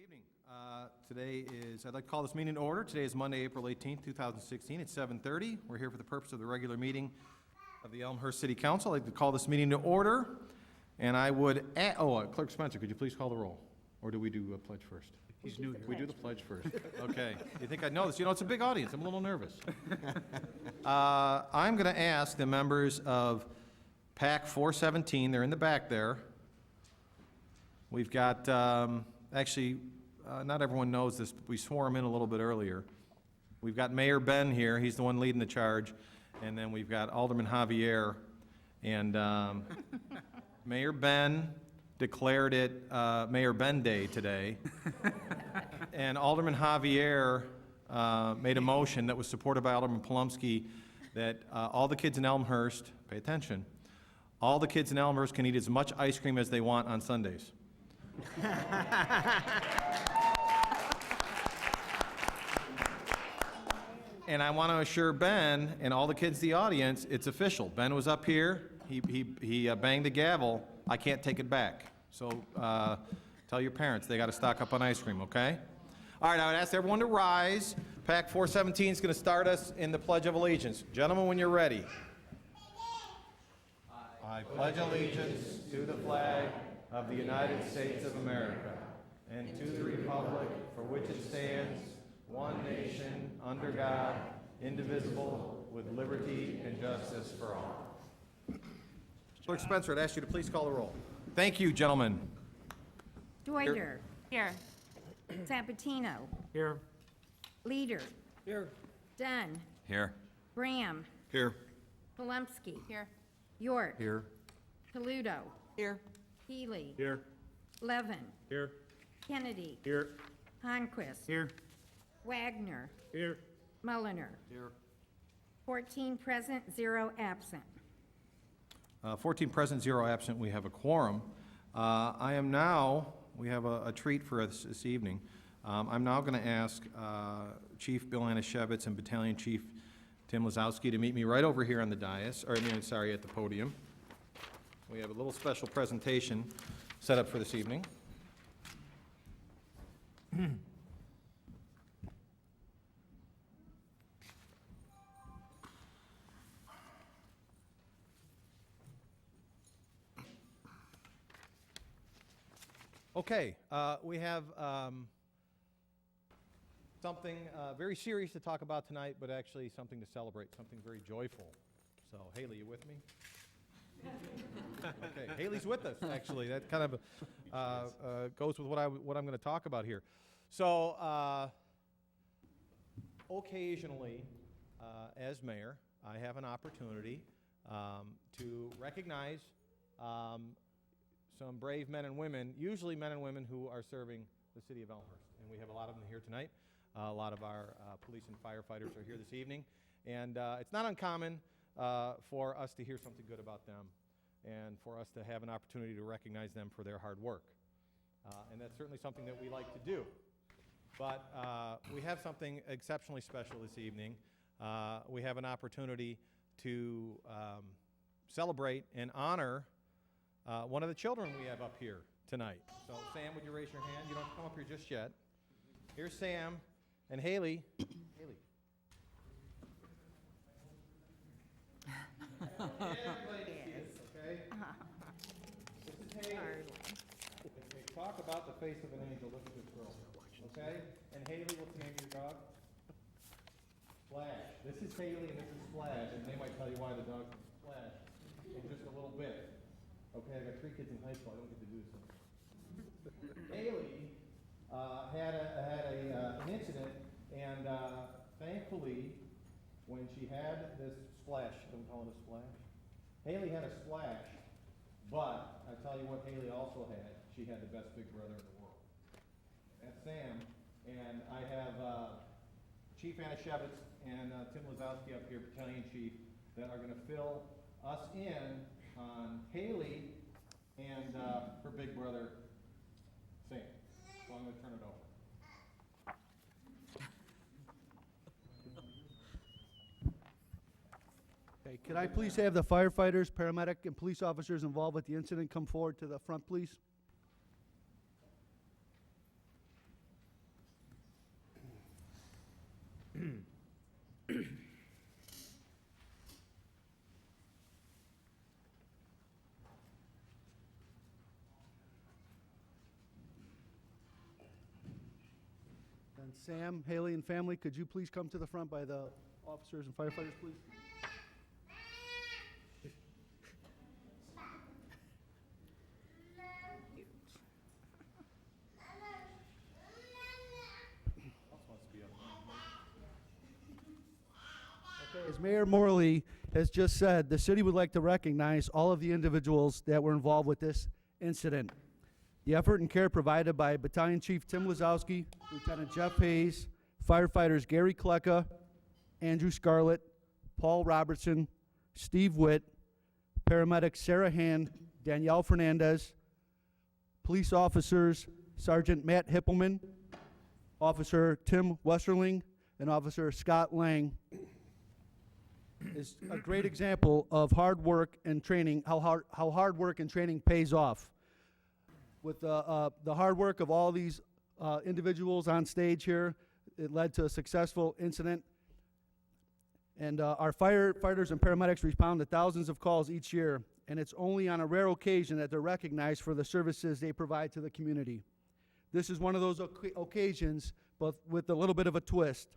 Evening. I'd like to call this meeting to order. Today is Monday, April 18th, 2016. It's 7:30. We're here for the purpose of the regular meeting of the Elmhurst City Council. I'd like to call this meeting to order, and I would, Clerk Spencer, could you please call the roll? Or do we do a pledge first? He's new here. We do the pledge first. Okay. You think I know this? You know, it's a big audience. I'm a little nervous. I'm going to ask the members of PAC 417, they're in the back there. We've got, not everyone knows this, but we swore him in a little bit earlier. We've got Mayor Ben here. He's the one leading the charge. And then we've got Alderman Javier. And Mayor Ben declared it Mayor Ben Day today. And Alderman Javier made a motion that was supported by Alderman Polumsky that all the kids in Elmhurst, pay attention, all the kids in Elmhurst can eat as much ice cream as they want on Sundays. And I want to assure Ben and all the kids in the audience, it's official. Ben was up here, he banged the gavel, I can't take it back. So tell your parents they got to stock up on ice cream, okay? All right, I would ask everyone to rise. PAC 417 is going to start us in the Pledge of Allegiance. Gentlemen, when you're ready. I pledge allegiance to the flag of the United States of America and to the republic for which it stands, one nation, under God, indivisible, with liberty and justice for all. Clerk Spencer, I'd ask you to please call the roll. Thank you, gentlemen. Deuter. Here. Sabatino. Here. Leader. Here. Dunn. Here. Graham. Here. Polumsky. Here. York. Here. Toledo. Here. Healy. Here. Levin. Here. Kennedy. Here. Honquist. Here. Wagner. Here. Mulliner. Here. 14 present, 0 absent. 14 present, 0 absent. We have a quorum. We have a treat for us this evening. I'm now going to ask Chief Bill Anashevitz and Battalion Chief Tim Lazowski to meet me right over here on the dais, at the podium. We have a little special presentation set up for this evening. Okay, we have something very serious to talk about tonight, but actually something to celebrate, something very joyful. So, Haley, you with me? Okay, Haley's with us, actually. That kind of goes with what I'm going to talk about here. So, occasionally, as mayor, I have an opportunity to recognize some brave men and women, usually men and women who are serving the city of Elmhurst. And we have a lot of them here tonight. A lot of our police and firefighters are here this evening. And it's not uncommon for us to hear something good about them and for us to have an opportunity to recognize them for their hard work. And that's certainly something that we like to do. But we have something exceptionally special this evening. We have an opportunity to celebrate and honor one of the children we have up here tonight. So, Sam, would you raise your hand? You don't have to come up here just yet. Here's Sam and Haley. Haley. Everybody sees, okay? This is Haley. If they talk about the face of an angel, look at this girl. Okay? And Haley, what's the name of your dog? Flash. This is Haley and this is Flash, and they might tell you why the dog's named Flash in just a little bit. Okay, I got 3 kids in high school. I don't get to do this. Haley had an incident, and thankfully, when she had this splash, don't call it a splash. Haley had a splash, but I tell you what Haley also had. She had the best big brother in the world. That's Sam, and I have Chief Anashevitz and Tim Lazowski up here, Battalion Chief, that are going to fill us in on Haley and her big brother, Sam. So I'm going to turn it over. Okay, could I please have the firefighters, paramedic, and police officers involved with the incident come forward to the front, please? And Sam, Haley, and family, could you please come to the front by the officers and firefighters, please? Okay, as Mayor Morley has just said, the city would like to recognize all of the individuals that were involved with this incident. The effort and care provided by Battalion Chief Tim Lazowski, Lieutenant Jeff Hayes, firefighters Gary Kleka, Andrew Scarlett, Paul Robertson, Steve Witt, paramedics Sarah Hand, Danielle Fernandez, police officers Sergeant Matt Hippelman, Officer Tim Westerling, and Officer Scott Lang is a great example of hard work and training, how hard work and training pays off. With the hard work of all these individuals on stage here, it led to a successful incident. And our firefighters and paramedics respond to thousands of calls each year, and it's only on a rare occasion that they're recognized for the services they provide to the community. This is one of those occasions, but with a little bit of a twist.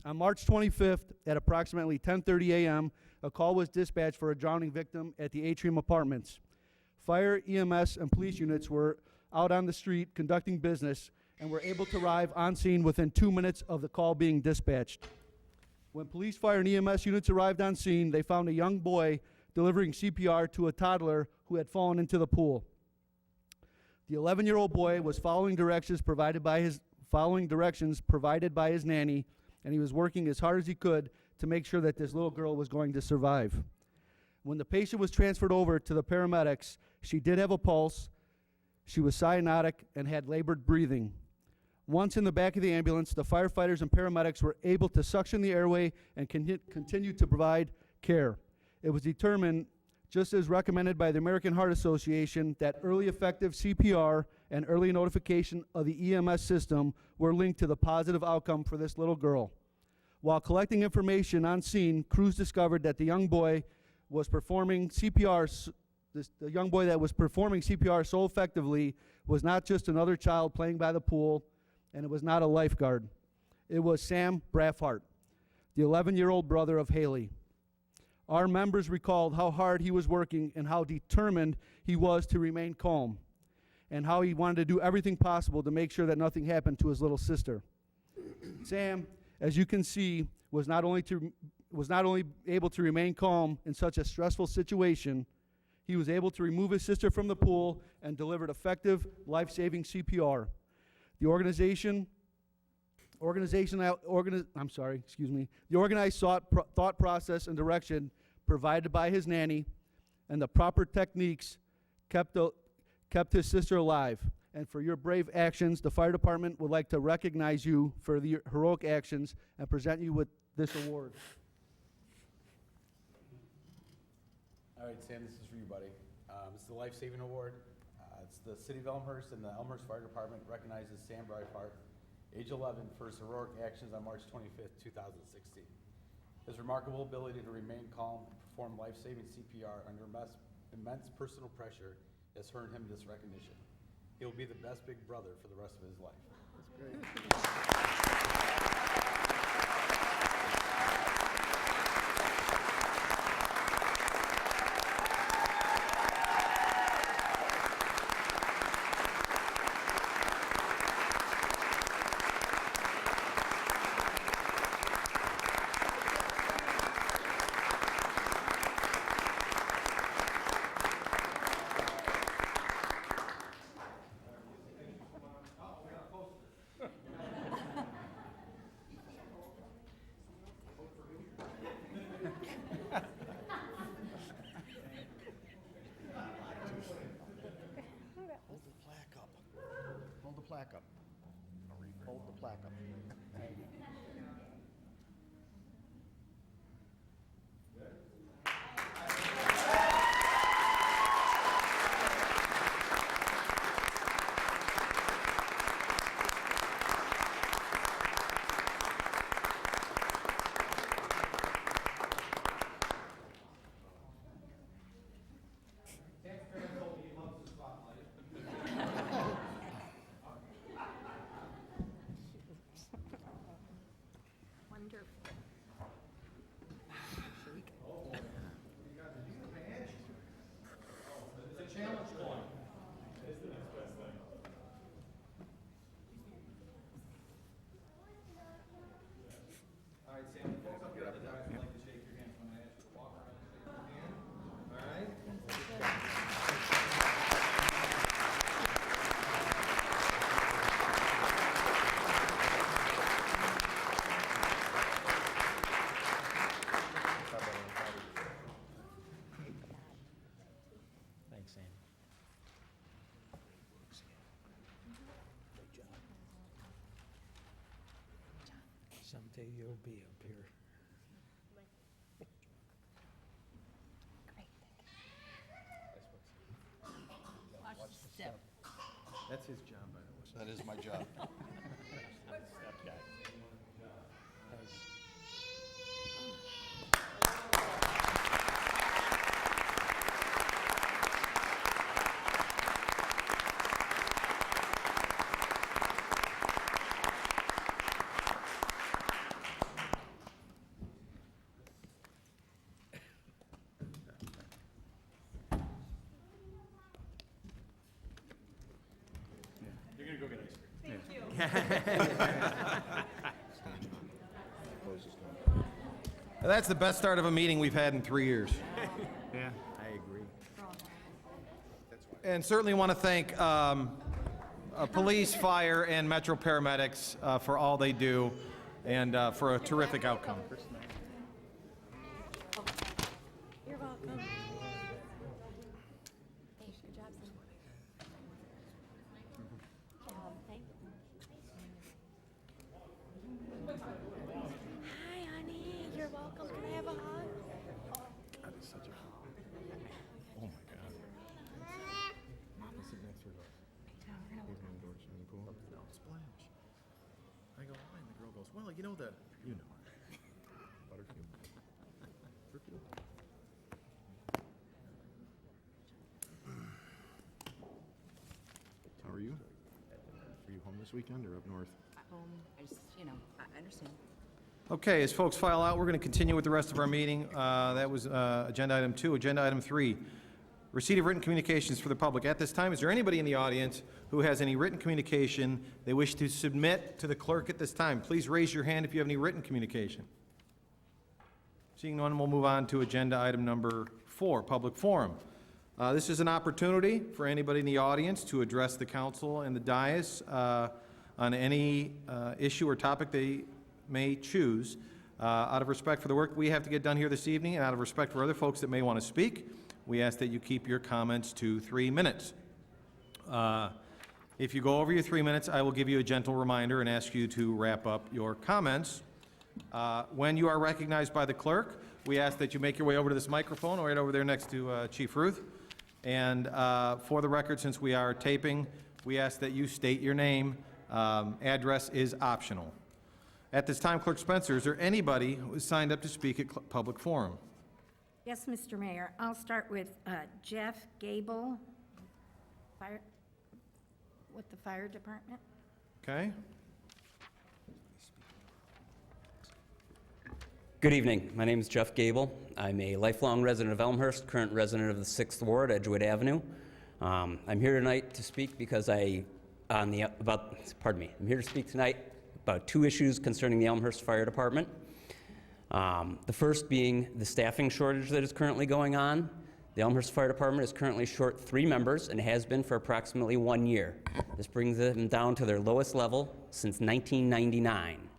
On March 25th at approximately 10:30 a.m., a call was dispatched for a drowning victim at the Atrium Apartments. Fire, EMS, and police units were out on the street conducting business and were able to arrive on scene within 2 minutes of the call being dispatched. When police, fire, and EMS units arrived on scene, they found a young boy delivering CPR to a toddler who had fallen into the pool. The 11-year-old boy was following directions provided by his nanny, and he was working as hard as he could to make sure that this little girl was going to survive. When the patient was transferred over to the paramedics, she did have a pulse, she was cyanotic, and had labored breathing. Once in the back of the ambulance, the firefighters and paramedics were able to suction the airway and continue to provide care. It was determined, just as recommended by the American Heart Association, that early effective CPR and early notification of the EMS system were linked to the positive outcome for this little girl. While collecting information on scene, crews discovered that the young boy was performing CPR. The young boy that was performing CPR so effectively was not just another child playing by the pool, and it was not a lifeguard. It was Sam Braffhart, the 11-year-old brother of Haley. Our members recalled how hard he was working and how determined he was to remain calm, and how he wanted to do everything possible to make sure that nothing happened to his little sister. Sam, as you can see, was not only able to remain calm in such a stressful situation, he was able to remove his sister from the pool and delivered effective, life-saving CPR. The organized thought process and direction provided by his nanny and the proper techniques kept his sister alive. And for your brave actions, the fire department would like to recognize you for the heroic actions and present you with this award. All right, Sam, this is for you, buddy. This is the Life Saving Award. It's the City of Elmhurst and the Elmhurst Fire Department recognizes Sam Braffhart, age 11, for his heroic actions on March 25th, 2016. His remarkable ability to remain calm and perform life-saving CPR under immense personal pressure has earned him this recognition. He will be the best big brother for the rest of his life. That's great. Hold the plaque up. Hold the plaque up. Thanks, Sandy. Someday you'll be up here. That's his job, by the way. That is my job. You're gonna go get ice cream. That's the best start of a meeting we've had in 3 years. Yeah, I agree. And certainly want to thank police, fire, and Metro paramedics for all they do and for a terrific outcome. You're welcome. Thanks, good job, Sam. Thank you. Hi, honey. You're welcome. Can I have a hug? That is such a... Oh, my God. Sit next to her. Here's an indoor swimming pool. No, splash. I go, why? And the girl goes, well, you know that... You know. Butterfield. Butterfield. How are you? Are you home this weekend or up north? I just, I understand. Okay, as folks file out, we're going to continue with the rest of our meeting. That was Agenda Item 2. Agenda Item 3, receipt of written communications for the public. At this time, is there anybody in the audience who has any written communication they wish to submit to the clerk at this time? Please raise your hand if you have any written communication. Seeing none, we'll move on to Agenda Item number 4, Public Forum. This is an opportunity for anybody in the audience to address the council and the dais on any issue or topic they may choose. Out of respect for the work we have to get done here this evening and out of respect for other folks that may want to speak, we ask that you keep your comments to 3 minutes. If you go over your 3 minutes, I will give you a gentle reminder and ask you to wrap up your comments. When you are recognized by the clerk, we ask that you make your way over to this microphone right over there next to Chief Ruth. And for the record, since we are taping, we ask that you state your name. Address is optional. At this time, Clerk Spencer, is there anybody who is signed up to speak at public forum? Yes, Mr. Mayor. I'll start with Jeff Gable, with the fire department. Okay. Good evening. My name is Jeff Gable. I'm a lifelong resident of Elmhurst, current resident of the 6th Ward, Edgewood Avenue. I'm here tonight to speak because I'm here to speak tonight about 2 issues concerning the Elmhurst Fire Department. The first being the staffing shortage that is currently going on. The Elmhurst Fire Department is currently short 3 members and has been for approximately 1 year. This brings them down to their lowest level since 1999.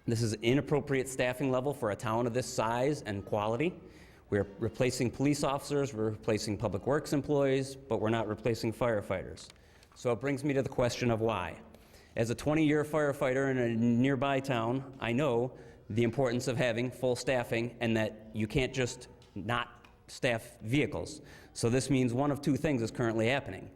This is an inappropriate staffing level for a town of this size and quality. We're replacing police officers, we're replacing public works employees, but we're not replacing firefighters. So it brings me to the question of why. As a 20-year firefighter in a nearby town, I know the importance of having full staffing and that you can't just not staff vehicles. So this means one of 2 things is currently happening.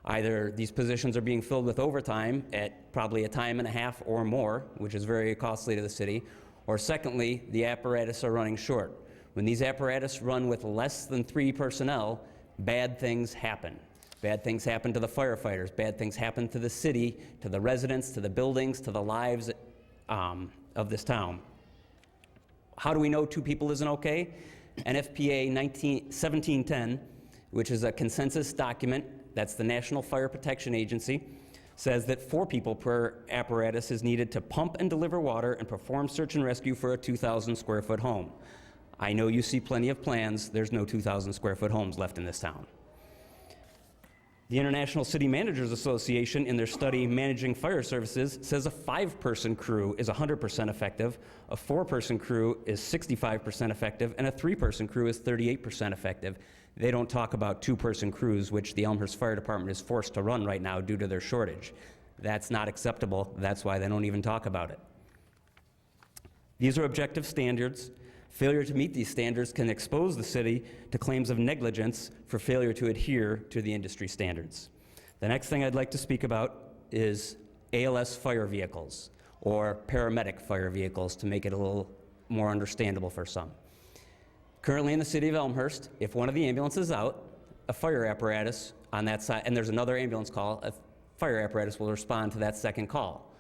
Either these positions are being filled with overtime at probably a time and a half or more, which is very costly to the city, or secondly, the apparatus are running short. When these apparatus run with less than 3 personnel, bad things happen. Bad things happen to the firefighters, bad things happen to the city, to the residents, to the buildings, to the lives of this town. How do we know 2 people isn't okay? NFPA 1710, which is a consensus document, that's the National Fire Protection Agency, says that 4 people per apparatus is needed to pump and deliver water and perform search and rescue for a 2,000 square foot home. I know you see plenty of plans. There's no 2,000 square foot homes left in this town. The International City Managers Association, in their study Managing Fire Services, says a 5-person crew is 100% effective, a 4-person crew is 65% effective, and a 3-person crew is 38% effective. They don't talk about two-person crews, which the Elmhurst Fire Department is forced to run right now due to their shortage. That's not acceptable. That's why they don't even talk about it. These are objective standards. Failure to meet these standards can expose the city to claims of negligence for failure to adhere to the industry standards. The next thing I'd like to speak about is ALS fire vehicles, or paramedic fire vehicles, to make it a little more understandable for some. Currently in the city of Elmhurst, if one of the ambulances is out, a fire apparatus on that side, and there's another ambulance call, a fire apparatus will respond to that second call.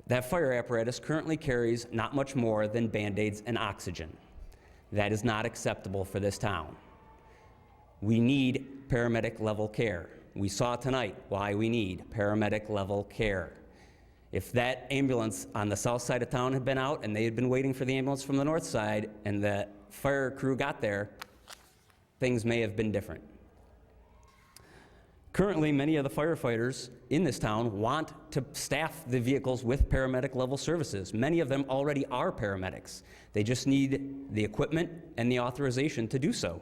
That fire apparatus currently carries not much more than Band-Aids and oxygen. That is not acceptable for this town. We need paramedic level care. We saw tonight why we need paramedic level care. If that ambulance on the south side of town had been out and they had been waiting for the ambulance from the north side and the fire crew got there, things may have been different. Currently, many of the firefighters in this town want to staff the vehicles with paramedic level services. Many of them already are paramedics. They just need the equipment and the authorization to do so.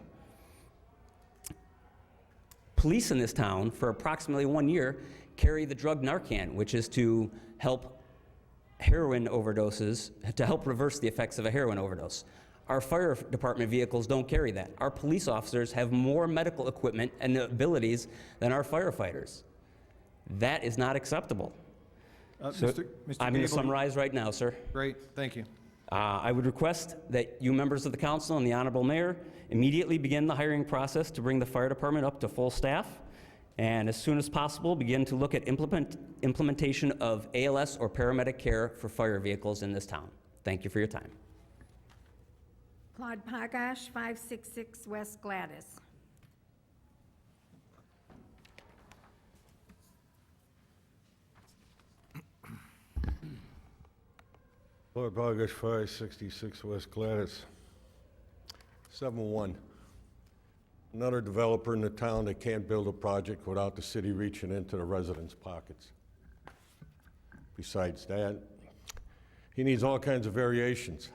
Police in this town, for approximately 1 year, carry the drug Narcan, which is to help heroin overdoses, to help reverse the effects of a heroin overdose. Our fire department vehicles don't carry that. Our police officers have more medical equipment and abilities than our firefighters. That is not acceptable. So Mr. I'm going Gable, to summarize right now, sir. Great, thank you. I would request that you members of the council and the honorable mayor immediately begin the hiring process to bring the fire department up to full staff, and as soon as possible begin to look at implementation of ALS or paramedic care for fire vehicles in this town. Thank you for your time. Claude Pagash, 566 West Gladys. Lord Bogus, 566 West Gladys. 7-1. Another developer in the town that can't build a project without the city reaching into the residents' pockets. Besides that, he needs all kinds of variations.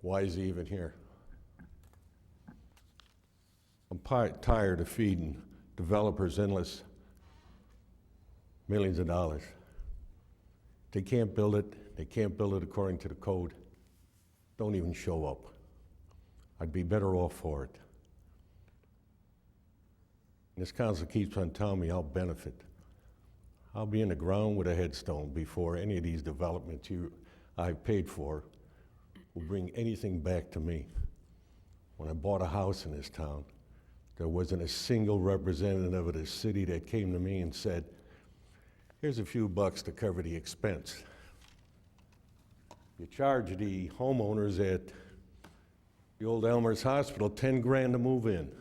Why is he even here? I'm tired of feeding developers endless millions of dollars. They can't build it. They can't build it according to the code. Don't even show up. I'd be better off for it. And this council keeps on telling me I'll benefit. I'll be in the ground with a headstone before any of these developments I've paid for will bring anything back to me. When I bought a house in this town, there wasn't a single representative of the city that came to me and said, here's a few bucks to cover the expense. You charge the homeowners at the old Elmhurst Hospital 10 grand to move in.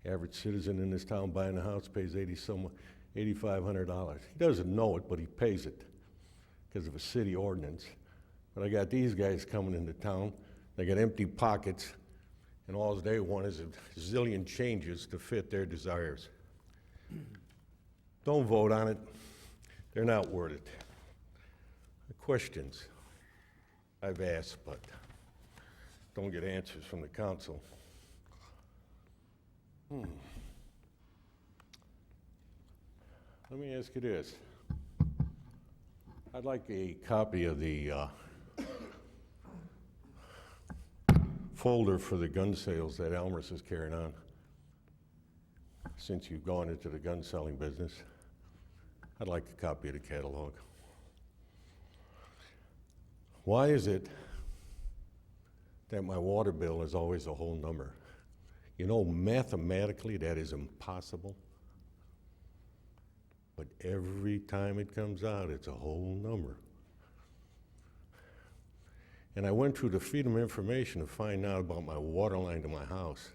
Average citizen in this town buying a house pays $8,500. He doesn't know it, but he pays it because of a city ordinance. But I got these guys coming into town, they got empty pockets, and all they want is a zillion changes to fit their desires. Don't vote on it. They're not worth it. The questions I've asked, but don't get answers from the council. Let me ask you this. I'd like a copy of the folder for the gun sales that Elmhurst is carrying on. Since you've gone into the gun selling business, I'd like a copy of the catalog. Why is it that my water bill is always a whole number? You know, mathematically that is impossible. But every time it comes out, it's a whole number. And I went through the Freedom of Information to find out about my water line to my house.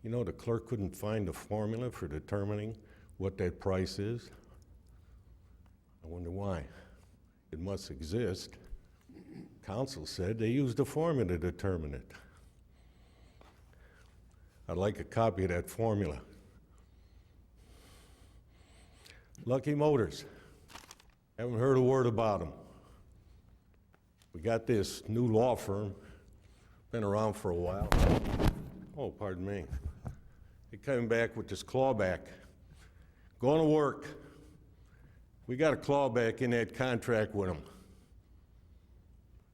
You know, the clerk couldn't find a formula for determining what that price is. I wonder why. It must exist. Council said they used a formula to determine it. I'd like a copy of that formula. Lucky Motors. Haven't heard a word about them. We got this new law firm been around for a while. Oh, pardon me. They're coming back with this clawback. Going to work. We got a clawback in that contract with them.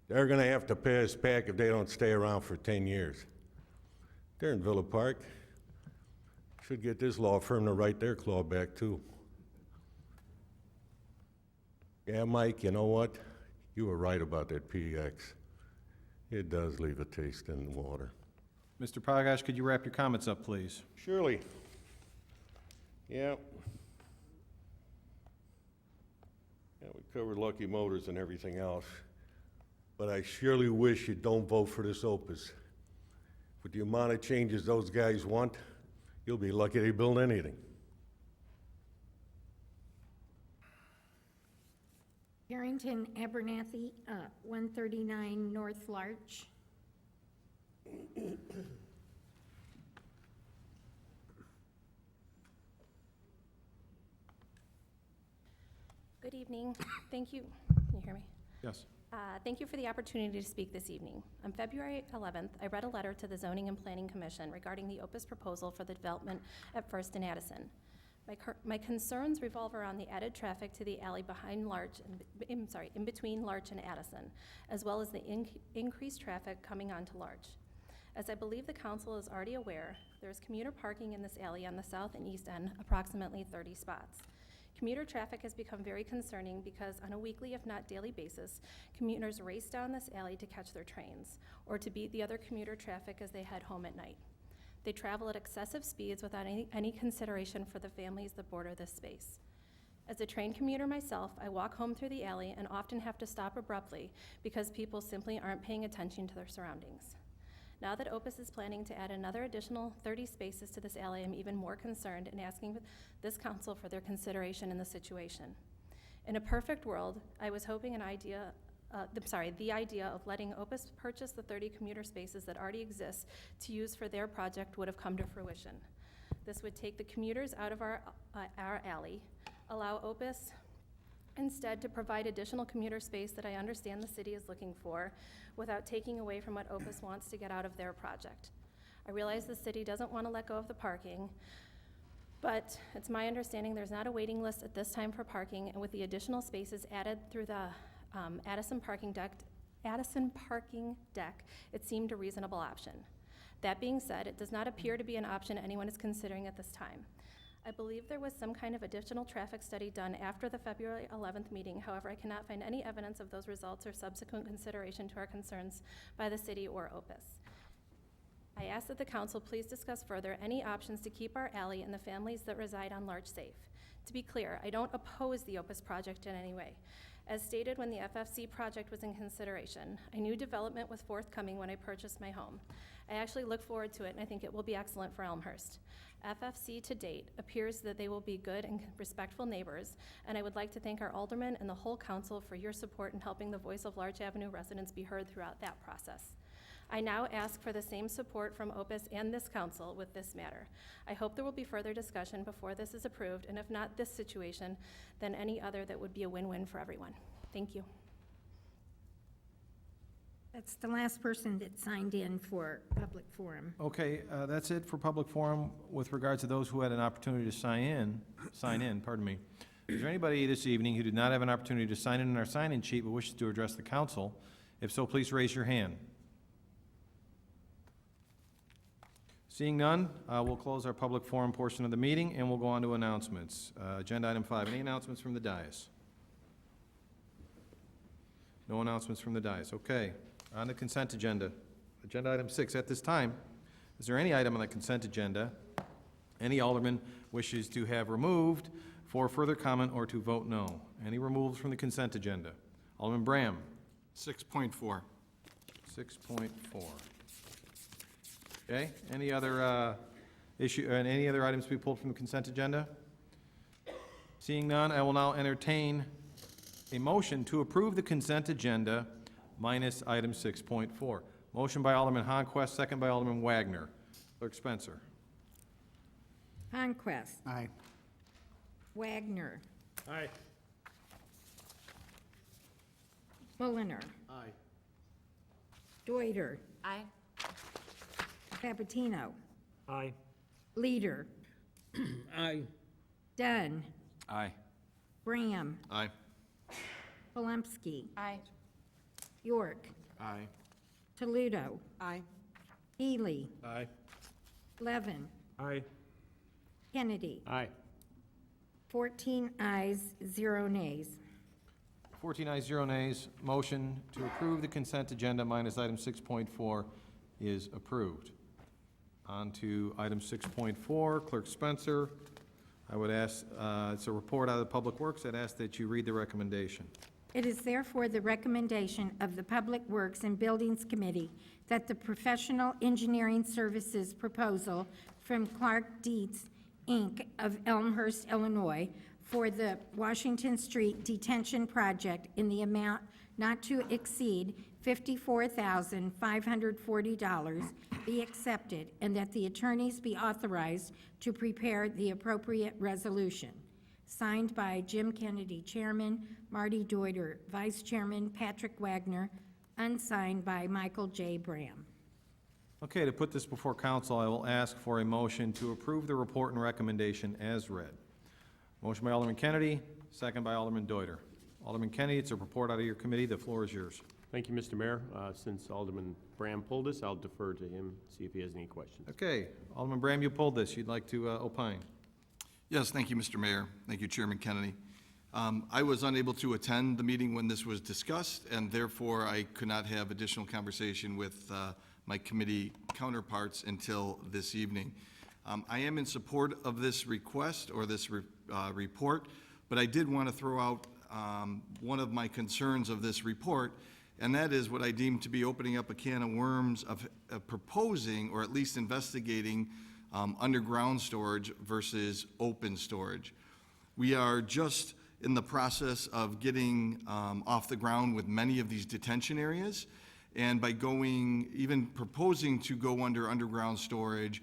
They're gonna have to pay us back if they don't stay around for 10 years. They're in Villa Park. Should get this law firm to write their clawback too. Yeah, Mike, you know what? You were right about that PX. It does leave a taste in the water. Mr. Pagash, could you wrap your comments up, please? Surely. Yeah. Yeah, we covered Lucky Motors and everything else. But I surely wish you don't vote for this Opus. With the amount of changes those guys want, you'll be lucky they build anything. Harrington Abernathy, 139 North Larch. Good evening. Thank you. Can you hear me? Yes. Thank you for the opportunity to speak this evening. On February 11th, I read a letter to the Zoning and Planning Commission regarding the Opus proposal for the development at First and Addison. My concerns revolve around the added traffic to the alley behind Larch, in between Larch and Addison, as well as the increased traffic coming onto Larch. As I believe the council is already aware, there is commuter parking in this alley on the south and east end, approximately 30 spots. Commuter traffic has become very concerning because on a weekly, if not daily basis, commuters race down this alley to catch their trains or to beat the other commuter traffic as they head home at night. They travel at excessive speeds without any consideration for the families that border this space. As a train commuter myself, I walk home through the alley and often have to stop abruptly because people simply aren't paying attention to their surroundings. Now that Opus is planning to add another additional 30 spaces to this alley, I'm even more concerned and asking this council for their consideration in the situation. In a perfect world, I was hoping the idea of letting Opus purchase the 30 commuter spaces that already exist to use for their project would have come to fruition. This would take the commuters out of our alley, allow Opus instead to provide additional commuter space that I understand the city is looking for without taking away from what Opus wants to get out of their project. I realize the city doesn't want to let go of the parking, but it's my understanding there's not a waiting list at this time for parking, and with the additional spaces added through the Addison parking deck, it seemed a reasonable option. That being said, it does not appear to be an option anyone is considering at this time. I believe there was some kind of additional traffic study done after the February 11th meeting. However, I cannot find any evidence of those results or subsequent consideration to our concerns by the city or Opus. I ask that the council please discuss further any options to keep our alley and the families that reside on Larch safe. To be clear, I don't oppose the Opus project in any way. As stated when the FFC project was in consideration, I knew development was forthcoming when I purchased my home. I actually look forward to it, and I think it will be excellent for Elmhurst. FFC to date appears that they will be good and respectful neighbors, and I would like to thank our aldermen and the whole council for your support in helping the voice of Larch Avenue residents be heard throughout that process. I now ask for the same support from Opus and this council with this matter. I hope there will be further discussion before this is approved, and if not this situation, then any other that would be a win-win for everyone. Thank you. That's the last person that signed in for public forum. Okay, that's it for public forum with regards to those who had an opportunity to sign in, pardon me. Is there anybody this evening who did not have an opportunity to sign in our sign-in sheet but wishes to address the council? If so, please raise your hand. Seeing none, we'll close our public forum portion of the meeting and we'll go on to announcements. Agenda item 5, any announcements from the dais? No announcements from the dais. Okay, on the consent agenda. Agenda item 6, at this time, is there any item on the consent agenda any alderman wishes to have removed for further comment or to vote no? Any removals from the consent agenda? Alderman Bram. 6.4. 6.4. Okay, any other any other items to be pulled from the consent agenda? Seeing none, I will now entertain a motion to approve the consent agenda minus item 6.4. Motion by Alderman Honquest, second by Alderman Wagner. Clerk Spencer. Honquest. Aye. Wagner. Aye. Mulliner. Aye. Deuter. Aye. Sabatino, Aye. Leader, Aye. Dunn, Aye. Graham, Aye. Polemski, Aye. York, Aye. Toledo, Aye. Healy, Aye. Levin, Aye. Kennedy. Aye. 14 ayes, 0 nays. 14 ayes, 0 nays. Motion to approve the consent agenda minus item 6.4 is approved. On to item 6.4, Clerk Spencer. I would ask, it's a report out of the Public Works. I'd ask that you read the recommendation. It is therefore the recommendation of the Public Works and Buildings Committee that the professional engineering services proposal from Clark Dietz, Inc. of Elmhurst, Illinois, for the Washington Street Detention Project in the amount not to exceed $54,540 be accepted, and that the attorneys be authorized to prepare the appropriate resolution. Signed by Jim Kennedy, Chairman, Marty Deuter, Vice Chairman, Patrick Wagner, unsigned by Michael J. Bram. Okay, to put this before council, I will ask for a motion to approve the report and recommendation as read. Motion by Alderman Kennedy, second by Alderman Deuter. Alderman Kennedy, it's a report out of your committee. The floor is yours. Thank you, Mr. Mayor. Since Alderman Bram pulled this, I'll defer to him, see if he has any questions. Okay, Alderman Bram, you pulled this. You'd like to opine? Yes, thank you, Mr. Mayor. Thank you, Chairman Kennedy. I was unable to attend the meeting when this was discussed, and therefore I could not have additional conversation with my committee counterparts until this evening. I am in support of this request or this report, but I did want to throw out one of my concerns of this report, and that is what I deem to be opening up a can of worms of proposing or at least investigating underground storage versus open storage. We are just in the process of getting off the ground with many of these detention areas, and by even proposing to go under underground storage,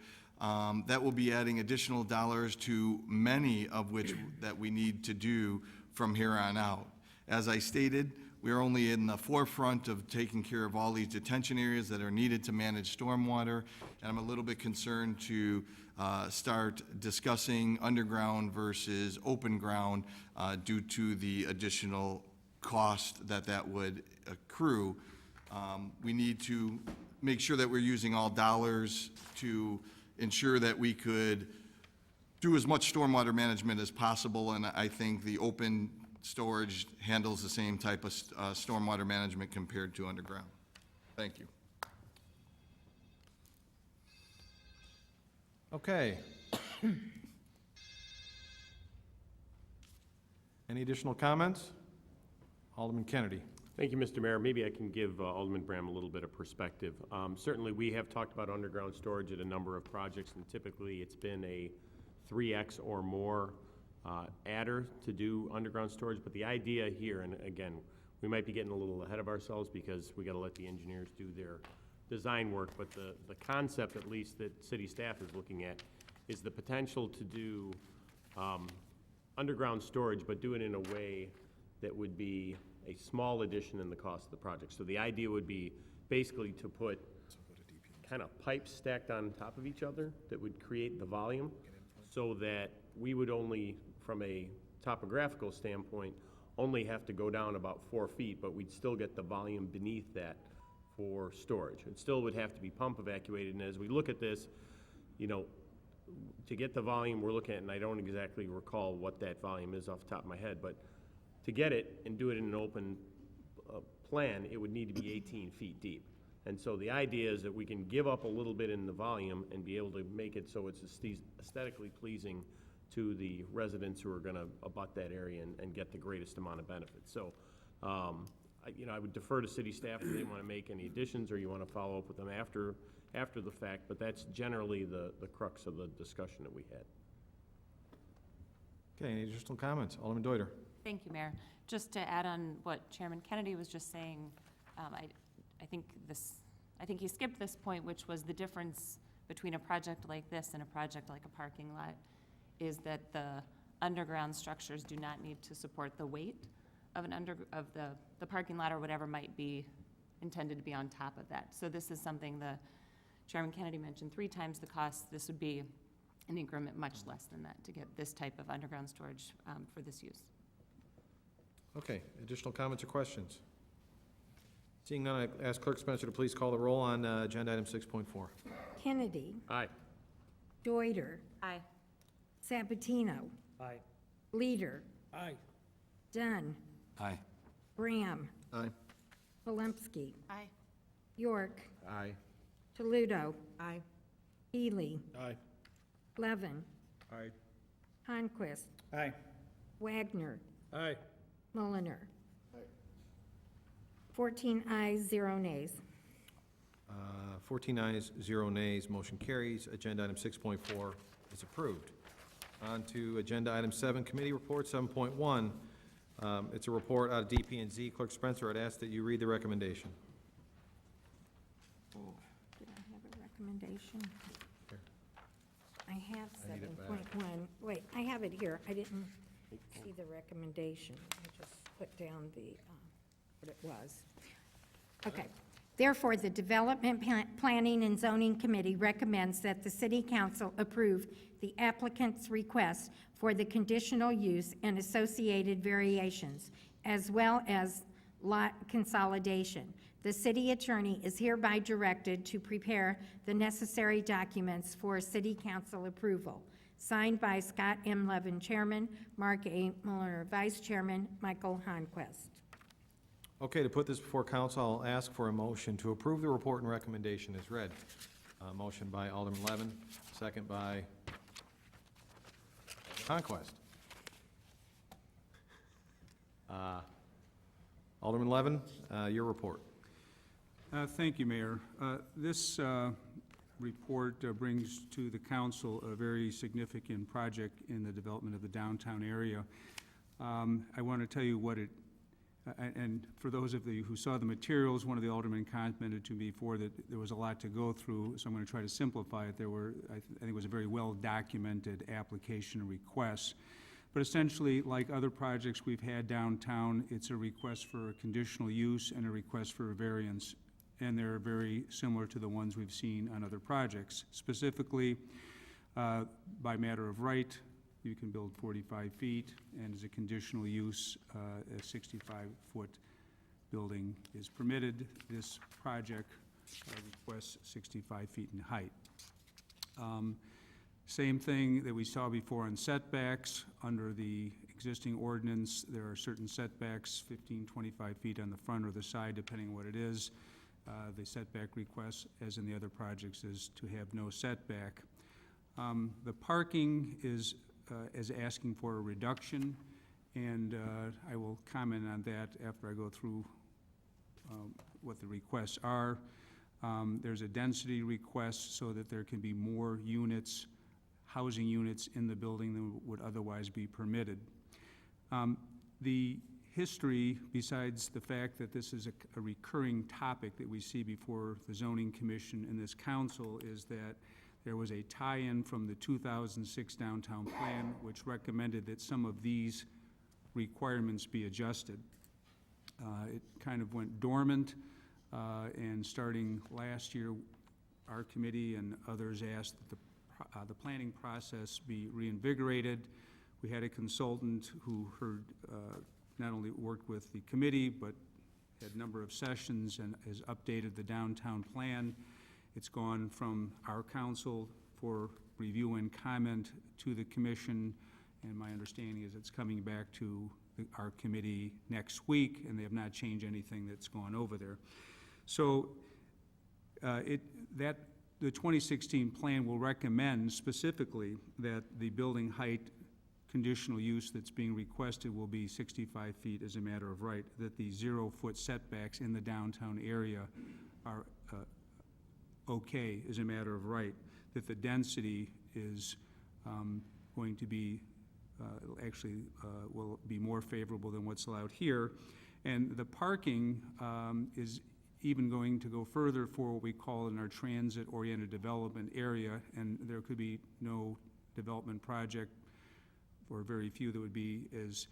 that will be adding additional dollars to many of which that we need to do from here on out. As I stated, we are only in the forefront of taking care of all these detention areas that are needed to manage stormwater, and I'm a little bit concerned to start discussing underground versus open ground due to the additional cost that would accrue. We need to make sure that we're using all dollars to ensure that we could do as much stormwater management as possible, and I think the open storage handles the same type of stormwater management compared to underground. Thank you. Okay. Any additional comments? Alderman Kennedy. Thank you, Mr. Mayor. Maybe I can give Alderman Bram a little bit of perspective. Certainly, we have talked about underground storage at a number of projects, and typically it's been a 3X or more adder to do underground storage. But the idea here, and again, we might be getting a little ahead of ourselves because we got to let the engineers do their design work, but the concept, at least, that city staff is looking at is the potential to do underground storage, but do it in a way that would be a small addition in the cost of the project. So the idea would be basically to put kind of pipes stacked on top of each other that would create the volume, so that we would only, from a topographical standpoint, only have to go down about 4 feet, but we'd still get the volume beneath that for storage. It still would have to be pump evacuated, and as we look at this, you know, to get the volume we're looking at, and I don't exactly recall what that volume is off the top of my head, but to get it and do it in an open plan, it would need to be 18 feet deep. And so the idea is that we can give up a little bit in the volume and be able to make it so it's aesthetically pleasing to the residents who are going to abut that area and get the greatest amount of benefit. So, I would defer to city staff if they want to make any additions or you want to follow up with them after the fact, but that's generally the crux of the discussion that we had. Okay, any additional comments? Alderman Deuter. Thank you, Mayor. Just to add on what Chairman Kennedy was just saying, I think he skipped this point, which was the difference between a project like this and a project like a parking lot, is that the underground structures do not need to support the weight of the parking lot or whatever might be intended to be on top of that. So this is something the Chairman Kennedy mentioned 3 times the cost. This would be an increment much less than that to get this type of underground storage for this use. Okay, additional comments or questions? Seeing none, I ask Clerk Spencer to please call the roll on agenda item 6.4. Kennedy. Aye. Deuter. Aye. Sabatino. Aye. Leader. Aye. Dunn. Aye. Graham. Aye. Polemski. Aye. York. Aye. Toledo. Aye. Healy. Aye. Levin. Aye. Conquest. Aye. Wagner. Aye. Mulliner. 14 ayes, 0 nays. 14 ayes, 0 nays, motion carries. Agenda item 6.4 is approved. On to agenda item 7, committee report 7.1. It's a report out of DP&Z. Clerk Spencer, I'd ask that you read the recommendation. Did I have a recommendation? Here. I have I need it back. 7.1. Wait, I have it here. I didn't see the recommendation. I just put down the, what it was. Okay. Therefore, the Development Planning and Zoning Committee recommends that the City Council approve the applicant's request for the conditional use and associated variations, as well as lot consolidation. The city attorney is hereby directed to prepare the necessary documents for City Council approval. Signed by Scott M. Levin, Chairman, Mark A. Muller, Vice Chairman, Michael Honquist. Okay, to put this before council, I'll ask for a motion to approve the report and recommendation as read. Motion by Alderman Levin, second by Conquest. Alderman Levin, your report. Thank you, Mayor. This report brings to the council a very significant project in the development of the downtown area. I want to tell you what it, and for those of you who saw the materials, one of the aldermen commented to me before that there was a lot to go through, so I'm going to try to simplify it. There were, I think it was a very well-documented application and requests. But essentially, like other projects we've had downtown, it's a request for a conditional use and a request for a variance, and they're very similar to the ones we've seen on other projects. Specifically, by matter of right, you can build 45 feet, and as a conditional use, a 65-foot building is permitted. This project requests 65 feet in height. Same thing that we saw before on setbacks. Under the existing ordinance, there are certain setbacks, 15, 25 feet on the front or the side, depending on what it is. The setback request, as in the other projects, is to have no setback. The parking is asking for a reduction, and I will comment on that after I go through what the requests are. There's a density request so that there can be more units, housing units in the building than would otherwise be permitted. The history, besides the fact that this is a recurring topic that we see before the Zoning Commission and this council, is that there was a tie-in from the 2006 downtown plan which recommended that some of these requirements be adjusted. It kind of went dormant, and starting last year, our committee and others asked that the planning process be reinvigorated. We had a consultant who not only worked with the committee, but had a number of sessions and has updated the downtown plan. It's gone from our council for review and comment to the commission, and my understanding is it's coming back to our committee next week, and they have not changed anything that's gone over there. So the 2016 plan will recommend specifically that the building height conditional use that's being requested will be 65 feet as a matter of right, that the 0-foot setbacks in the downtown area are okay as a matter of right, that the density is going to be will be more favorable than what's allowed here. And the parking is even going to go further for what we call in our transit-oriented development area, and there could be no development project, or very few, that would be as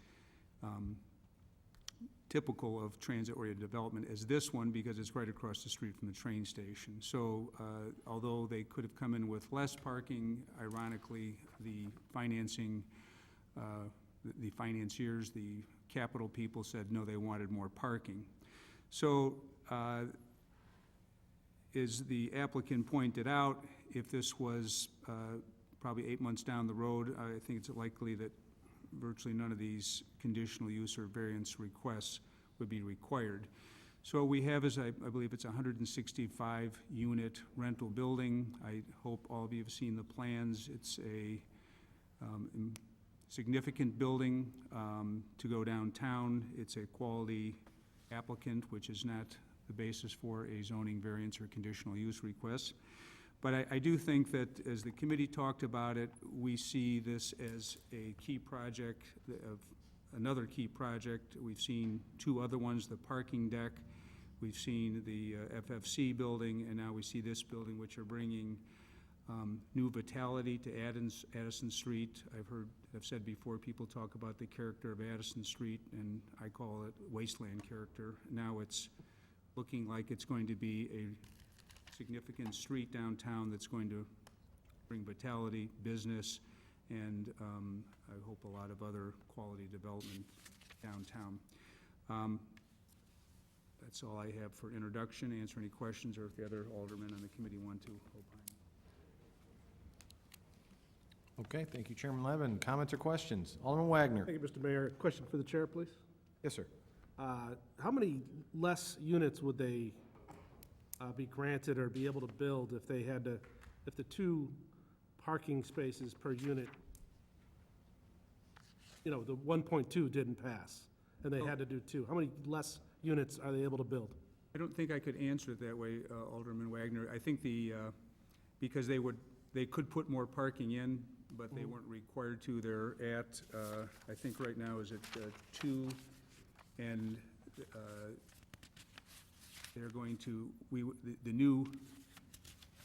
typical of transit-oriented development as this one because it's right across the street from the train station. So although they could have come in with less parking, ironically, the financiers, the capital people said no, they wanted more parking. So as the applicant pointed out, if this was probably 8 months down the road, I think it's likely that virtually none of these conditional use or variance requests would be required. So we have, as I believe it's a 165-unit rental building. I hope all of you have seen the plans. It's a significant building to go downtown. It's a quality applicant, which is not the basis for a zoning variance or conditional use request. But I do think that as the committee talked about it, we see this as a key project, another key project. We've seen two other ones, the parking deck. We've seen the FFC building, and now we see this building, which are bringing new vitality to Addison Street. I've said before, people talk about the character of Addison Street, and I call it wasteland character. Now it's looking like it's going to be a significant street downtown that's going to bring vitality, business, and I hope a lot of other quality development downtown. That's all I have for introduction. Answer any questions, or if the other aldermen on the committee want to opine. Okay, thank you, Chairman Levin. Comments or questions? Alderman Wagner. Thank you, Mr. Mayor. Question for the chair, please. Yes, sir. How many less units would they be granted or be able to build if they had to, if the 2 parking spaces per unit, you know, the 1.2 didn't pass, and they had to do 2? How many less units are they able to build? I don't think I could answer it that way, Alderman Wagner. I think because they could put more parking in, but they weren't required to. They're at, I think right now is at 2, and they're going to, the new,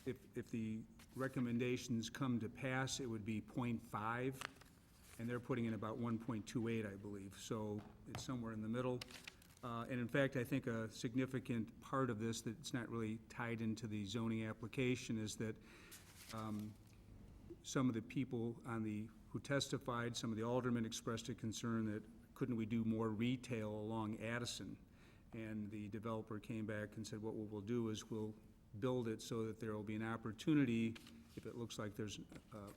if the recommendations come to pass, it would be 0.5, and they're putting in about 1.28, I believe. So it's somewhere in the middle. And in fact, I think a significant part of this that's not really tied into the zoning application is that some of the people who testified, some of the aldermen expressed a concern that couldn't we do more retail along Addison? And the developer came back and said, what we'll do is we'll build it so that there will be an opportunity, if it looks like there's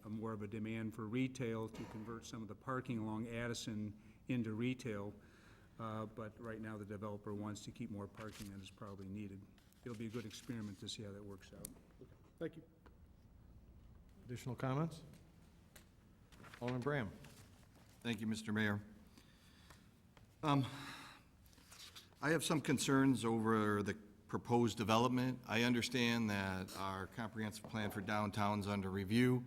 a more of a demand for retail, to convert some of the parking along Addison into retail. But right now the developer wants to keep more parking than is probably needed. It'll be a good experiment to see how that works out. Thank you. Additional comments? Alderman Bram. Thank you, Mr. Mayor. I have some concerns over the proposed development. I understand that our comprehensive plan for downtown's under review.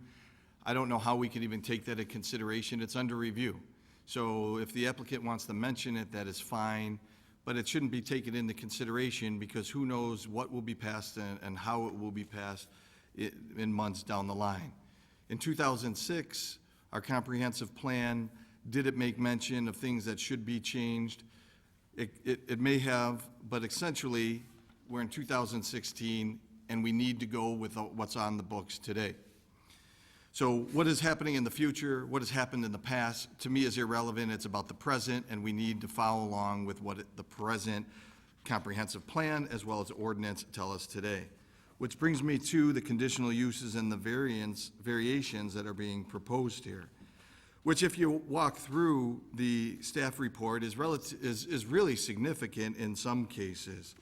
I don't know how we can even take that into consideration. It's under review. So if the applicant wants to mention it, that is fine, but it shouldn't be taken into consideration because who knows what will be passed and how it will be passed in months down the line. In 2006, our comprehensive plan, did it make mention of things that should be changed? It may have, but essentially, we're in 2016, and we need to go with what's on the books today. So what is happening in the future, what has happened in the past, to me is irrelevant. It's about the present, and we need to follow along with what the present comprehensive plan as well as ordinance tell us today. Which brings me to the conditional uses and the variations that are being proposed here, which if you walk through the staff report is really significant in some cases.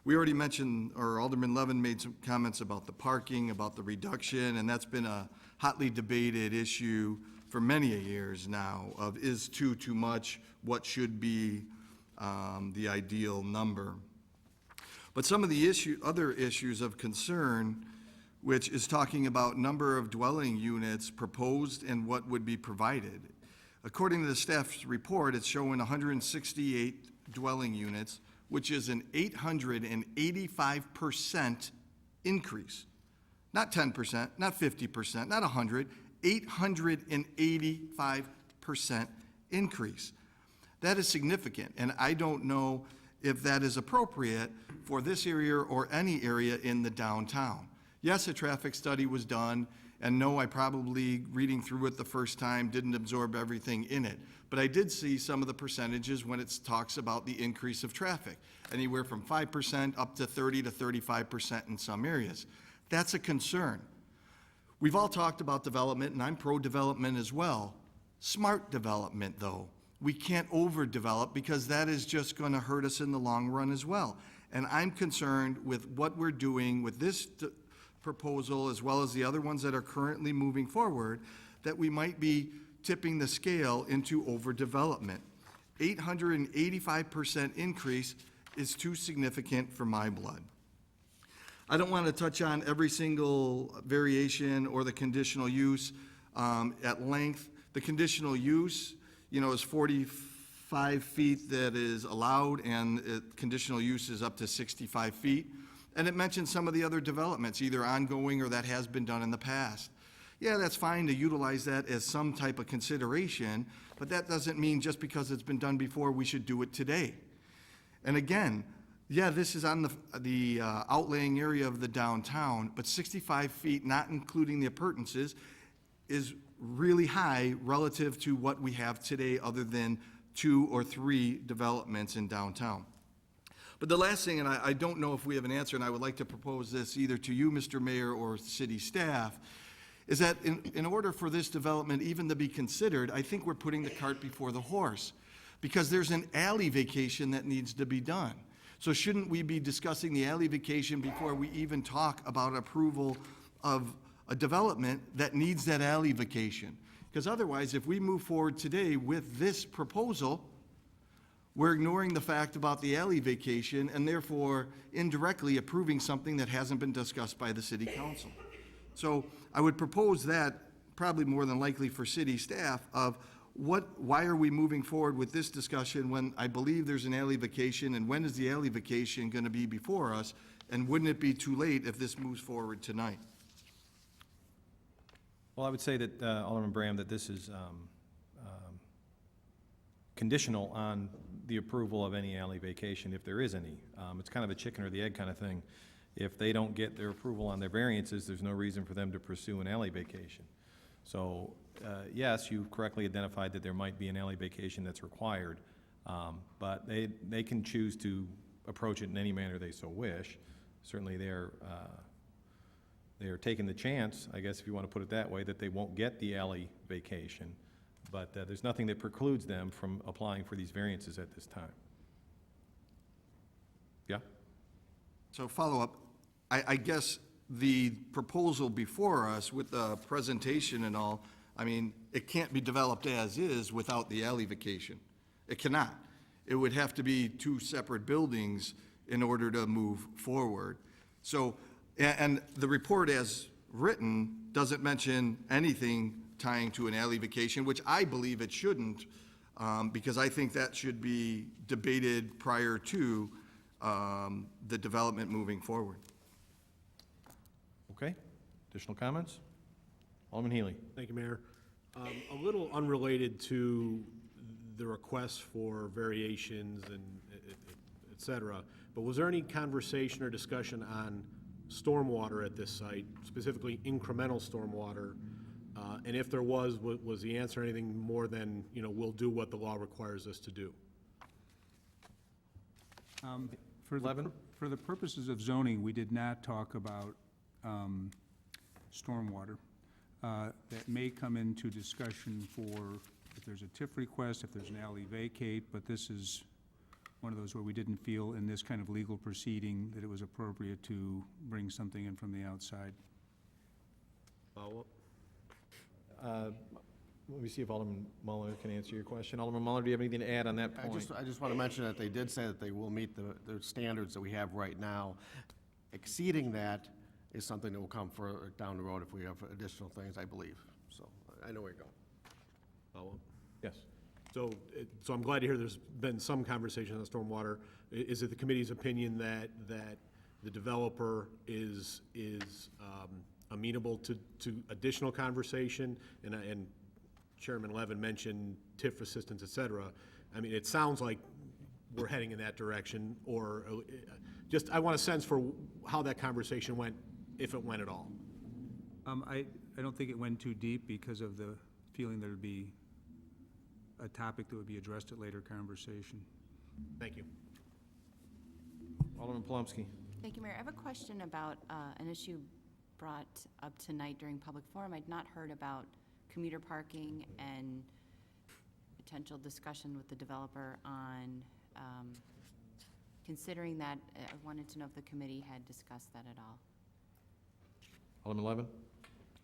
We already mentioned, or Alderman Levin made some comments about the parking, about the reduction, and that's been a hotly debated issue for many years now of is too much, what should be the ideal number. But some of the other issues of concern, which is talking about number of dwelling units proposed and what would be provided. According to the staff's report, it's showing 168 dwelling units, which is an 885% increase. Not 10%, not 50%, not 100, 885% increase. That is significant, and I don't know if that is appropriate for this area or any area in the downtown. Yes, a traffic study was done, and no, I probably, reading through it the first time, didn't absorb everything in it. But I did see some of the percentages when it talks about the increase of traffic, anywhere from 5% up to 30 to 35% in some areas. That's a concern. We've all talked about development, and I'm pro-development as well. Smart development, though. We can't overdevelop because that is just going to hurt us in the long run as well. And I'm concerned with what we're doing with this proposal, as well as the other ones that are currently moving forward, that we might be tipping the scale into overdevelopment. 885% increase is too significant for my blood. I don't want to touch on every single variation or the conditional use at length. The conditional use, is 45 feet that is allowed, and conditional use is up to 65 feet. And it mentions some of the other developments, either ongoing or that has been done in the past. Yeah, that's fine to utilize that as some type of consideration, but that doesn't mean just because it's been done before, we should do it today. And again, yeah, this is on the outlying area of the downtown, but 65 feet, not including the appurtenances, is really high relative to what we have today, other than 2 or 3 developments in downtown. But the last thing, and I don't know if we have an answer, and I would like to propose this either to you, Mr. Mayor, or city staff, is that in order for this development even to be considered, I think we're putting the cart before the horse, because there's an alley vacation that needs to be done. So shouldn't we be discussing the alley vacation before we even talk about approval of a development that needs that alley vacation? Because otherwise, if we move forward today with this proposal, we're ignoring the fact about the alley vacation and therefore indirectly approving something that hasn't been discussed by the city council. So I would propose that, probably more than likely for city staff, of why are we moving forward with this discussion when I believe there's an alley vacation, and when is the alley vacation going to be before us, and wouldn't it be too late if this moves forward tonight? Well, I would say that, Alderman Bram, that this is conditional on the approval of any alley vacation, if there is any. It's kind of a chicken or the egg kind of thing. If they don't get their approval on their variances, there's no reason for them to pursue an alley vacation. So, yes, you correctly identified that there might be an alley vacation that's required, but they can choose to approach it in any manner they so wish. Certainly they are taking the chance, I guess if you want to put it that way, that they won't get the alley vacation, but there's nothing that precludes them from applying for these variances at this time. Yeah? So follow-up, I guess the proposal before us with the presentation and all, I mean, it can't be developed as is without the alley vacation. It cannot. It would have to be 2 separate buildings in order to move forward. So, and the report as written doesn't mention anything tying to an alley vacation, which I believe it shouldn't, because I think that should be debated prior to the development moving forward. Okay. Additional comments? Alderman Healy. Thank you, Mayor. A little unrelated to the requests for variations and et cetera, but was there any conversation or discussion on stormwater at this site, specifically incremental stormwater? And if there was the answer anything more than, we'll do what the law requires us to do? For the purposes of zoning, we did not talk about stormwater. That may come into discussion for if there's a TIF request, if there's an alley vacate, but this is one of those where we didn't feel in this kind of legal proceeding that it was appropriate to bring something in from the outside. Let me see if Alderman Muller can answer your question. Alderman Muller, do you have anything to add on that point? I just want to mention that they did say that they will meet the standards that we have right now. Exceeding that is something that will come further down the road if we have additional things, I believe. So I know where you're going. Yes. So I'm glad to hear there's been some conversation on stormwater. Is it the committee's opinion that the developer is amenable to additional conversation? And Chairman Levin mentioned TIF assistance, et cetera. I mean, it sounds like we're heading in that direction, or just, I want a sense for how that conversation went, if it went at all. I don't think it went too deep because of the feeling that it would be a topic that would be addressed at later conversation. Thank you. Alderman Palomsky. Thank you, Mayor. I have a question about an issue brought up tonight during public forum. I'd not heard about commuter parking and potential discussion with the developer on considering that. I wanted to know if the committee had discussed that at all. Alderman Levin.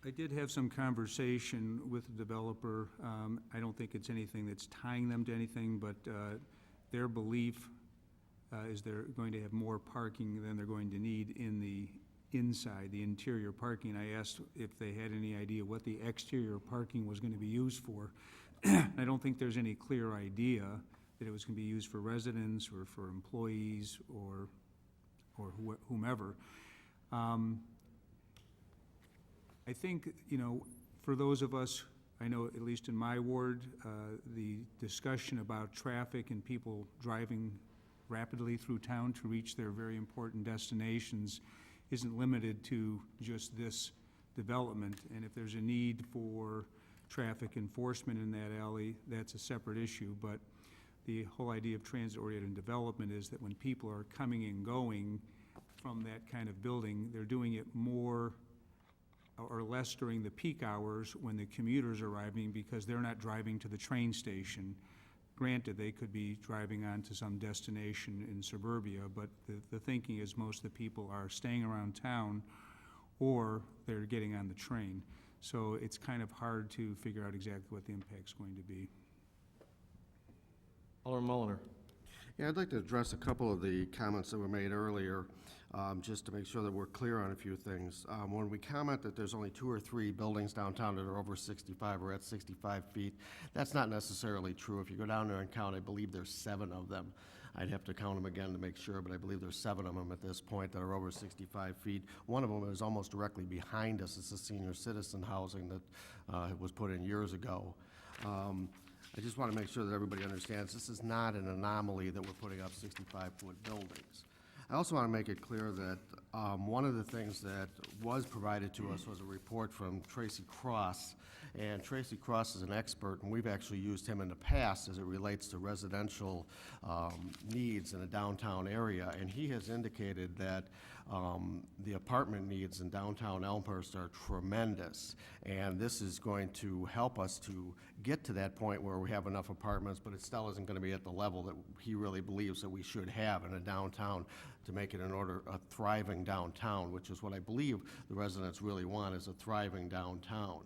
I did have some conversation with the developer. I don't think it's anything that's tying them to anything, but their belief is they're going to have more parking than they're going to need in the inside, the interior parking. I asked if they had any idea what the exterior parking was going to be used for. I don't think there's any clear idea that it was going to be used for residents or for employees or whomever. I think, you know, for those of us, I know at least in my ward, the discussion about traffic and people driving rapidly through town to reach their very important destinations isn't limited to just this development. And if there's a need for traffic enforcement in that alley, that's a separate issue. But the whole idea of transit-oriented development is that when people are coming and going from that kind of building, they're doing it more or less during the peak hours when the commuters are arriving, because they're not driving to the train station. Granted, they could be driving on to some destination in suburbia, but the thinking is most of the people are staying around town or they're getting on the train. So it's kind of hard to figure out exactly what the impact's going to be. Alderman Mulliner. Yeah, I'd like to address a couple of the comments that were made earlier, just to make sure that we're clear on a few things. When we comment that there's only 2 or 3 buildings downtown that are over 65 or at 65 feet, that's not necessarily true. If you go down there and count, I believe there's 7 of them. I'd have to count them again to make sure, but I believe there's 7 of them at this point that are over 65 feet. One of them is almost directly behind us. It's a senior citizen housing that was put in years ago. I just want to make sure that everybody understands this is not an anomaly that we're putting up 65-foot buildings. I also want to make it clear that one of the things that was provided to us was a report from Tracy Cross, and Tracy Cross is an expert, and we've actually used him in the past as it relates to residential needs in a downtown area, and he has indicated that the apartment needs in downtown Elmhurst are tremendous, and this is going to help us to get to that point where we have enough apartments, but it still isn't going to be at the level that he really believes that we should have in a downtown to make it a thriving downtown, which is what I believe the residents really want, is a thriving downtown.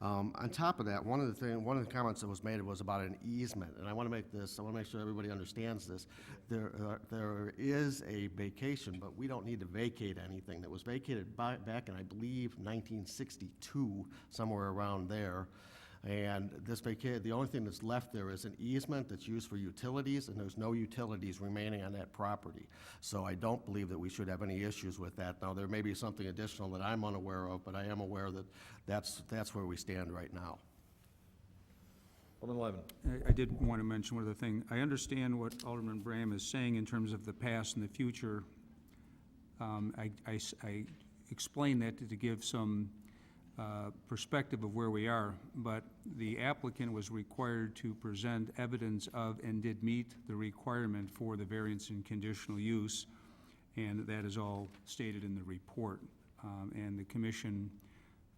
On top of that, one of the comments that was made was about an easement, and I want to make sure everybody understands this. There is a vacation, but we don't need to vacate anything. That was vacated back in, I believe, 1962, somewhere around there. And the only thing that's left there is an easement that's used for utilities, and there's no utilities remaining on that property. So I don't believe that we should have any issues with that. Now, there may be something additional that I'm unaware of, but I am aware that that's where we stand right now. Alderman Levin. I did want to mention one other thing. I understand what Alderman Bram is saying in terms of the past and the future. I explained that to give some perspective of where we are, but the applicant was required to present evidence of and did meet the requirement for the variance in conditional use, and that is all stated in the report. And the commission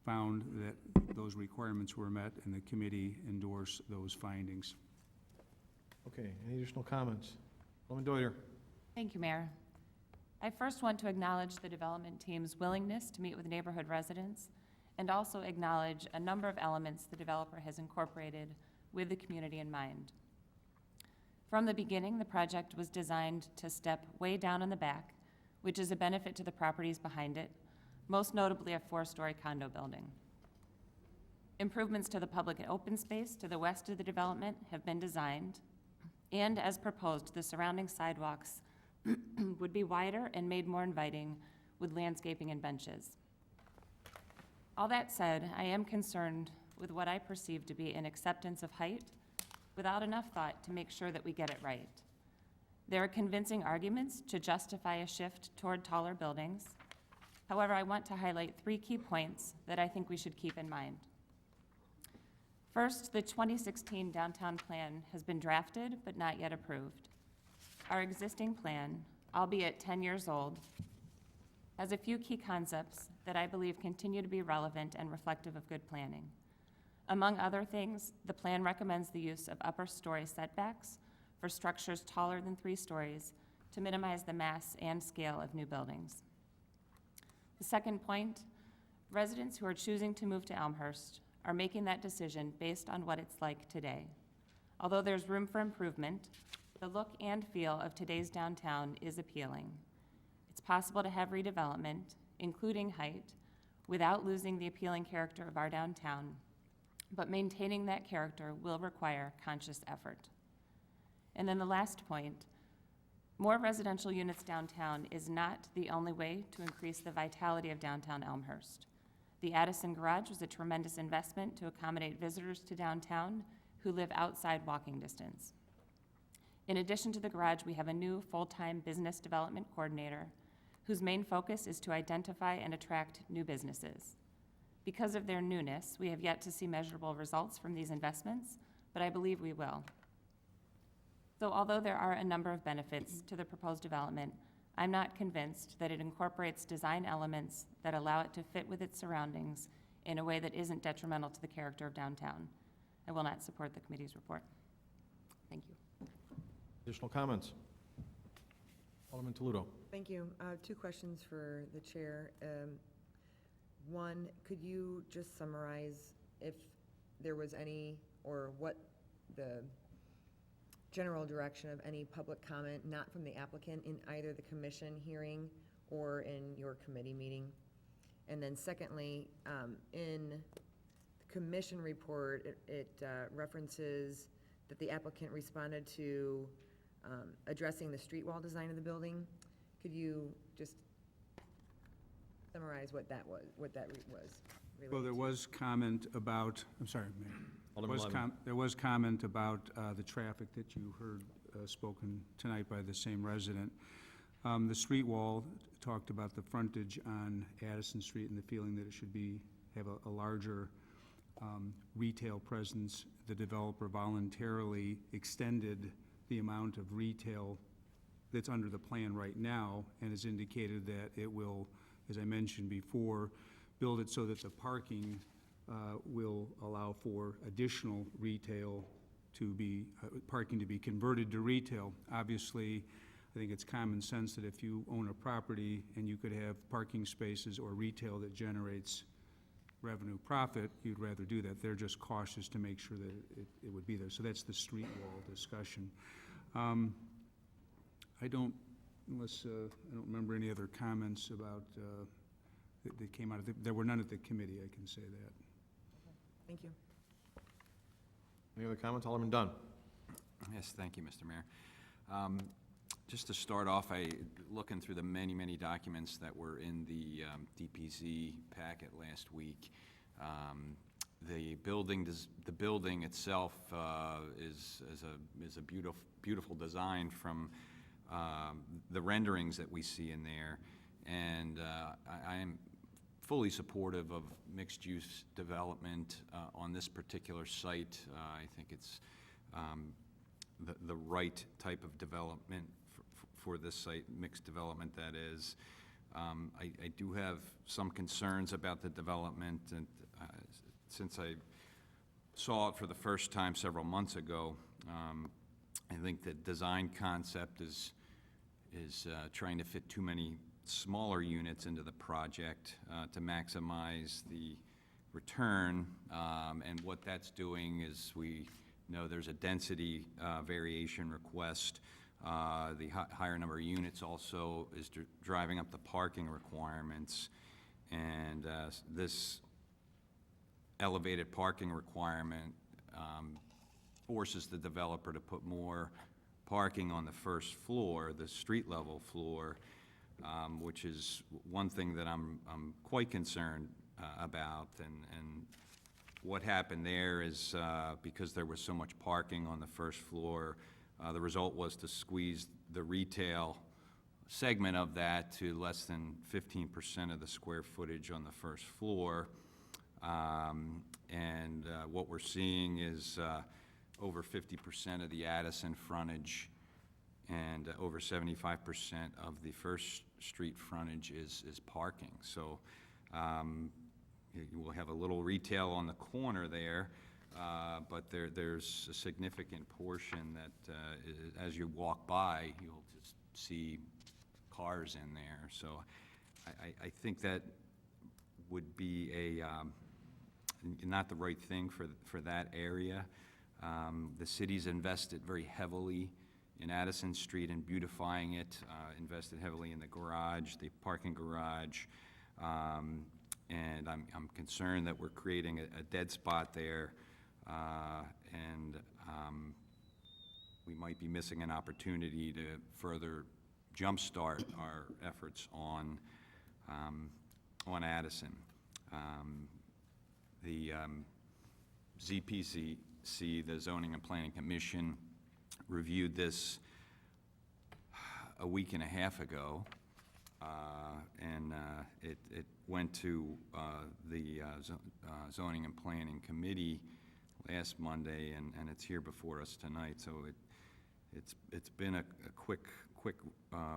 found that those requirements were met, and the committee endorsed those findings. Okay, any additional comments? Alderman Deuter. Thank you, Mayor. I first want to acknowledge the development team's willingness to meet with neighborhood residents and also acknowledge a number of elements the developer has incorporated with the community in mind. From the beginning, the project was designed to step way down in the back, which is a benefit to the properties behind it, most notably a 4-story condo building. Improvements to the public and open space to the west of the development have been designed, and as proposed, the surrounding sidewalks would be wider and made more inviting with landscaping and benches. All that said, I am concerned with what I perceive to be an acceptance of height without enough thought to make sure that we get it right. There are convincing arguments to justify a shift toward taller buildings. However, I want to highlight 3 key points that I think we should keep in mind. First, the 2016 downtown plan has been drafted but not yet approved. Our existing plan, albeit 10 years old, has a few key concepts that I believe continue to be relevant and reflective of good planning. Among other things, the plan recommends the use of upper story setbacks for structures taller than 3 stories to minimize the mass and scale of new buildings. The second point, residents who are choosing to move to Elmhurst are making that decision based on what it's like today. Although there's room for improvement, the look and feel of today's downtown is appealing. It's possible to have redevelopment, including height, without losing the appealing character of our downtown, but maintaining that character will require conscious effort. And then the last point, more residential units downtown is not the only way to increase the vitality of downtown Elmhurst. The Addison Garage was a tremendous investment to accommodate visitors to downtown who live outside walking distance. In addition to the garage, we have a new full-time business development coordinator whose main focus is to identify and attract new businesses. Because of their newness, we have yet to see measurable results from these investments, but I believe we will. So although there are a number of benefits to the proposed development, I'm not convinced that it incorporates design elements that allow it to fit with its surroundings in a way that isn't detrimental to the character of downtown. I will not support the committee's report. Thank you. Additional comments? Alderman Toledo. Thank you. 2 questions for the chair. One, could you just summarize if there was any, or what the general direction of any public comment, not from the applicant, in either the commission hearing or in your committee meeting? And then secondly, in the commission report, it references that the applicant responded to addressing the street wall design of the building. Could you just summarize what that was, what that was? Well, there was comment about, I'm sorry, Mayor. Alderman Levin. There was comment about the traffic that you heard spoken tonight by the same resident. The street wall talked about the frontage on Addison Street and the feeling that it should have a larger retail presence. The developer voluntarily extended the amount of retail that's under the plan right now and has indicated that it will, as I mentioned before, build it so that the parking will allow for additional retail to be, parking to be converted to retail. Obviously, I think it's common sense that if you own a property and you could have parking spaces or retail that generates revenue profit, you'd rather do that. They're just cautious to make sure that it would be there. So that's the street wall discussion. I don't, unless I don't remember any other comments about that came out of there were none at the committee, I can say that. Thank you. Any other comments? Alderman Dunn. Yes, thank you, Mr. Mayor. Just to start off, looking through the many documents that were in the DPZ packet last week. The building itself is a beautiful design from the renderings that we see in there, and I am fully supportive of mixed-use development on this particular site. I think it's the right type of development for this site, mixed development that is. I do have some concerns about the development, and since I saw it for the first time several months ago, I think the design concept is trying to fit too many smaller units into the project to maximize the return, and what that's doing is, we know there's a density variation request. The higher number of units also is driving up the parking requirements, and this elevated parking requirement forces the developer to put more parking on the first floor, the street level floor, which is one thing that I'm quite concerned about, and What happened there is, because there was so much parking on the first floor, the result was to squeeze the retail segment of that to less than 15% of the square footage on the first floor. What we're seeing is over 50% of the Addison frontage and over 75% of the First Street frontage is parking. So you will have a little retail on the corner there, but there's a significant portion that as you walk by, you'll just see cars in there. So I think that would be not the right thing for that area. The city's invested very heavily in Addison Street and beautifying it, invested heavily in the garage, the parking garage, and I'm concerned that we're creating a dead spot there, and we might be missing an opportunity to further jumpstart our efforts on Addison. The ZPC, the Zoning and Planning Commission, reviewed this a week and a half ago, and it went to the Zoning and Planning Committee last Monday, and it's here before us tonight. So it's been a quick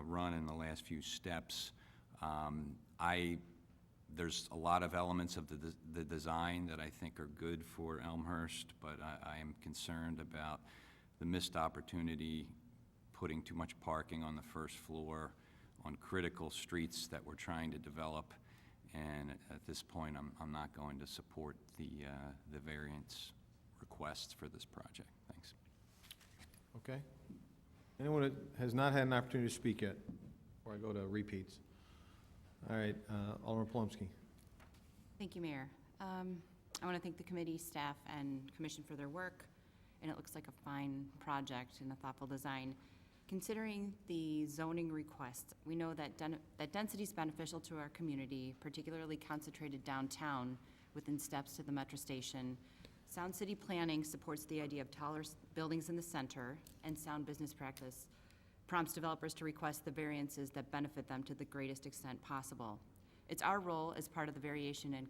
run in the last few steps. There's a lot of elements of the design that I think are good for Elmhurst, but I am concerned about the missed opportunity putting too much parking on the first floor on critical streets that we're trying to develop. And at this point, I'm not going to support the variance requests for this project. Thanks. Okay. Anyone that has not had an opportunity to speak yet, before I go to repeats? All right, Alderman Polomsky. Thank you, Mayor. I want to thank the committee, staff, and commission for their work, and it looks like a fine project and a thoughtful design. Considering the zoning request, we know that density is beneficial to our community, particularly concentrated downtown within steps to the metro station. Sound city planning supports the idea of taller buildings in the center, and sound business practice prompts developers to request the variances that benefit them to the greatest extent possible. It's our role as part of the variation and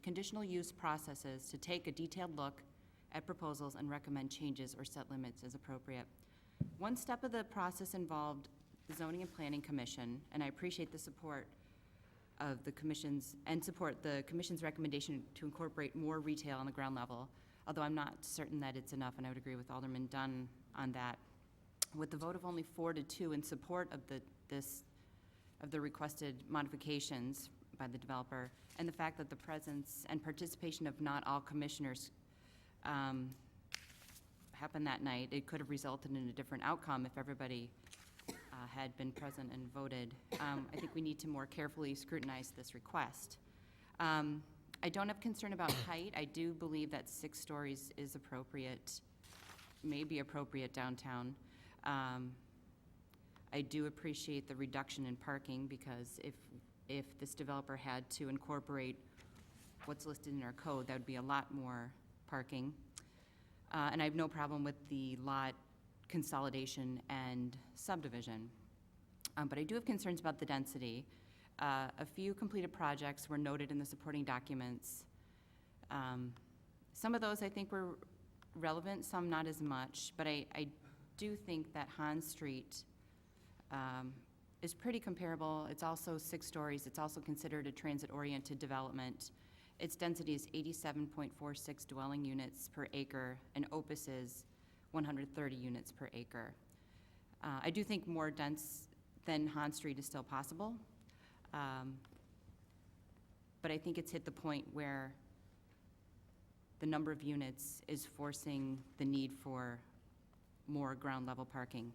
conditional use processes to take a detailed look at proposals and recommend changes or set limits as appropriate. One step of the process involved the Zoning and Planning Commission, and I appreciate the support of the commission's recommendation to incorporate more retail on the ground level, although I'm not certain that it's enough, and I would agree with Alderman Dunn on that. With the vote of only 4-2 in support of the requested modifications by the developer, and the fact that the presence and participation of not all commissioners happened that night, it could have resulted in a different outcome if everybody had been present and voted. I think we need to more carefully scrutinize this request. I don't have concern about height. I do believe that 6 stories is appropriate, may be appropriate downtown. I do appreciate the reduction in parking, because if this developer had to incorporate what's listed in our code, that would be a lot more parking. And I have no problem with the lot consolidation and subdivision. But I do have concerns about the density. A few completed projects were noted in the supporting documents. Some of those I think were relevant, some not as much, but I do think that Hans Street is pretty comparable. It's also 6 stories. It's also considered a transit-oriented development. Its density is 87.46 dwelling units per acre, and Opus is 130 units per acre. I do think more dense than Hans Street is still possible, but I think it's hit the point where the number of units is forcing the need for more ground level parking.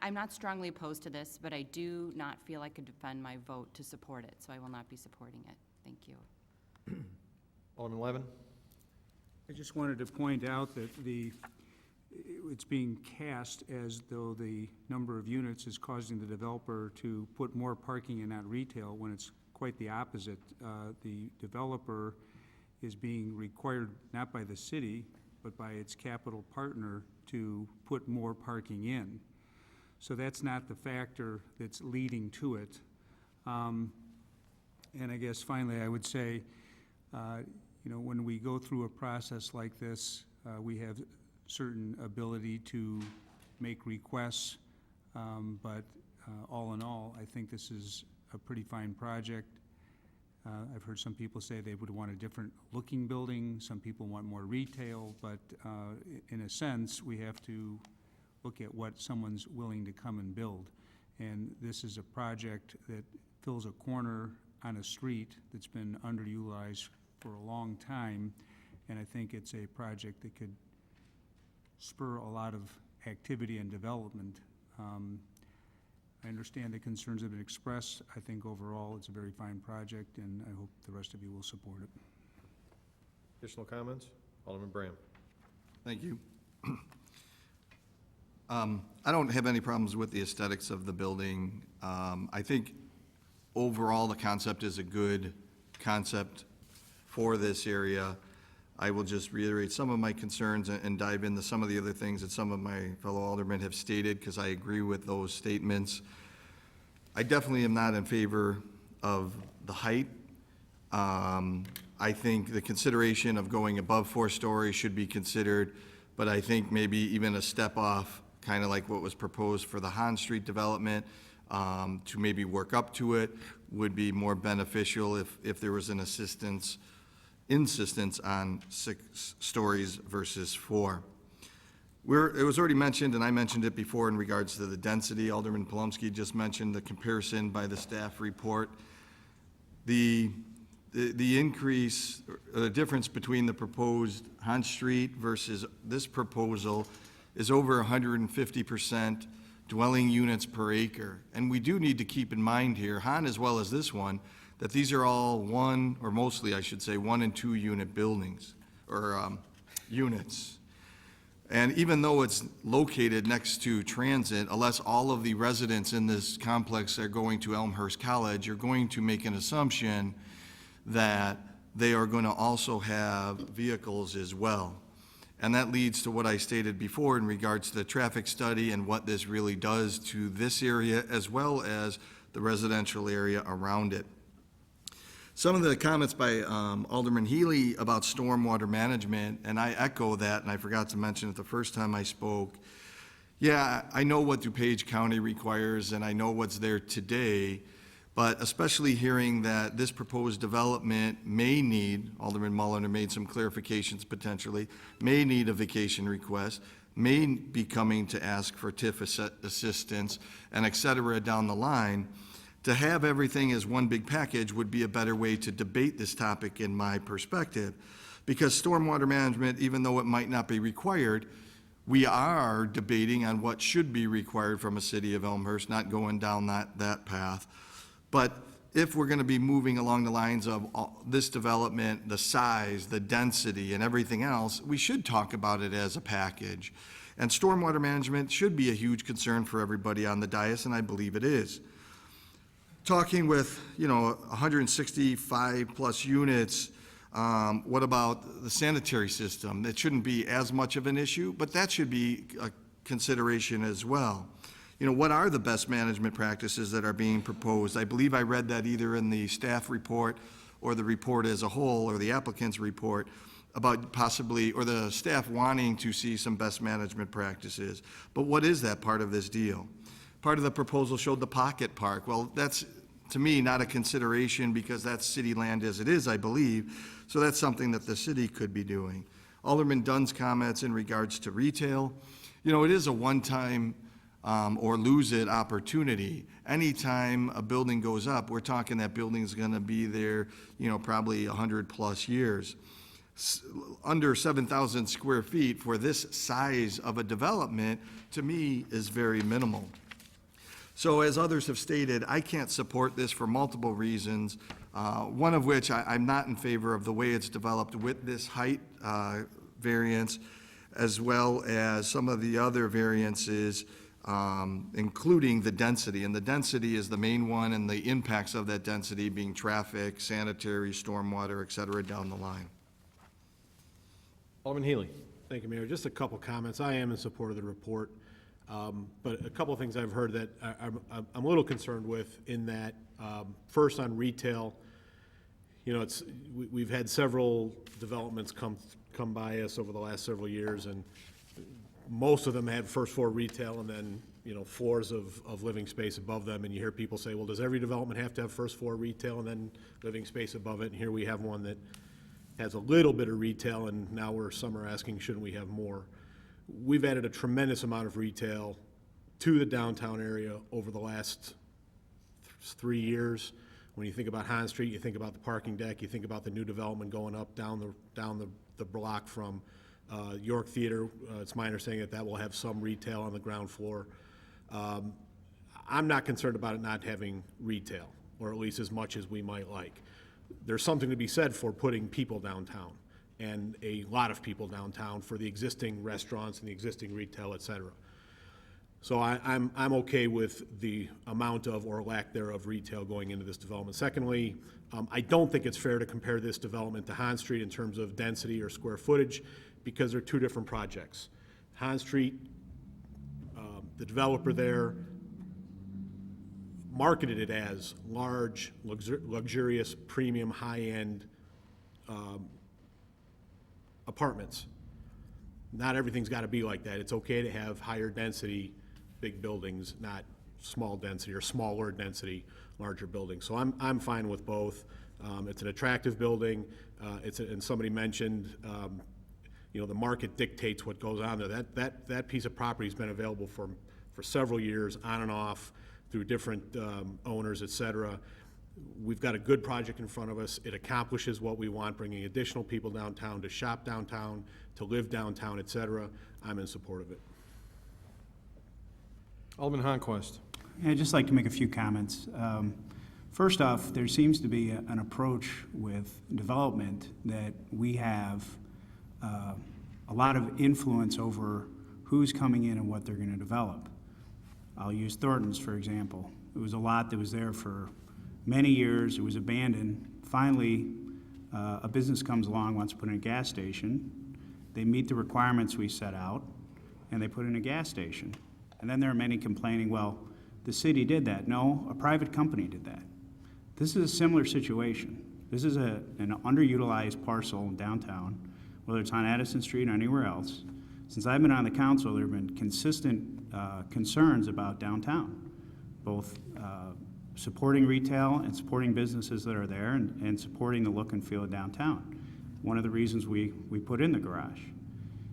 I'm not strongly opposed to this, but I do not feel I could defend my vote to support it, so I will not be supporting it. Thank you. Alderman Levin. I just wanted to point out that it's being cast as though the number of units is causing the developer to put more parking in that retail, when it's quite the opposite. The developer is being required, not by the city, but by its capital partner, to put more parking in. So that's not the factor that's leading to it. And I guess finally, I would say, when we go through a process like this, we have certain ability to make requests, but all in all, I think this is a pretty fine project. I've heard some people say they would want a different looking building, some people want more retail, but in a sense, we have to look at what someone's willing to come and build. And this is a project that fills a corner on a street that's been underutilized for a long time, and I think it's a project that could spur a lot of activity and development. I understand the concerns have been expressed. I think overall it's a very fine project, and I hope the rest of you will support it. Additional comments? Alderman Bram. Thank you. I don't have any problems with the aesthetics of the building. I think overall the concept is a good concept for this area. I will just reiterate some of my concerns and dive into some of the other things that some of my fellow aldermen have stated, because I agree with those statements. I definitely am not in favor of the height. I think the consideration of going above 4 stories should be considered, but I think maybe even a step off, kind of like what was proposed for the Han Street development, to maybe work up to it would be more beneficial if there was an insistence on 6 stories versus 4. It was already mentioned, and I mentioned it before in regards to the density. Alderman Palomsky just mentioned the comparison by the staff report. The increase, or the difference between the proposed Han Street versus this proposal is over 150% dwelling units per acre. And we do need to keep in mind here, Han as well as this one, that these are all one, or mostly I should say, 1 and 2 unit buildings, or units. And even though it's located next to transit, unless all of the residents in this complex are going to Elmhurst College, you're going to make an assumption that they are going to also have vehicles as well. And that leads to what I stated before in regards to the traffic study and what this really does to this area as well as the residential area around it. Some of the comments by Alderman Healy about stormwater management, and I echo that, and I forgot to mention it the first time I spoke. Yeah, I know what DuPage County requires, and I know what's there today, but especially hearing that this proposed development may need, Alderman Mulliner made some clarifications potentially, may need a vacation request, may be coming to ask for TIF assistance, and et cetera down the line. To have everything as one big package would be a better way to debate this topic in my perspective. Because stormwater management, even though it might not be required, we are debating on what should be required from a city of Elmhurst, not going down that path. But if we're going to be moving along the lines of this development, the size, the density, and everything else, we should talk about it as a package. And stormwater management should be a huge concern for everybody on the dais, and I believe it is. Talking with, 165 plus units, what about the sanitary system? That shouldn't be as much of an issue, but that should be a consideration as well. What are the best management practices that are being proposed? I believe I read that either in the staff report or the report as a whole, or the applicant's report, about possibly, or the staff wanting to see some best management practices. But what is that part of this deal? Part of the proposal showed the pocket park. Well, that's, to me, not a consideration because that's city land as it is, I believe. So that's something that the city could be doing. Alderman Dunn's comments in regards to retail. It is a one-time or lose it opportunity. Anytime a building goes up, we're talking that building's gonna be there, probably 100 plus years. Under 7,000 square feet for this size of a development, to me, is very minimal. So as others have stated, I can't support this for multiple reasons, one of which I'm not in favor of the way it's developed with this height variance, as well as some of the other variances including the density. And the density is the main one, and the impacts of that density being traffic, sanitary, stormwater, et cetera, down the line. Alderman Healy. Thank you, Mayor. Just a couple comments. I am in support of the report, but a couple of things I've heard that I'm a little concerned with in that, first on retail, you know, we've had several developments come by us over the last several years, and most of them had first floor retail and then, you know, floors of living space above them, and you hear people say, well, does every development have to have first floor retail and then living space above it? And here we have one that has a little bit of retail, and now some are asking, shouldn't we have more? We've added a tremendous amount of retail to the downtown area over the last 3 years. When you think about Hahn Street, you think about the parking deck, you think about the new development going up down the block from York Theater. It's my understanding that will have some retail on the ground floor. I'm not concerned about it not having retail, or at least as much as we might like. There's something to be said for putting people downtown, and a lot of people downtown for the existing restaurants and the existing retail, et cetera. So I'm okay with the amount of, or lack thereof, retail going into this development. Secondly, I don't think it's fair to compare this development to Hahn Street in terms of density or square footage, because they're two different projects. Hahn Street, the developer there marketed it as large, luxurious, premium, high-end apartments. Not everything's got to be like that. It's okay to have higher density, big buildings, not small density or smaller density, larger buildings. So I'm fine with both. It's an attractive building. And somebody mentioned, you know, the market dictates what goes on there. That piece of property has been available for several years, on and off, through different owners, et cetera. We've got a good project in front of us. It accomplishes what we want, bringing additional people downtown to shop downtown, to live downtown, et cetera. I'm in support of it. Alderman Honquist. I'd just like to make a few comments. First off, there seems to be an approach with development that we have a lot of influence over who's coming in and what they're going to develop. I'll use Thornton's, for example. It was a lot that was there for many years. It was abandoned. Finally, a business comes along, wants to put in a gas station. They meet the requirements we set out, and they put in a gas station. And then there are many complaining, well, the city did that. No, a private company did that. This is a similar situation. This is an underutilized parcel in downtown, whether it's on Addison Street or anywhere else. Since I've been on the council, there have been consistent concerns about downtown, both supporting retail and supporting businesses that are there, and supporting the look and feel of downtown. One of the reasons we put in the garage.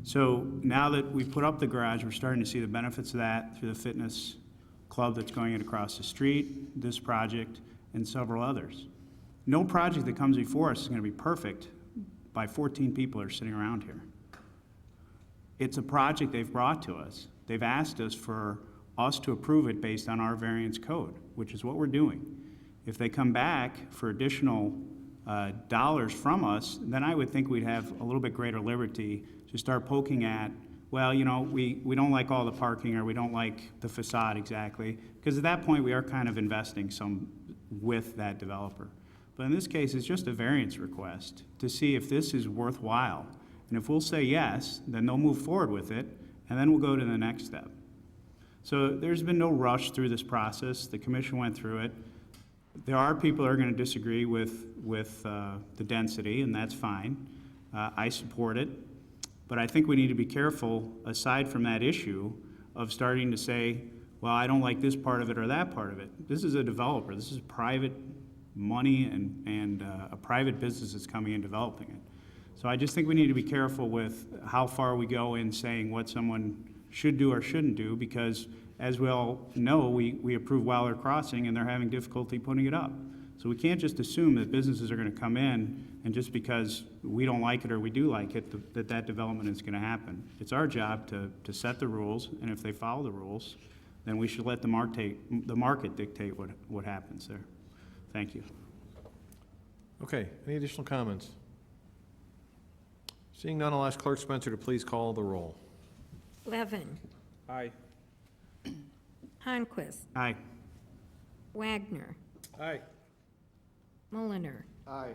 So now that we've put up the garage, we're starting to see the benefits of that through the fitness club that's going in across the street, this project, and several others. No project that comes before us is going to be perfect by 14 people are sitting around here. It's a project they've brought to us. They've asked us for us to approve it based on our variance code, which is what we're doing. If they come back for additional dollars from us, then I would think we'd have a little bit greater liberty to start poking at, well, you know, we don't like all the parking, or we don't like the facade exactly, because at that point we are kind of investing some with that developer. But in this case, it's just a variance request to see if this is worthwhile. And if we'll say yes, then they'll move forward with it, and then we'll go to the next step. So there's been no rush through this process. The commission went through it. There are people who are going to disagree with the density, and that's fine. I support it. But I think we need to be careful, aside from that issue, of starting to say, well, I don't like this part of it or that part of it. This is a developer. This is private money and a private business that's coming and developing it. So I just think we need to be careful with how far we go in saying what someone should do or shouldn't do, because as we all know, we approve Wilder Crossing and they're having difficulty putting it up. So we can't just assume that businesses are going to come in and just because we don't like it or we do like it, that development is going to happen. It's our job to set the rules, and if they follow the rules, then we should let the market dictate what happens there. Thank you. Okay, any additional comments? Seeing none, I'll ask Clerk Spencer to please call the roll. Levin. Aye. Honquist, Aye. Wagner, Aye. Mulliner, Aye.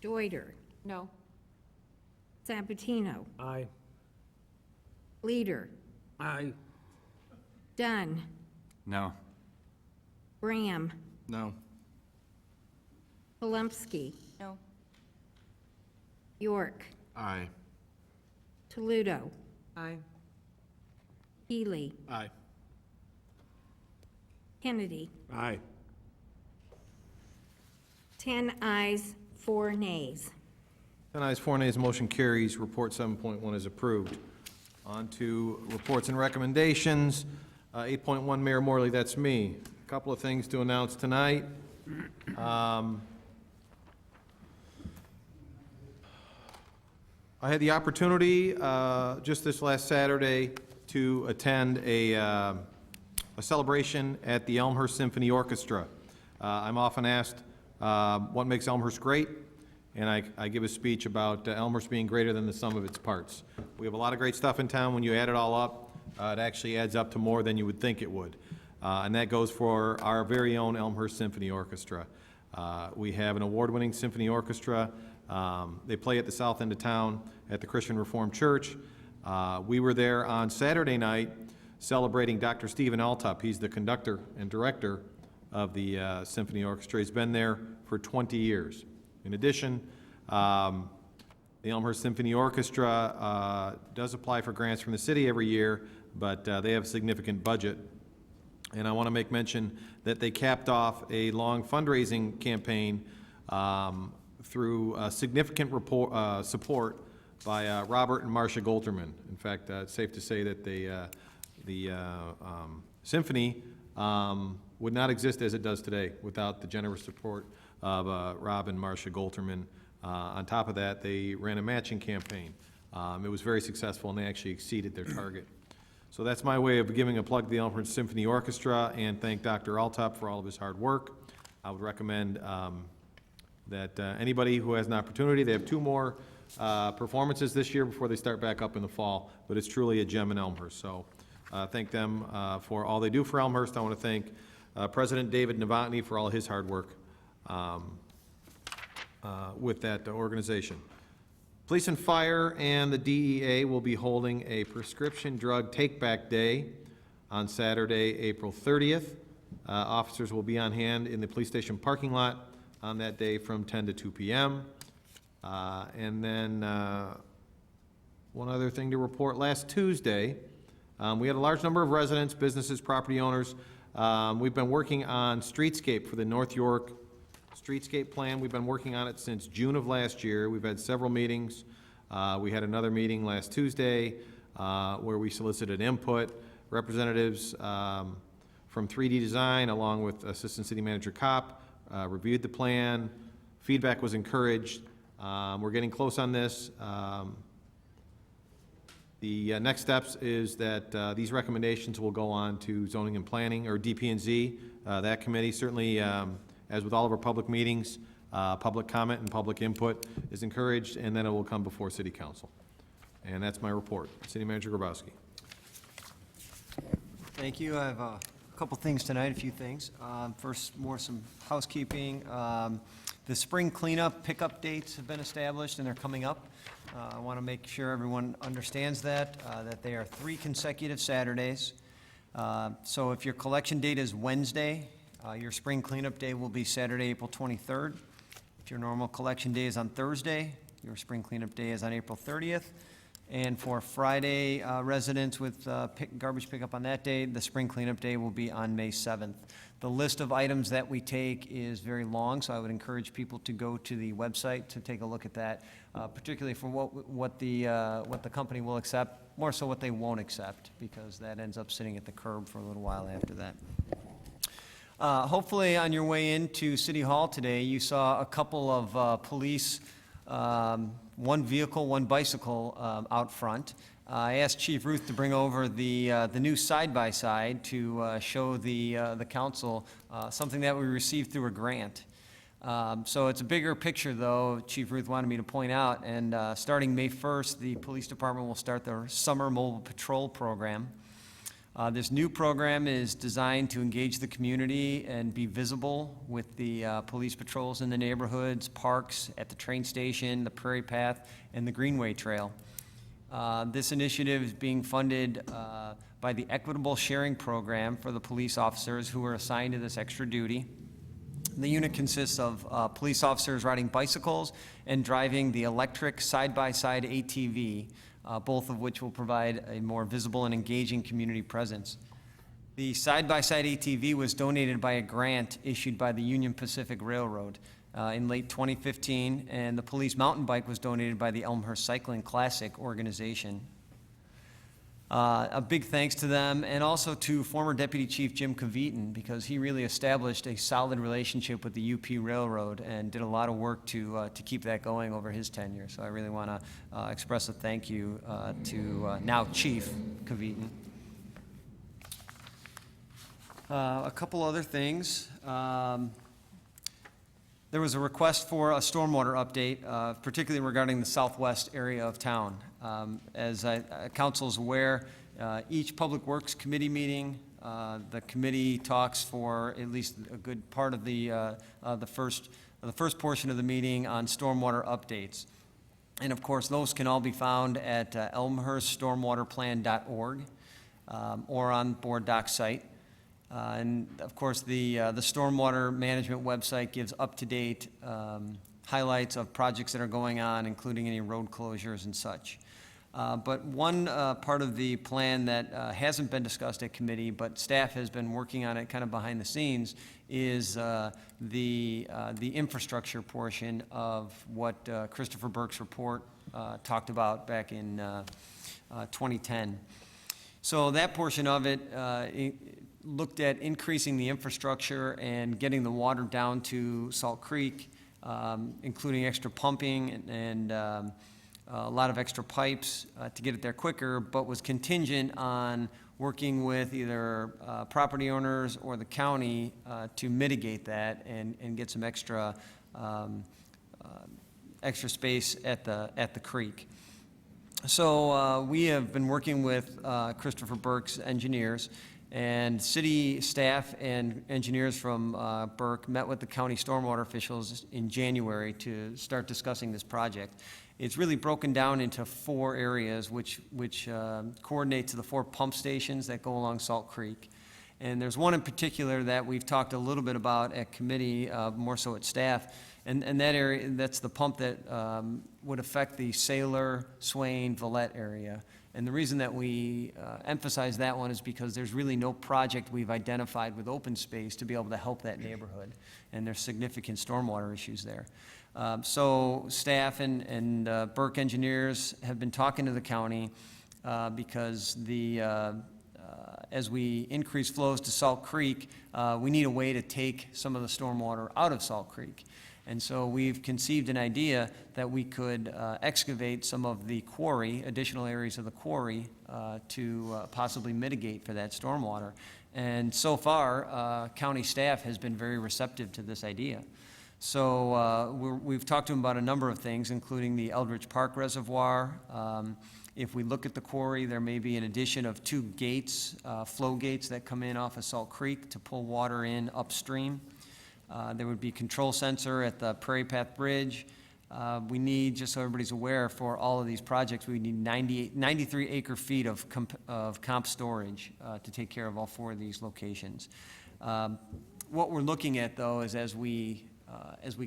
Deuter, No. Sabatino, Aye. Leader, Aye. Dunn, No. Graham, No. Polumsky, No. York, Aye. Toledo, Aye. Healy, Aye. Kennedy. Aye. 10 ayes, 4 nays. 10 ayes, 4 nays, motion carries. Report 7.1 is approved. On to reports and recommendations. 8.1, Mayor Morley, that's me. A couple of things to announce tonight. I had the opportunity just this last Saturday to attend a celebration at the Elmhurst Symphony Orchestra. I'm often asked what makes Elmhurst great, and I give a speech about Elmhurst being greater than the sum of its parts. We have a lot of great stuff in town. When you add it all up, it actually adds up to more than you would think it would. And that goes for our very own Elmhurst Symphony Orchestra. We have an award-winning symphony orchestra. They play at the south end of town at the Christian Reformed Church. We were there on Saturday night celebrating Dr. Stephen Altup. He's the conductor and director of the symphony orchestra. He's been there for 20 years. In addition, the Elmhurst Symphony Orchestra does apply for grants from the city every year, but they have a significant budget. And I want to make mention that they capped off a long fundraising campaign through significant support by Robert and Marcia Golterman. In fact, it's safe to say that the symphony would not exist as it does today without the generous support of Rob and Marcia Golterman. On top of that, they ran a matching campaign. It was very successful, and they actually exceeded their target. So that's my way of giving a plug to the Elmhurst Symphony Orchestra and thank Dr. Altup for all of his hard work. I would recommend that anybody who has an opportunity, they have 2 more performances this year before they start back up in the fall, but it's truly a gem in Elmhurst. So thank them for all they do for Elmhurst. I want to thank President David Novotny for all his hard work with that organization. Police and Fire and the DEA will be holding a prescription drug take-back day on Saturday, April 30th. Officers will be on hand in the police station parking lot on that day from 10 to 2 p.m. And then one other thing to report. Last Tuesday, we had a large number of residents, businesses, property owners. We've been working on streetscape for the North York streetscape plan. We've been working on it since June of last year. We've had several meetings. We had another meeting last Tuesday where we solicited input. Representatives from 3D Design, along with Assistant City Manager Kopp, reviewed the plan. Feedback was encouraged. We're getting close on this. The next steps is that these recommendations will go on to Zoning and Planning, or DP&Z. That committee certainly, as with all of our public meetings, public comment and public input is encouraged, and then it will come before City Council. And that's my report. City Manager Grabowski. Thank you. I have a couple things tonight, a few things. First, some housekeeping. The spring cleanup pickup dates have been established, and they're coming up. I want to make sure everyone understands that they are 3 consecutive Saturdays. So if your collection date is Wednesday, your spring cleanup day will be Saturday, April 23rd. If your normal collection day is on Thursday, your spring cleanup day is on April 30th. And for Friday residents with garbage pickup on that day, the spring cleanup day will be on May 7th. The list of items that we take is very long, so I would encourage people to go to the website to take a look at that, particularly for what the company will accept, more so what they won't accept, because that ends up sitting at the curb for a little while after that. Hopefully on your way into City Hall today, you saw a couple of police, one vehicle, one bicycle out front. I asked Chief Ruth to bring over the new side-by-side to show the council something that we received through a grant. So it's a bigger picture, though, Chief Ruth wanted me to point out, and starting May 1st, the police department will start their summer mobile patrol program. This new program is designed to engage the community and be visible with the police patrols in the neighborhoods, parks, at the train station, the Prairie Path, and the Greenway Trail. This initiative is being funded by the Equitable Sharing Program for the police officers who are assigned to this extra duty. The unit consists of police officers riding bicycles and driving the electric side-by-side ATV, both of which will provide a more visible and engaging community presence. The side-by-side ATV was donated by a grant issued by the Union Pacific Railroad in late 2015, and the police mountain bike was donated by the Elmhurst Cycling Classic organization. A big thanks to them, and also to former Deputy Chief Jim Caviton, because he really established a solid relationship with the UP Railroad and did a lot of work to keep that going over his tenure. So I really want to express a thank you to now Chief Caviton. A couple other things. There was a request for a stormwater update, particularly regarding the southwest area of town. As council is aware, each Public Works Committee meeting, the committee talks for at least a good part of the first portion of the meeting on stormwater updates. And of course, those can all be found at elmhurststormwaterplan.org or on board doc site. And of course, the stormwater management website gives up-to-date highlights of projects that are going on, including any road closures and such. But one part of the plan that hasn't been discussed at committee, but staff has been working on it kind of behind the scenes, is the infrastructure portion of what Christopher Burke's report talked about back in 2010. So that portion of it looked at increasing the infrastructure and getting the water down to Salt Creek, including extra pumping and a lot of extra pipes to get it there quicker, but was contingent on working with either property owners or the county to mitigate that and get some extra space at the creek. So we have been working with Christopher Burke's engineers, and city staff and engineers from Burke met with the county stormwater officials in January to start discussing this project. It's really broken down into 4 areas, which coordinate to the 4 pump stations that go along Salt Creek. And there's one in particular that we've talked a little bit about at committee, more so at staff, and that area, that's the pump that would affect the Sailor, Swain, Villette area. And the reason that we emphasize that one is because there's really no project we've identified with open space to be able to help that neighborhood, and there's significant stormwater issues there. So staff and Burke engineers have been talking to the county because as we increase flows to Salt Creek, we need a way to take some of the stormwater out of Salt Creek. And so we've conceived an idea that we could excavate some of the quarry, additional areas of the quarry, to possibly mitigate for that stormwater. And so far, county staff has been very receptive to this idea. So we've talked to them about a number of things, including the Eldridge Park Reservoir. If we look at the quarry, there may be an addition of 2 gates, flow gates that come in off of Salt Creek to pull water in upstream. There would be control sensor at the Prairie Path Bridge. We need, just so everybody's aware, for all of these projects, we need 93 acre feet of comp storage to take care of all 4 of these locations. What we're looking at, though, is as we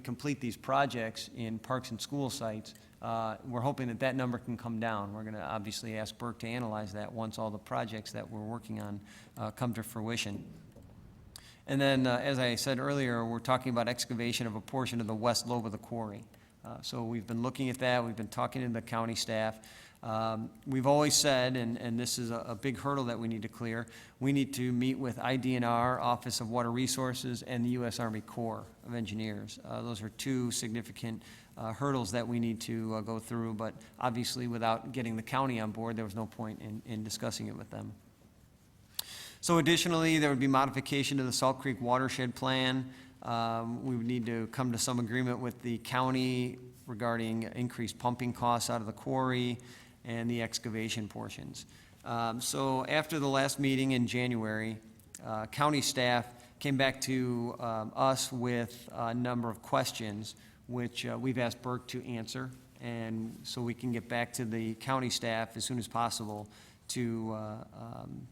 complete these projects in parks and school sites, we're hoping that that number can come down. We're going to obviously ask Burke to analyze that once all the projects that we're working on come to fruition. And then, as I said earlier, we're talking about excavation of a portion of the west lobe of the quarry. So we've been looking at that. We've been talking to the county staff. We've always said, and this is a big hurdle that we need to clear, we need to meet with IDNR, Office of Water Resources, and the U.S. Army Corps of Engineers. Those are 2 significant hurdles that we need to go through, but obviously without getting the county on board, there was no point in discussing it with them. So additionally, there would be modification to the Salt Creek watershed plan. We would need to come to some agreement with the county regarding increased pumping costs out of the quarry and the excavation portions. So after the last meeting in January, county staff came back to us with a number of questions, which we've asked Burke to answer, and so we can get back to the county staff as soon as possible to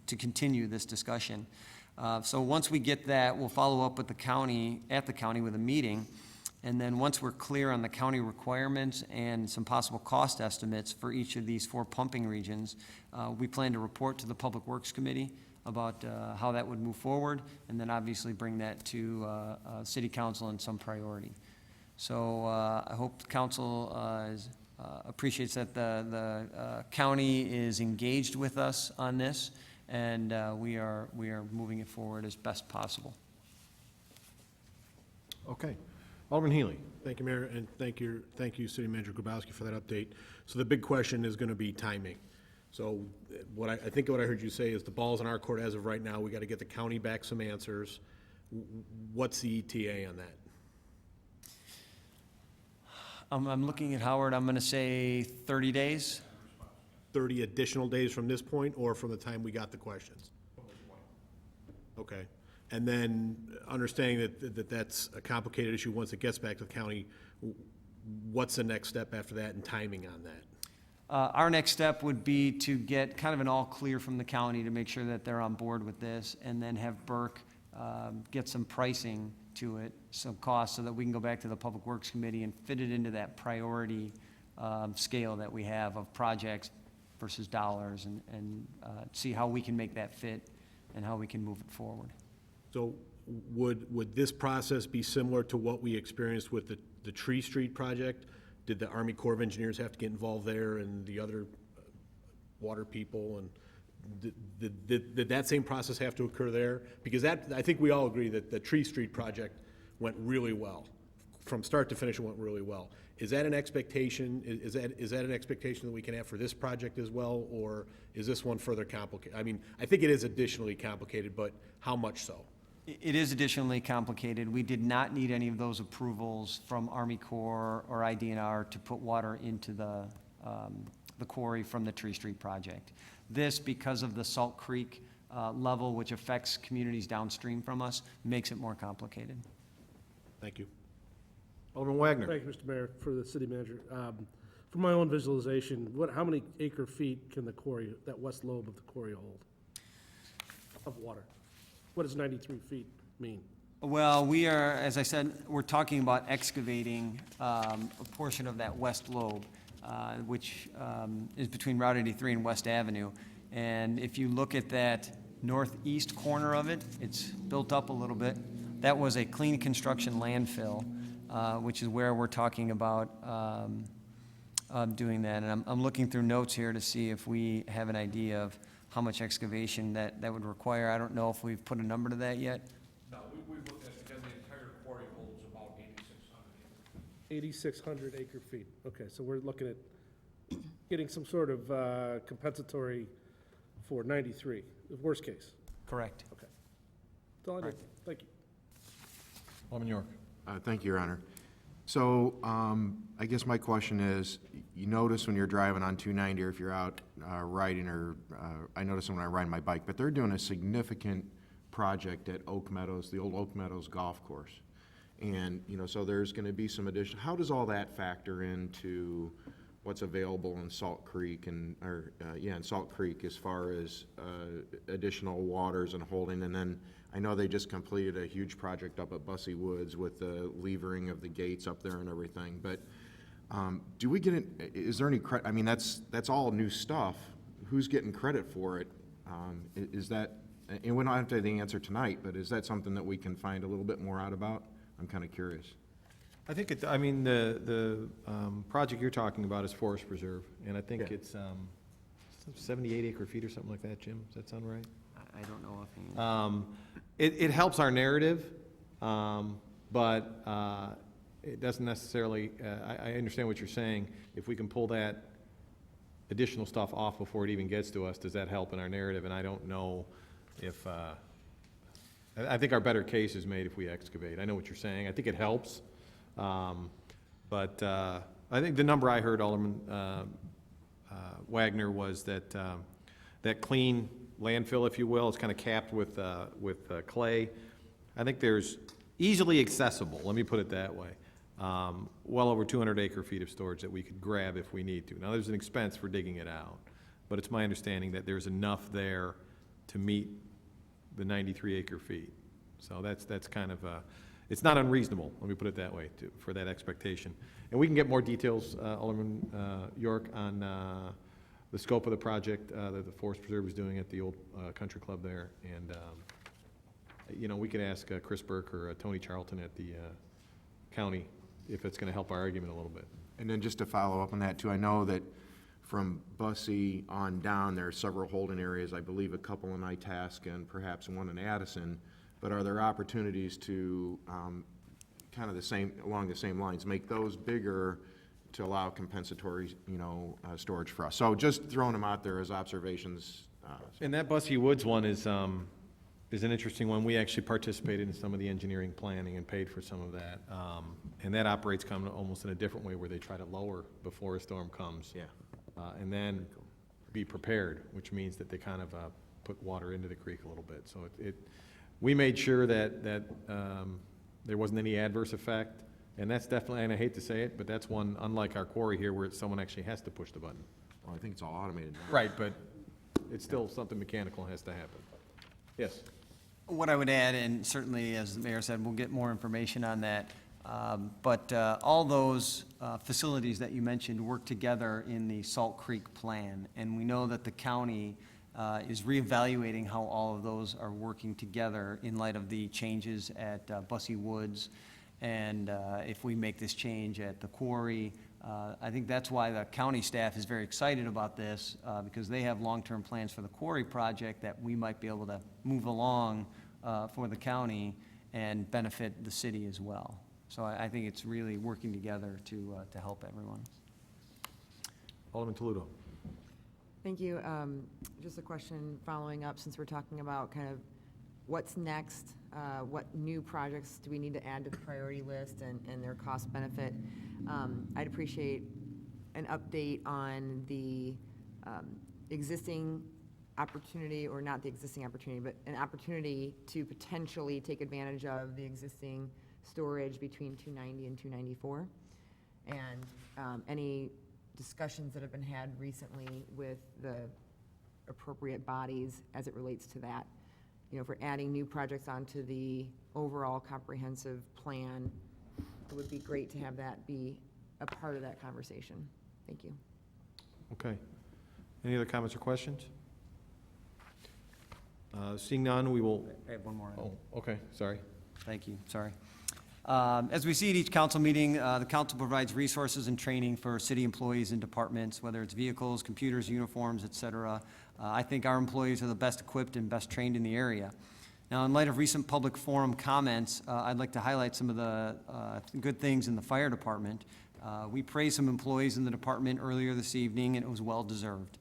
continue this discussion. So once we get that, we'll follow up with the county, at the county with a meeting, and then once we're clear on the county requirements and some possible cost estimates for each of these 4 pumping regions, we plan to report to the Public Works Committee about how that would move forward, and then obviously bring that to City Council in some priority. So I hope the council appreciates that the county is engaged with us on this, and we are moving it forward as best possible. Okay. Alderman Healy. Thank you, Mayor, and thank you, City Manager Grabowski, for that update. So the big question is going to be timing. So I think what I heard you say is the ball's in our court as of right now. We got to get the county back some answers. What's the ETA on that? I'm looking at Howard, I'm going to say 30 days. 30 additional days from this point, or from the time we got the questions? Okay. And then understanding that's a complicated issue once it gets back to the county, what's the next step after that and timing on that? Our next step would be to get kind of an all clear from the county to make sure that they're on board with this, and then have Burke get some pricing to it, some costs, so that we can go back to the Public Works Committee and fit it into that priority scale that we have of projects versus dollars, and see how we can make that fit and how we can move it forward. So would this process be similar to what we experienced with the Tree Street project? Did the Army Corps of Engineers have to get involved there, and the other water people, and did that same process have to occur there? Because I think we all agree that the Tree Street project went really well. From start to finish, it went really well. Is that an expectation? Is that an expectation that we can have for this project as well, or is this one further complicated? I mean, I think it is additionally complicated, but how much so? It is additionally complicated. We did not need any of those approvals from Army Corps or IDNR to put water into the quarry from the Tree Street project. This, because of the Salt Creek level, which affects communities downstream from us, makes it more complicated. Thank you. Alderman Wagner. Thank you, Mr. Mayor, for the city manager. For my own visualization, how many acre feet can the quarry, that west lobe of the quarry, hold of water? What does 93 feet mean? Well, we are, as I said, we're talking about excavating a portion of that west lobe, which is between Route 83 and West Avenue. And if you look at that northeast corner of it, it's built up a little bit. That was a clean construction landfill, which is where we're talking about doing that. And I'm looking through notes here to see if we have an idea of how much excavation that would require. I don't know if we've put a number to that yet. No, we've looked at it, again, the entire quarry holds about 8,600 acres. 8,600 acre feet. Okay, so we're looking at getting some sort of compensatory for 93, the worst case. Correct. Okay. That's all I did. Thank you. Alderman York. Thank you, Your Honor. So I guess my question is, you notice when you're driving on 290, or if you're out riding, or I notice when I ride my bike, but they're doing a significant project at Oak Meadows, the old Oak Meadows golf course. And, so there's going to be some addition. How does all that factor into what's available in Salt Creek in Salt Creek as far as additional waters and holding? And then I know they just completed a huge project up at Bussey Woods with the levering of the gates up there and everything. But do we get it? Is there any credit? I mean, that's all new stuff. Who's getting credit for it? Is that? And we don't have to have the answer tonight, but is that something that we can find a little bit more out about? I'm kind of curious. I think the project you're talking about is Forest Preserve, and I think it's 78 acre feet or something like that, Jim. Does that sound right? I don't know if it helps our narrative, but it doesn't necessarily, I understand what you're saying. If we can pull that additional stuff off before it even gets to us, does that help in our narrative? And I don't know if, I think our better case is made if we excavate. I know what you're saying. I think it helps. But I think the number I heard, Alderman Wagner, was that that clean landfill, if you will. It's kind of capped with clay. I think there's easily accessible, let me put it that way, well over 200 acre-feet of storage that we could grab if we need to. Now, there's an expense for digging it out, but it's my understanding that there's enough there to meet the 93 acre-feet. So that's kind of, it's not unreasonable, let me put it that way, for that expectation. And we can get more details, Alderman York, on the scope of the project that the Forest Preserve is doing at the old country club there. And, you know, we could ask Chris Burke or Tony Charlton at the county if it's going to help our argument a little bit. And then just to follow up on that too, I know that from Bussey on down, there are several holding areas, I believe a couple in Itasca and perhaps one in Addison, but are there opportunities to, kind of along the same lines, make those bigger to allow compensatory, storage for us? So just throwing them out there as observations. And that Bussey Woods one is an interesting one. We actually participated in some of the engineering planning and paid for some of that. And that operates kind of almost in a different way where they try to lower before a storm comes. Yeah. And then be prepared, which means that they kind of put water into the creek a little bit. So we made sure that there wasn't any adverse effect. And that's definitely, and I hate to say it, but that's one, unlike our quarry here, where someone actually has to push the button. Well, I think it's all automated now. Right, but it's still something mechanical has to happen. Yes? What I would add, and certainly, as the mayor said, we'll get more information on that, but all those facilities that you mentioned work together in the Salt Creek Plan, and we know that the county is reevaluating how all of those are working together in light of the changes at Bussey Woods, and if we make this change at the quarry. I think that's why the county staff is very excited about this, because they have long-term plans for the quarry project that we might be able to move along for the county and benefit the city as well. So I think it's really working together to help everyone. Alderman Toledo. Thank you. Just a question following up, since we're talking about kind of what's next, what new projects do we need to add to the priority list and their cost benefit. I'd appreciate an update on the existing opportunity, or not the existing opportunity, but an opportunity to potentially take advantage of the existing storage between 290 and 294, and any discussions that have been had recently with the appropriate bodies as it relates to that. If we're adding new projects onto the overall comprehensive plan, it would be great to have that be a part of that conversation. Thank you. Okay. Any other comments or questions? Seeing none, we will. I have one more. Oh, okay, sorry. Thank you, sorry. As we see at each council meeting, the council provides resources and training for city employees and departments, whether it's vehicles, computers, uniforms, et cetera. I think our employees are the best equipped and best trained in the area. Now, in light of recent public forum comments, I'd like to highlight some of the good things in the fire department. We praised some employees in the department earlier this evening, and it was well-deserved.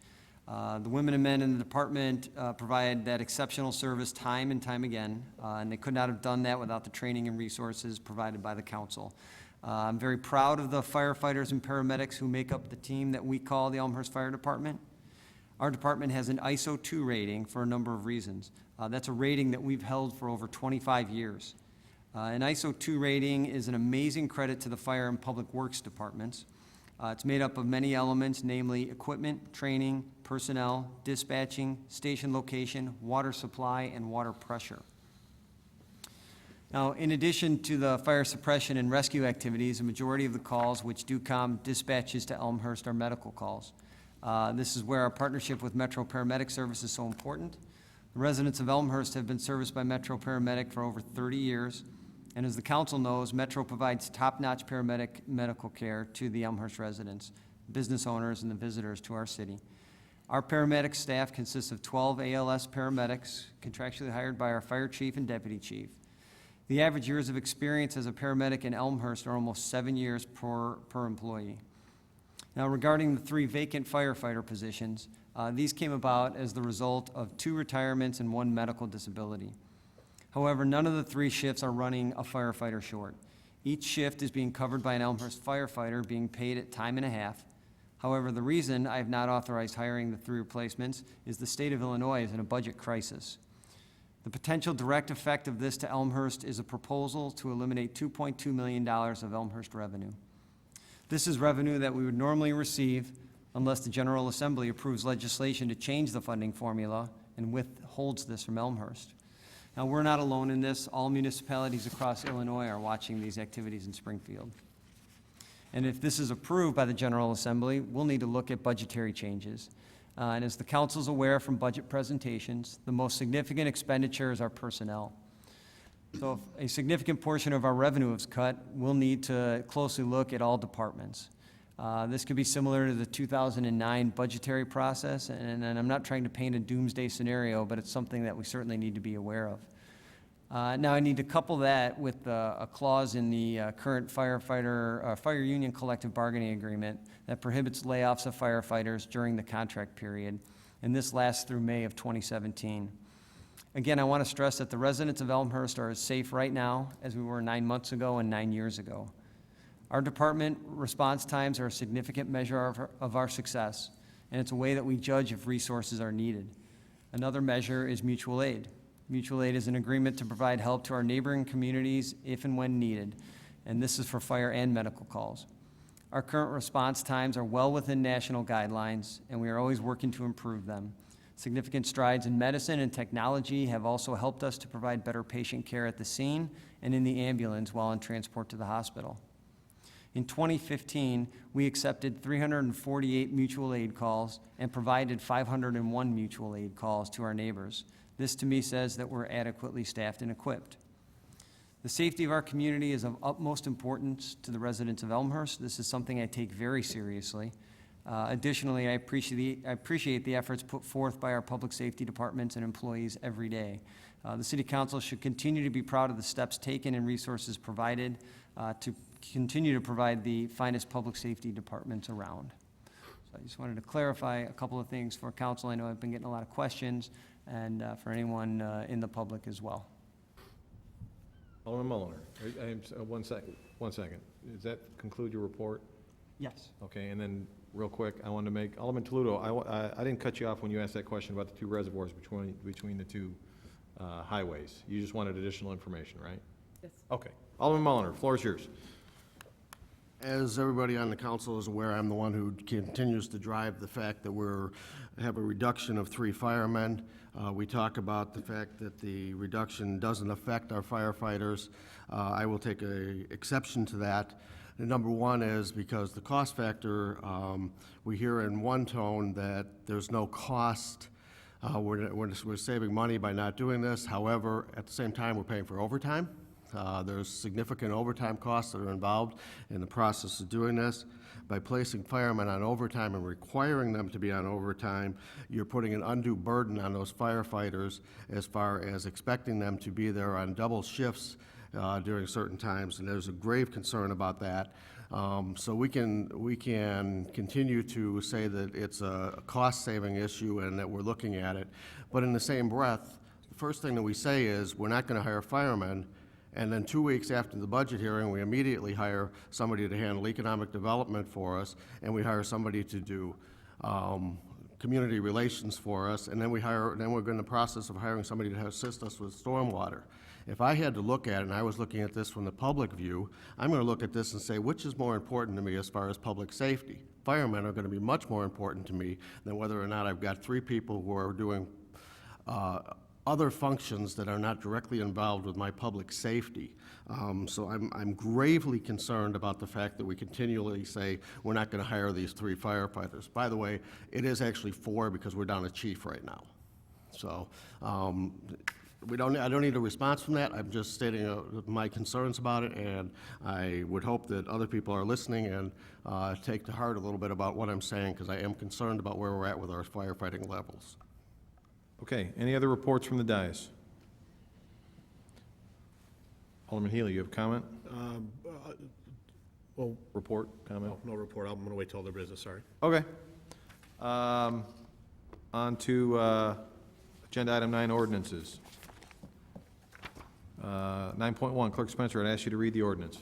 The women and men in the department provide that exceptional service time and time again, and they could not have done that without the training and resources provided by the council. I'm very proud of the firefighters and paramedics who make up the team that we call the Elmhurst Fire Department. Our department has an ISO 2 rating for a number of reasons. That's a rating that we've held for over 25 years. An ISO 2 rating is an amazing credit to the fire and public works departments. It's made up of many elements, namely equipment, training, personnel, dispatching, station location, water supply, and water pressure. Now, in addition to the fire suppression and rescue activities, a majority of the calls which DUCOM dispatches to Elmhurst are medical calls. This is where our partnership with Metro Paramedic Service is so important. The residents of Elmhurst have been serviced by Metro Paramedic for over 30 years. And as the council knows, Metro provides top-notch paramedic medical care to the Elmhurst residents, business owners, and the visitors to our city. Our paramedic staff consists of 12 ALS paramedics, contractually hired by our fire chief and deputy chief. The average years of experience as a paramedic in Elmhurst are almost 7 years per employee. Now, regarding the 3 vacant firefighter positions, these came about as the result of 2 retirements and 1 medical disability. However, none of the 3 shifts are running a firefighter short. Each shift is being covered by an Elmhurst firefighter being paid at time and a half. However, the reason I have not authorized hiring the 3 replacements is the state of Illinois is in a budget crisis. The potential direct effect of this to Elmhurst is a proposal to eliminate $2.2 million of Elmhurst revenue. This is revenue that we would normally receive unless the General Assembly approves legislation to change the funding formula and withholds this from Elmhurst. Now, we're not alone in this. All municipalities across Illinois are watching these activities in Springfield. And if this is approved by the General Assembly, we'll need to look at budgetary changes. And as the council's aware from budget presentations, the most significant expenditure is our personnel. So if a significant portion of our revenue is cut, we'll need to closely look at all departments. This could be similar to the 2009 budgetary process, and I'm not trying to paint a doomsday scenario, but it's something that we certainly need to be aware of. Now, I need to couple that with a clause in the current fire union collective bargaining agreement that prohibits layoffs of firefighters during the contract period, and this lasts through May of 2017. Again, I want to stress that the residents of Elmhurst are as safe right now as we were 9 months ago and 9 years ago. Our department response times are a significant measure of our success, and it's a way that we judge if resources are needed. Another measure is mutual aid. Mutual aid is an agreement to provide help to our neighboring communities if and when needed, and this is for fire and medical calls. Our current response times are well within national guidelines, and we are always working to improve them. Significant strides in medicine and technology have also helped us to provide better patient care at the scene and in the ambulance while in transport to the hospital. In 2015, we accepted 348 mutual aid calls and provided 501 mutual aid calls to our neighbors. This, to me, says that we're adequately staffed and equipped. The safety of our community is of utmost importance to the residents of Elmhurst. This is something I take very seriously. Additionally, I appreciate the efforts put forth by our public safety departments and employees every day. The City Council should continue to be proud of the steps taken and resources provided to continue to provide the finest public safety departments around. So I just wanted to clarify a couple of things for council. I know I've been getting a lot of questions, and for anyone in the public as well. Alderman Mulliner, one second. Does that conclude your report? Yes. Okay, and then real quick, I wanted to make, Alderman Toledo, I didn't cut you off when you asked that question about the 2 reservoirs between the 2 highways. You just wanted additional information, right? Yes. Okay. Alderman Mulliner, floor is yours. As everybody on the council is aware, I'm the one who continues to drive the fact that have a reduction of 3 firemen. We talk about the fact that the reduction doesn't affect our firefighters. I will take an exception to that. And number one is because the cost factor, we hear in one tone that there's no cost. We're saving money by not doing this. However, at the same time, we're paying for overtime. There's significant overtime costs that are involved in the process of doing this. By placing firemen on overtime and requiring them to be on overtime, you're putting an undue burden on those firefighters as far as expecting them to be there on double shifts during certain times, and there's a grave concern about that. So we can continue to say that it's a cost-saving issue and that we're looking at it, but in the same breath, the first thing that we say is we're not going to hire firemen. And then 2 weeks after the budget hearing, we immediately hire somebody to handle economic development for us, and we hire somebody to do community relations for us, and then we're in the process of hiring somebody to assist us with stormwater. If I had to look at it, and I was looking at this from the public view, I'm going to look at this and say, which is more important to me as far as public safety? Firemen are going to be much more important to me than whether or not I've got 3 people who are doing other functions that are not directly involved with my public safety. So I'm gravely concerned about the fact that we continually say we're not going to hire these 3 firefighters. By the way, it is actually 4 because we're down a chief right now. So I don't need a response from that. I'm just stating my concerns about it, and I would hope that other people are listening and take to heart a little bit about what I'm saying, because I am concerned about where we're at with our firefighting levels. Okay, any other reports from the dais? Alderman Healy, you have a comment? Well, report, comment? No report. I'm going to wait till other business, sorry. Okay. On to agenda item 9, ordinances. 9.1, Clerk Spencer, I'd ask you to read the ordinance.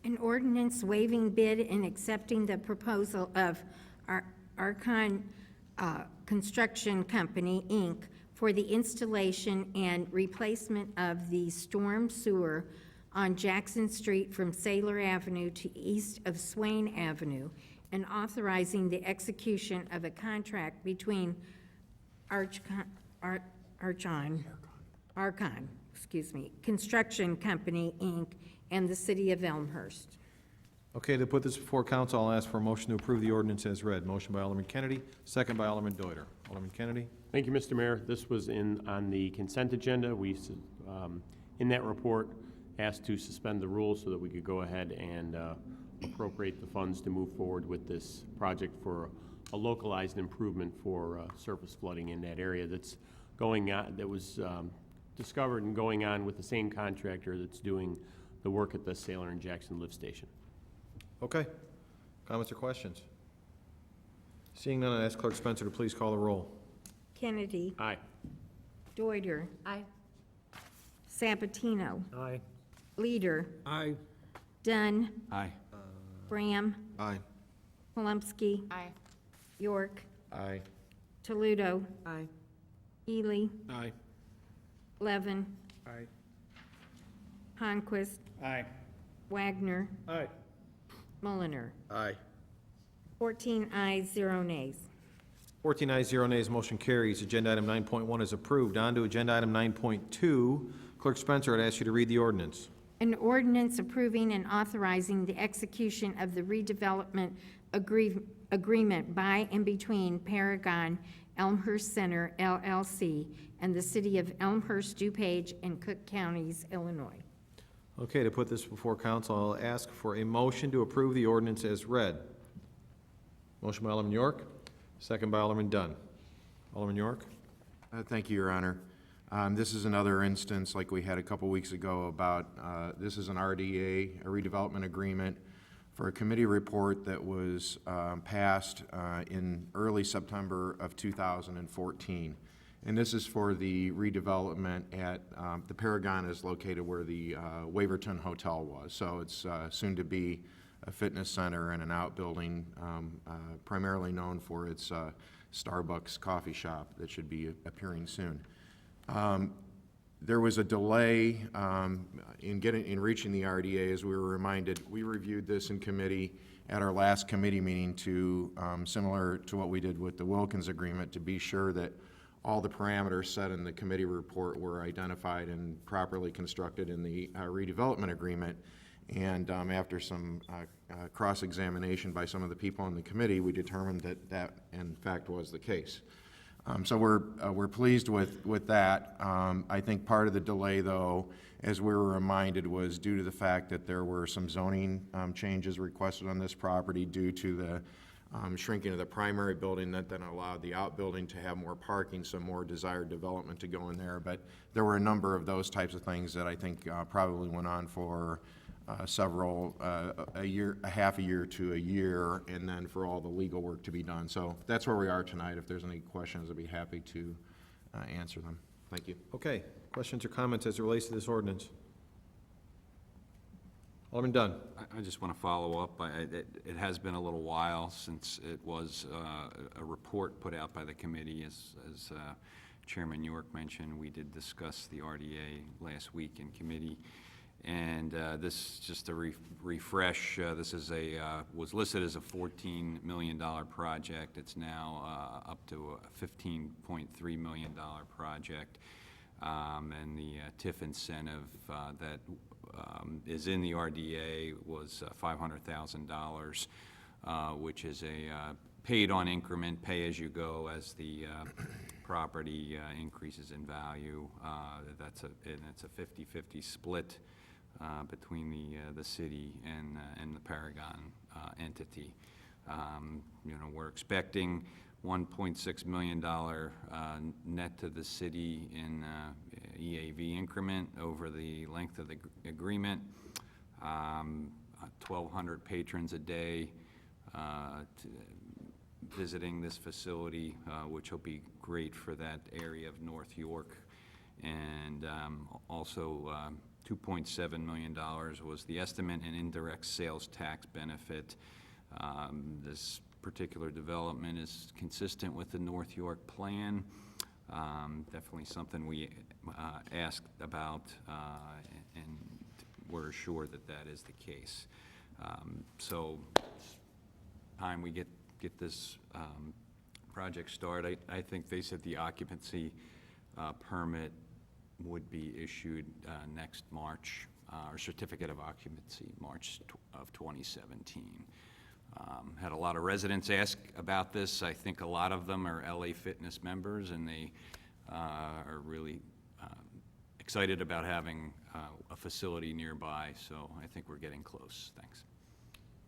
An ordinance waiving bid and accepting the proposal of Archon Construction Company, Inc., for the installation and replacement of the storm sewer on Jackson Street from Sailor Avenue to east of Swain Avenue, and authorizing the execution of a contract between Archon Construction Company, Inc., and the City of Elmhurst. Okay, to put this before council, I'll ask for a motion to approve the ordinance as read. Motion by Alderman Kennedy, second by Alderman Deuter. Alderman Kennedy? Thank you, Mr. Mayor. This was on the consent agenda. We, in that report, asked to suspend the rules so that we could go ahead and appropriate the funds to move forward with this project for a localized improvement for surface flooding in that area that's going on, that was discovered and going on with the same contractor that's doing the work at the Sailor and Jackson lift station. Okay. Comments or questions? Seeing none, I ask Clerk Spencer to please call the roll. Kennedy. Aye. Deuter. Aye. Sabatino. Aye. Leader. Aye. Dunn. Aye. Graham. Aye. Palumski. Aye. York. Aye. Toledo. Aye. Ely. Aye. Levin. Aye. Honquist. Aye. Wagner. Aye. Mulliner. Aye. 14 ayes, 0 nays. 14 ayes, 0 nays, motion carries. Agenda item 9.1 is approved. On to agenda item 9.2. Clerk Spencer, I'd ask you to read the ordinance. An ordinance approving and authorizing the execution of the redevelopment agreement by and between Paragon Elmhurst Center LLC and the City of Elmhurst, DuPage, and Cook Counties, Illinois. Okay, to put this before council, I'll ask for a motion to approve the ordinance as read. Motion by Alderman York, second by Alderman Dunn. Alderman York? Thank you, Your Honor. This is another instance, like we had a couple weeks ago, about, this is an RDA, a redevelopment agreement, for a committee report that was passed in early September of 2014. And this is for the redevelopment at, the Paragon is located where the Waverton Hotel was. So it's soon to be a fitness center and an outbuilding, primarily known for its Starbucks coffee shop that should be appearing soon. There was a delay in reaching the RDA, as we were reminded. We reviewed this in committee at our last committee meeting to, similar to what we did with the Wilkins agreement, to be sure that all the parameters set in the committee report were identified and properly constructed in the redevelopment agreement. And after some cross-examination by some of the people on the committee, we determined that that, in fact, was the case. So we're pleased with that. I think part of the delay, though, as we were reminded, was due to the fact that there were some zoning changes requested on this property due to the shrinking of the primary building that then allowed the outbuilding to have more parking, some more desired development to go in there. But there were a number of those types of things that I think probably went on for several, a half a year to a year, and then for all the legal work to be done. So that's where we are tonight. If there's any questions, I'd be happy to answer them. Thank you. Okay, questions or comments as it relates to this ordinance? Alderman Dunn. I just want to follow up. It has been a little while since it was a report put out by the committee. As Chairman York mentioned, we did discuss the RDA last week in committee. And this, just to refresh, this is was listed as a $14 million project. It's now up to a $15.3 million project. And the TIF incentive that is in the RDA was $500,000, which is a paid-on increment, pay-as-you-go as the property increases in value. And it's a 50-50 split between the city and the Paragon entity. We're expecting $1.6 million net to the city in EAV increment over the length of the agreement. 1,200 patrons a day visiting this facility, which will be great for that area of North York. And also $2.7 million was the estimate in indirect sales tax benefit. This particular development is consistent with the North York plan. Definitely something we asked about, and we're assured that that is the case. So, time we get this project started, I think they said the occupancy permit would be issued next March, or certificate of occupancy, March of 2017. Had a lot of residents ask about this. I think a lot of them are LA Fitness members, and they are really excited about having a facility nearby, so I think we're getting close. Thanks.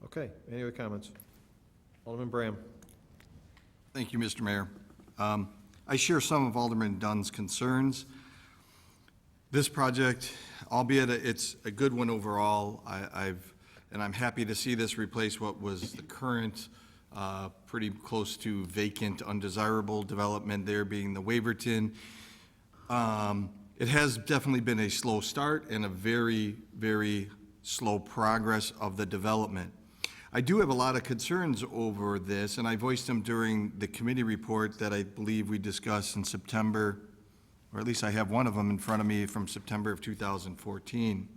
Okay, any other comments? Alderman Bram. Thank you, Mr. Mayor. I share some of Alderman Dunn's concerns. This project, albeit it's a good one overall, and I'm happy to see this replace what was the current, pretty close to vacant, undesirable development there being the Waverton. It has definitely been a slow start and a very, very slow progress of the development. I do have a lot of concerns over this, and I voiced them during the committee report that I believe we discussed in September, or at least I have one of them in front of me from September of 2014.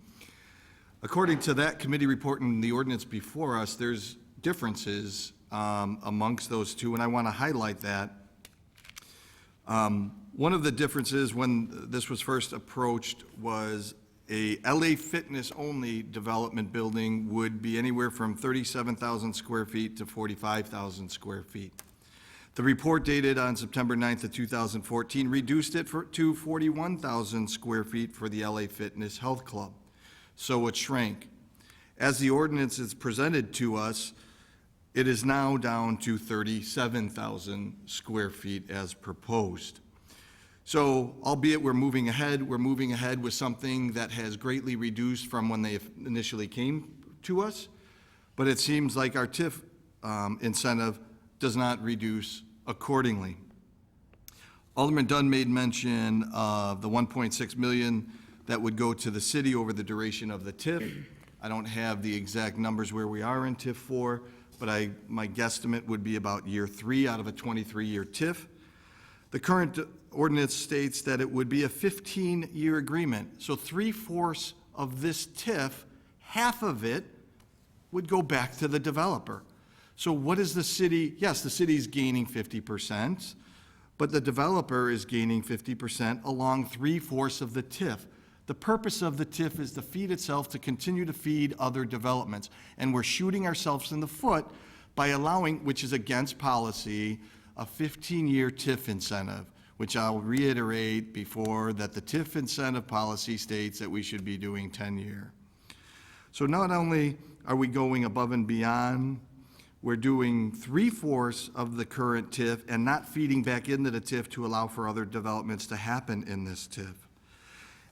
According to that committee report and the ordinance before us, there's differences amongst those two, and I want to highlight that. One of the differences when this was first approached was a LA Fitness only development building would be anywhere from 37,000 square feet to 45,000 square feet. The report dated on September 9th of 2014 reduced it to 41,000 square feet for the LA Fitness Health Club. So it shrank. As the ordinance is presented to us, it is now down to 37,000 square feet as proposed. So, albeit we're moving ahead with something that has greatly reduced from when they initially came to us, but it seems like our TIF incentive does not reduce accordingly. Alderman Dunn made mention of the $1.6 million that would go to the city over the duration of the TIF. I don't have the exact numbers where we are in TIF 4, but my guesstimate would be about year 3 out of a 23-year TIF. The current ordinance states that it would be a 15-year agreement. So 3/4 of this TIF, half of it would go back to the developer. So what is the city? Yes, the city's gaining 50%, but the developer is gaining 50% along 3/4 of the TIF. The purpose of the TIF is to feed itself, to continue to feed other developments. And we're shooting ourselves in the foot by allowing, which is against policy, a 15-year TIF incentive, which I'll reiterate before that the TIF incentive policy states that we should be doing 10-year. So not only are we going above and beyond, we're doing 3/4 of the current TIF and not feeding back into the TIF to allow for other developments to happen in this TIF.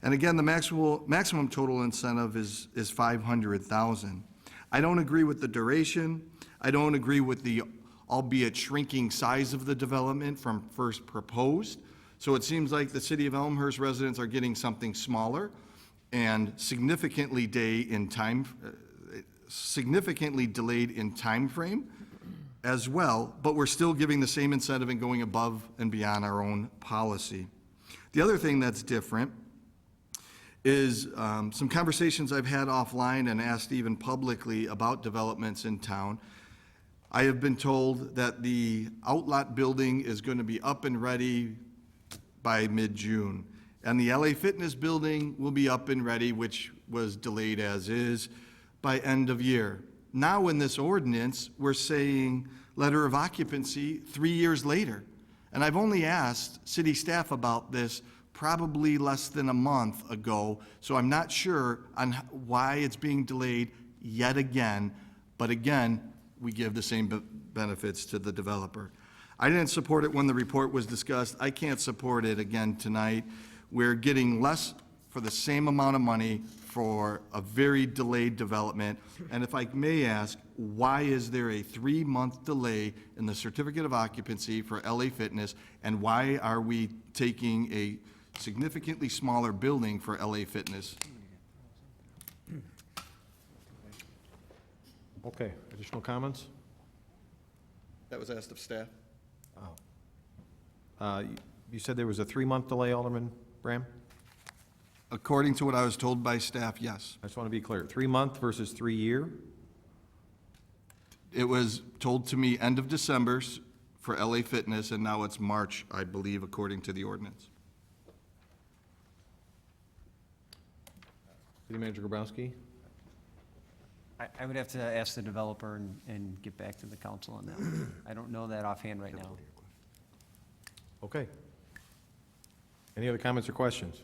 And again, the maximum total incentive is $500,000. I don't agree with the duration. I don't agree with the albeit shrinking size of the development from first proposed. So it seems like the city of Elmhurst residents are getting something smaller and significantly delayed in time frame as well, but we're still giving the same incentive and going above and beyond our own policy. The other thing that's different is some conversations I've had offline and asked even publicly about developments in town. I have been told that the outlot building is going to be up and ready by mid-June, and the LA Fitness building will be up and ready, which was delayed as is, by end of year. Now in this ordinance, we're saying letter of occupancy 3 years later. And I've only asked city staff about this probably less than a month ago, so I'm not sure on why it's being delayed yet again, but again, we give the same benefits to the developer. I didn't support it when the report was discussed. I can't support it again tonight. We're getting less for the same amount of money for a very delayed development. And if I may ask, why is there a 3-month delay in the certificate of occupancy for LA Fitness? And why are we taking a significantly smaller building for LA Fitness? Okay, additional comments? That was asked of staff. You said there was a 3-month delay, Alderman Bram? According to what I was told by staff, yes. I just want to be clear, 3-month versus 3-year? It was told to me end of December for LA Fitness, and now it's March, I believe, according to the ordinance. City Manager Grabowski? I would have to ask the developer and get back to the council on that one. I don't know that offhand right now. Okay. Any other comments or questions?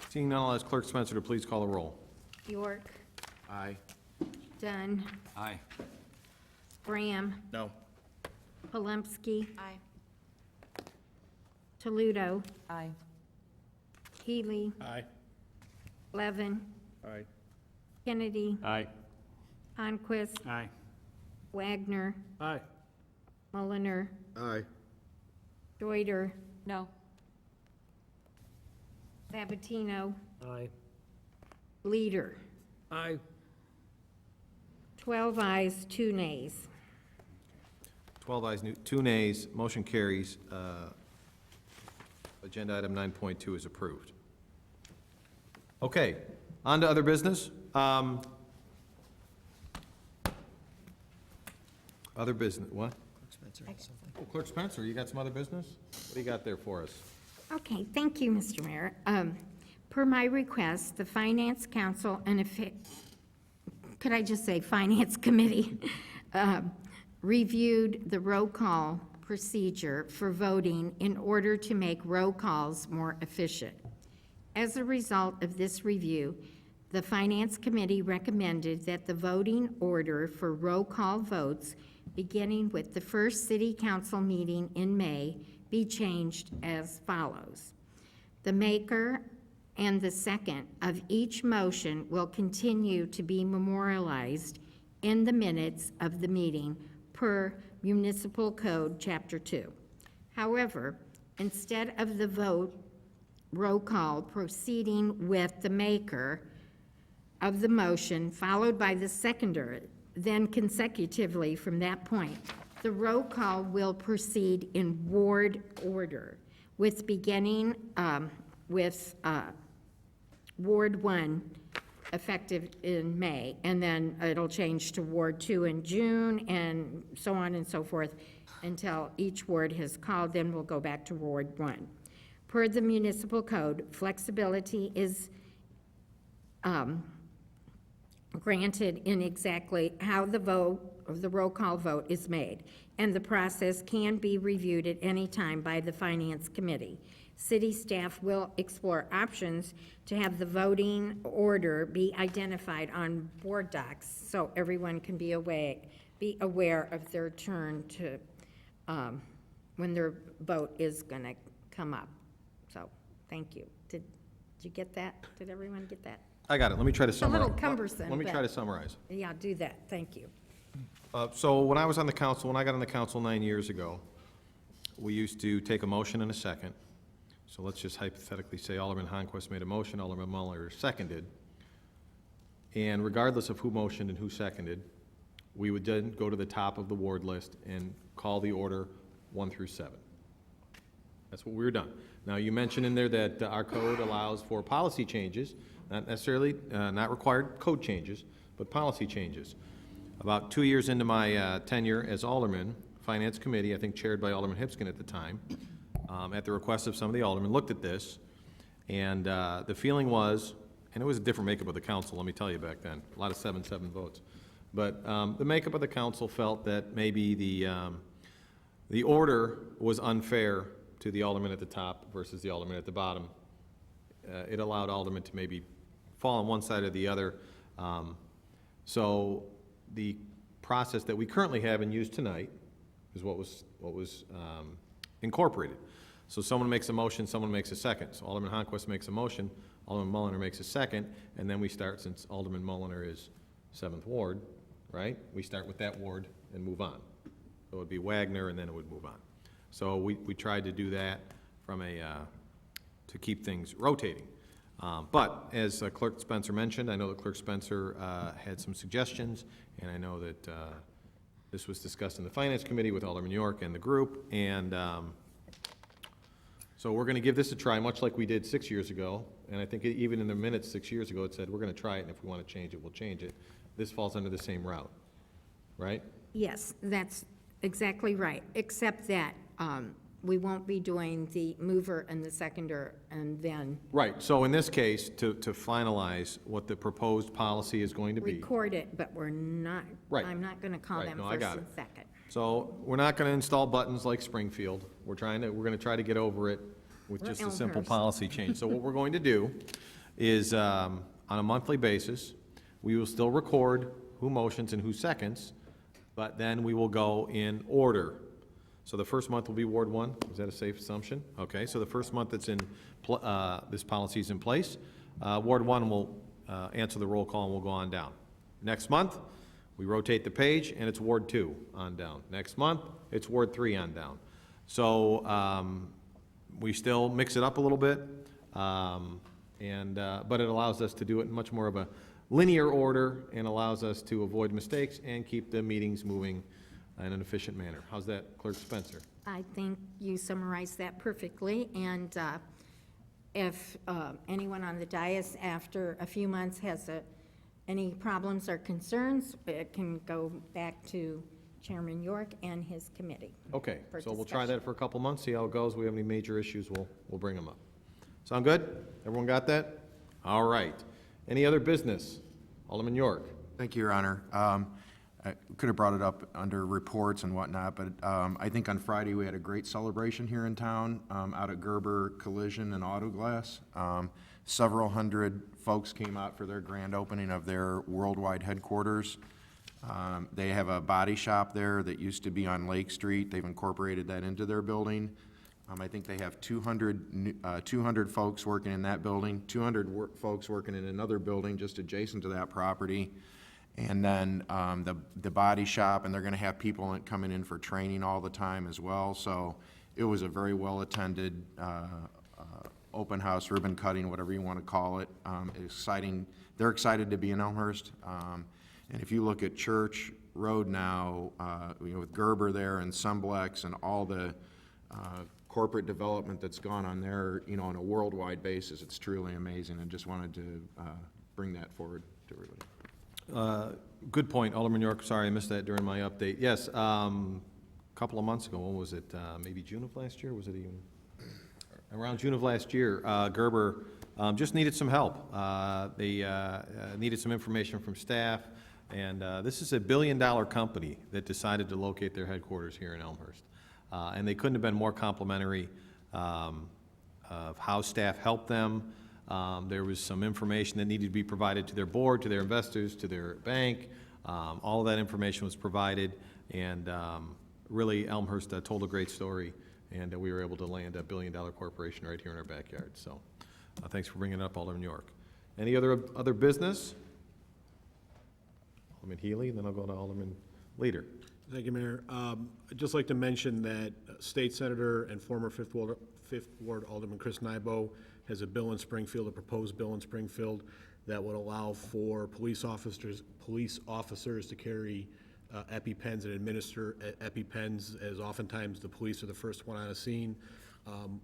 Seeing none, I'll ask Clerk Spencer to please call the roll. York, Aye. Dunn, Aye. Graham, No. Palumski, Aye. Toledo, Aye. Healy, Aye. Levin, Aye. Kennedy, Aye. Conquest, Aye. Wagner, Aye. Mulliner, Aye. Deuter, No. Sabatino, Aye. Leader. Aye. 12 ayes, 2 nays. 12 ayes, 2 nays, motion carries. Agenda item 9.2 is approved. Okay, on to other business. Other business, what? Oh, Clerk Spencer, you got some other business? What do you got there for us? Okay, thank you, Mr. Mayor. Per my request, the Finance Council and could I just say Finance Committee, reviewed the roll call procedure for voting in order to make roll calls more efficient. As a result of this review, the Finance Committee recommended that the voting order for roll call votes, beginning with the first City Council meeting in May, be changed as follows. The maker and the second of each motion will continue to be memorialized in the minutes of the meeting per Municipal Code, Chapter 2. However, instead of the vote roll call proceeding with the maker of the motion, followed by the seconder, then consecutively from that point, the roll call will proceed in ward order, with beginning with Ward 1 effective in May, and then it'll change to Ward 2 in June, and so on and so forth, until each ward has called, then we'll go back to Ward 1. Per the municipal code, flexibility is granted in exactly how the vote, of the roll call vote is made, and the process can be reviewed at any time by the Finance Committee. City staff will explore options to have the voting order be identified on board docs so everyone can be aware of their turn to, when their vote is going to come up. So, thank you. Did you get that? Did everyone get that? I got it. Let me try to It's a summarize. little cumbersome. Let me but- try to summarize. Yeah, do that. Thank you. So when I was on the council, when I got on the council 9 years ago, we used to take a motion and a second. So let's just hypothetically say Alderman Honquist made a motion, Alderman Muller seconded. And regardless of who motioned and who seconded, we would then go to the top of the ward list and call the order 1 through 7. That's what we were done. Now, you mentioned in there that our code allows for policy changes, not necessarily, not required code changes, but policy changes. About 2 years into my tenure as alderman, Finance Committee, I think chaired by Alderman Hipskin at the time, at the request of some of the aldermen, looked at this, and the feeling was, and it was a different makeup of the council, let me tell you back then, a lot of 7-7 votes. But the makeup of the council felt that maybe the order was unfair to the alderman at the top versus the alderman at the bottom. It allowed aldermen to maybe fall on one side or the other. So the process that we currently have and use tonight is what was incorporated. So someone makes a motion, someone makes a second. So Alderman Honquist makes a motion, Alderman Mulliner makes a second, and then we start, since Alderman Mulliner is 7th Ward, right? We start with that ward and move on. So it would be Wagner, and then it would move on. So we tried to do that from to keep things rotating. But as Clerk Spencer mentioned, I know that Clerk Spencer had some suggestions, and I know that This was discussed in the Finance Committee with Alderman York and the group, and so we're going to give this a try, much like we did 6 years ago. And I think even in the minutes 6 years ago, it said, we're going to try it, and if we want to change it, we'll change it. This falls under the same route, right? Yes, that's exactly right, except that we won't be doing the mover and the seconder and then Right, so in this case, to finalize what the proposed policy is going to be. record it, but we're not, Right. I'm not going to call Right, them no, I first got and it. second. So we're not going to install buttons like Springfield. We're going to try to get over it with Or just a simple Elmhurst. policy change. So what we're going to do is, on a monthly basis, we will still record who motions and who seconds, but then we will go in order. So the first month will be Ward 1. Is that a safe assumption? Okay, so the first month that's in, this policy is in place, Ward 1 will answer the roll call and we'll go on down. Next month, we rotate the page and it's Ward 2 on down. Next month, it's Ward 3 on down. So we still mix it up a little bit, but it allows us to do it in much more of a linear order and allows us to avoid mistakes and keep the meetings moving in an efficient manner. How's that, Clerk Spencer? I think you summarized that perfectly, and if anyone on the dais after a few months has any problems or concerns, it can go back to Chairman York and his committee. Okay, for so we'll try discussion. that for a couple months, see how it goes. We have any major issues, we'll bring them up. Sound good? Everyone got that? All right. Any other business? Alderman York. Thank you, Your Honor. I could have brought it up under reports and whatnot, but I think on Friday we had a great celebration here in town out at Gerber Collision and Auto Glass. Several hundred folks came out for their grand opening of their worldwide headquarters. They have a body shop there that used to be on Lake Street. They've incorporated that into their building. I think they have 200 folks working in that building, 200 folks working in another building just adjacent to that property. And then the body shop, and they're gonna have people coming in for training all the time as well. So it was a very well-attended open house, ribbon cutting, whatever you wanna call it. Exciting. They're excited to be in Elmhurst. And if you look at Church Road now, with Gerber there and Sumblex and all the corporate development that's gone on there, on a worldwide basis, it's truly amazing, and just wanted to bring that forward to everybody. Good point, Alderman York. Sorry, I missed that during my update. Yes, a couple of months ago, when was it? Maybe June of last year? Was it even? Around June of last year, Gerber just needed some help. They needed some information from staff, and this is a billion-dollar company that decided to locate their headquarters here in Elmhurst. And they couldn't have been more complimentary of how staff helped them. There was some information that needed to be provided to their board, to their investors, to their bank. All of that information was provided, and really Elmhurst told a great story, and we were able to land a billion-dollar corporation right here in our backyard. So thanks for bringing it up, Alderman York. Any other business? Alderman Healy, and then I'll go to Alderman Leader. Thank you, Mayor. I'd just like to mention that State Senator and former Fifth Ward Alderman Chris Nybo has a bill in Springfield, a proposed bill in Springfield, that would allow for police officers to carry EpiPens and administer EpiPens, as oftentimes the police are the first one on a scene.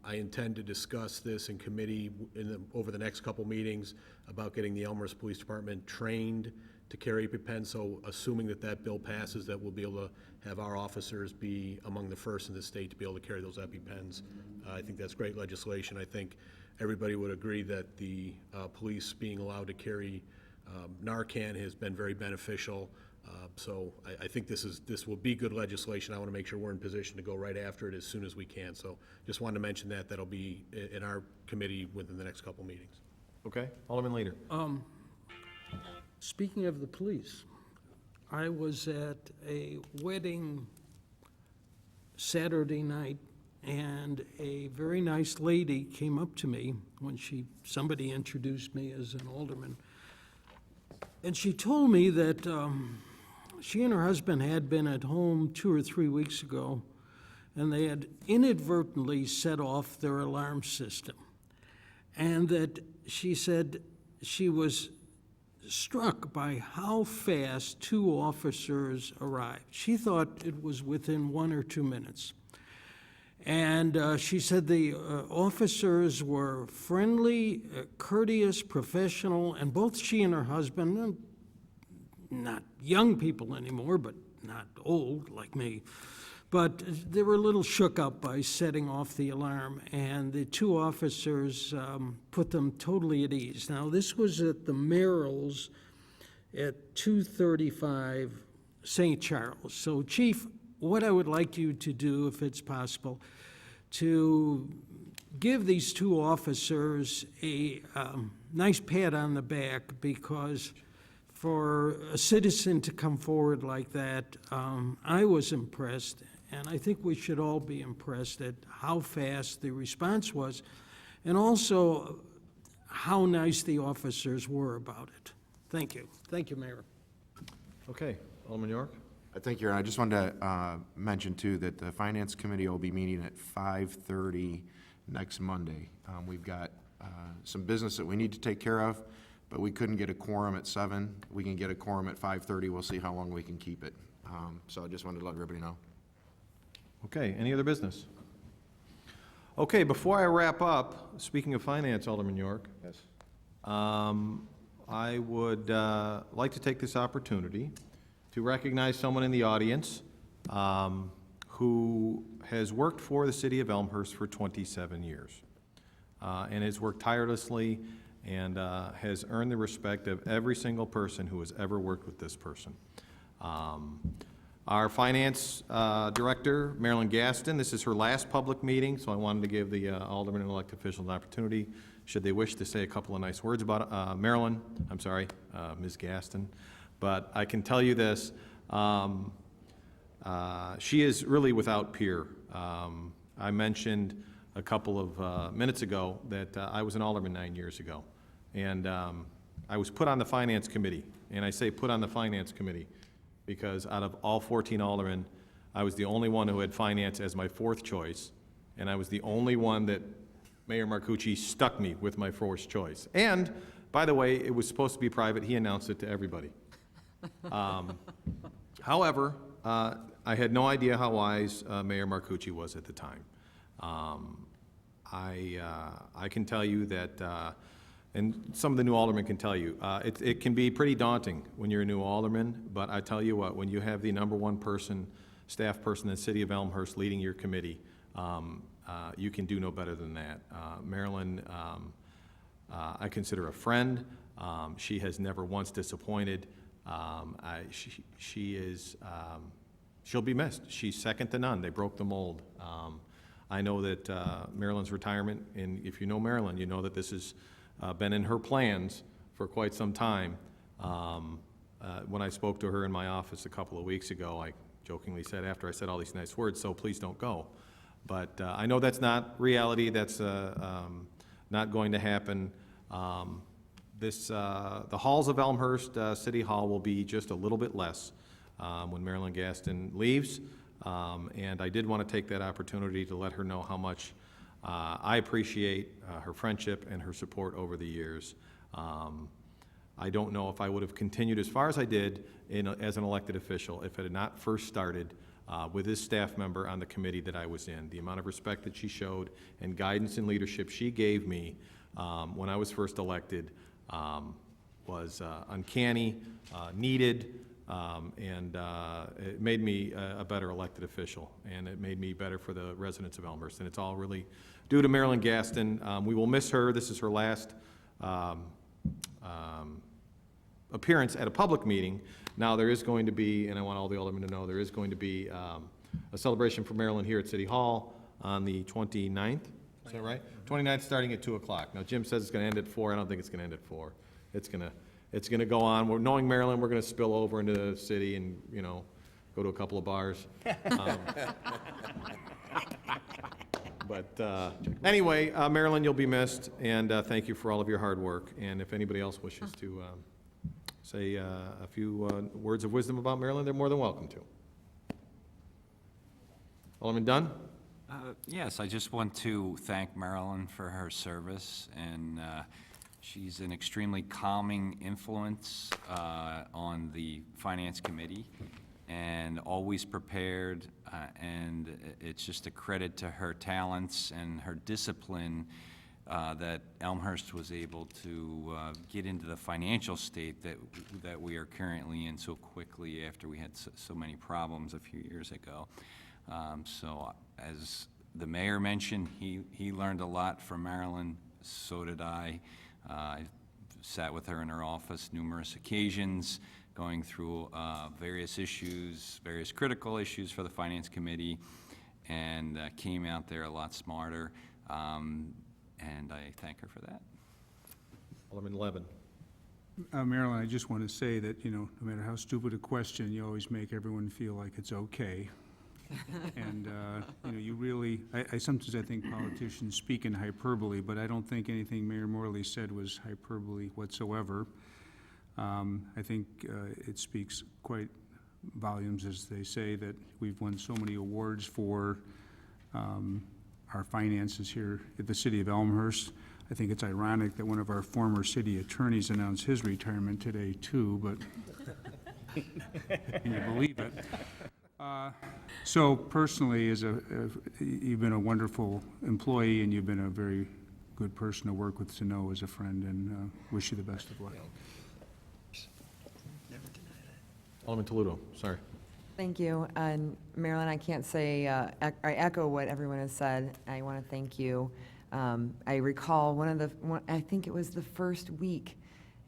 I intend to discuss this in committee over the next couple meetings about getting the Elmhurst Police Department trained to carry EpiPens. So assuming that bill passes, that we'll be able to have our officers be among the first in the state to be able to carry those EpiPens. I think that's great legislation. I think everybody would agree that the police being allowed to carry Narcan has been very beneficial. So I think this will be good legislation. I want to make sure we're in position to go right after it as soon as we can. So just wanted to mention that. That'll be in our committee within the next couple meetings. Okay, Alderman Leader. Speaking of the police, I was at a wedding Saturday night, and a very nice lady came up to me when somebody introduced me as an alderman. And she told me that she and her husband had been at home 2 or 3 weeks ago, and they had inadvertently set off their alarm system. And that she said she was struck by how fast 2 officers arrived. She thought it was within 1 or 2 minutes. And she said the officers were friendly, courteous, professional, and both she and her husband, not young people anymore, but not old like me, but they were a little shook up by setting off the alarm, and the 2 officers put them totally at ease. Now, this was at the Merrills at 235 St. Charles. So, Chief, what I would like you to do, if it's possible, to give these 2 officers a nice pat on the back, because for a citizen to come forward like that, I was impressed, and I think we should all be impressed at how fast the response was, and also how nice the officers were about it. Thank you. Thank you, Mayor. Okay, Alderman York? Thank you, Your Honor. I just wanted to mention, too, that the Finance Committee will be meeting at 5:30 next Monday. We've got some business that we need to take care of, but we couldn't get a quorum at 7. We can get a quorum at 5:30. We'll see how long we can keep it. So I just wanted to let everybody know. Okay, any other business? Okay, before I wrap up, speaking of finance, Alderman York. Yes. I would like to take this opportunity to recognize someone in the audience who has worked for the city of Elmhurst for 27 years and has worked tirelessly and has earned the respect of every single person who has ever worked with this person. Our finance director, Marilyn Gaston, this is her last public meeting, so I wanted to give the aldermen and elected officials an opportunity, should they wish to say a couple of nice words about Marilyn, I'm sorry, Ms. Gaston. But I can tell you this, she is really without peer. I mentioned a couple of minutes ago that I was an alderman 9 years ago. And I was put on the finance committee. And I say put on the finance committee because out of all 14 aldermen, I was the only one who had finance as my 4th choice. And I was the only one that Mayor Marcucci stuck me with my 4th choice. And, by the way, it was supposed to be private. He announced it to everybody. However, I had no idea how wise Mayor Marcucci was at the time. I can tell you that, and some of the new aldermen can tell you, it can be pretty daunting when you're a new alderman, but I tell you what, when you have the #1 person, staff person in the city of Elmhurst leading your committee, you can do no better than that. Marilyn, I consider a friend. She has never once disappointed. She'll be missed. She's second to none. They broke the mold. I know that Marilyn's retirement, and if you know Marilyn, you know that this has been in her plans for quite some time. When I spoke to her in my office a couple of weeks ago, I jokingly said, after I said all these nice words, so please don't go. But I know that's not reality. That's not going to happen. The halls of Elmhurst City Hall will be just a little bit less when Marilyn Gaston leaves. And I did want to take that opportunity to let her know how much I appreciate her friendship and her support over the years. I don't know if I would have continued as far as I did as an elected official if it had not first started with this staff member on the committee that I was in. The amount of respect that she showed and guidance and leadership she gave me when I was first elected was uncanny, needed, and it made me a better elected official, and it made me better for the residents of Elmhurst, and it's all really due to Marilyn Gaston. We will miss her. This is her last appearance at a public meeting. Now, there is going to be, and I want all the aldermen to know, there is going to be a celebration for Marilyn here at City Hall on the 29th. Is that right? 29th, starting at 2 o'clock. Now, Jim says it's going to end at 4. I don't think it's going to end at 4. It's going to go on. We're knowing Maryland, we're going to spill over into the city and, you know, go to a couple of bars. But anyway, Marilyn, you'll be missed, and thank you for all of your hard work. And if anybody else wishes to say a few words of wisdom about Marilyn, they're more than welcome to. Alderman Dunn? Yes, I just want to thank Marilyn for her service, and She's an extremely calming influence on the Finance Committee, and always prepared, and it's just a credit to her talents and her discipline that Elmhurst was able to get into the financial state that we are currently in so quickly after we had so many problems a few years ago. So as the mayor mentioned, he learned a lot from Marilyn, so did I. I sat with her in her office numerous occasions, going through various issues, various critical issues for the Finance Committee, and came out there a lot smarter, and I thank her for that. Alderman Levin. Marilyn, I just want to say that, no matter how stupid a question, you always make everyone feel like it's okay. And, you really, I sometimes I think politicians speak in hyperbole, but I don't think anything Mayor Morley said was hyperbole whatsoever. I think it speaks quite volumes, as they say, that we've won so many awards for our finances here at the city of Elmhurst. I think it's ironic that one of our former city attorneys announced his retirement today too, but can you believe it? So personally, you've been a wonderful employee, and you've been a very good person to work with, to know as a friend, and wish you the best of luck. Alderman Toledo, sorry. Thank you. And Marilyn, I can't say, I echo what everyone has said. I want to thank you. I recall I think it was the first week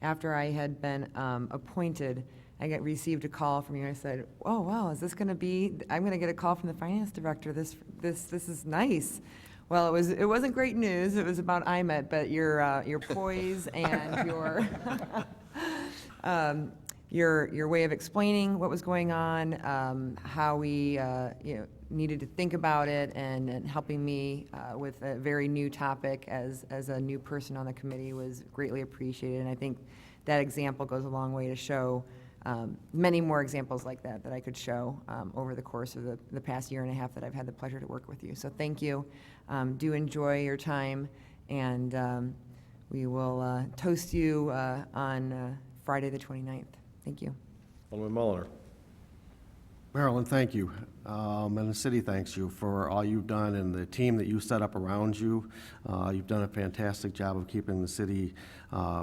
after I had been appointed, I received a call from you. I said, "Oh wow, is this going to be? I'm going to get a call from the finance director. This is nice." Well, it wasn't great news. It was about IMET, but your poise and your way of explaining what was going on, how we needed to think about it, and helping me with a very new topic as a new person on the committee was greatly appreciated. And I think that example goes a long way to show many more examples like that I could show over the course of the past year and a half that I've had the pleasure to work with you. So thank you. Do enjoy your time, and we will toast you on Friday the 29th. Thank you. Alderman Mulliner. Marilyn, thank you. And the city thanks you for all you've done and the team that you set up around you. You've done a fantastic job of keeping the city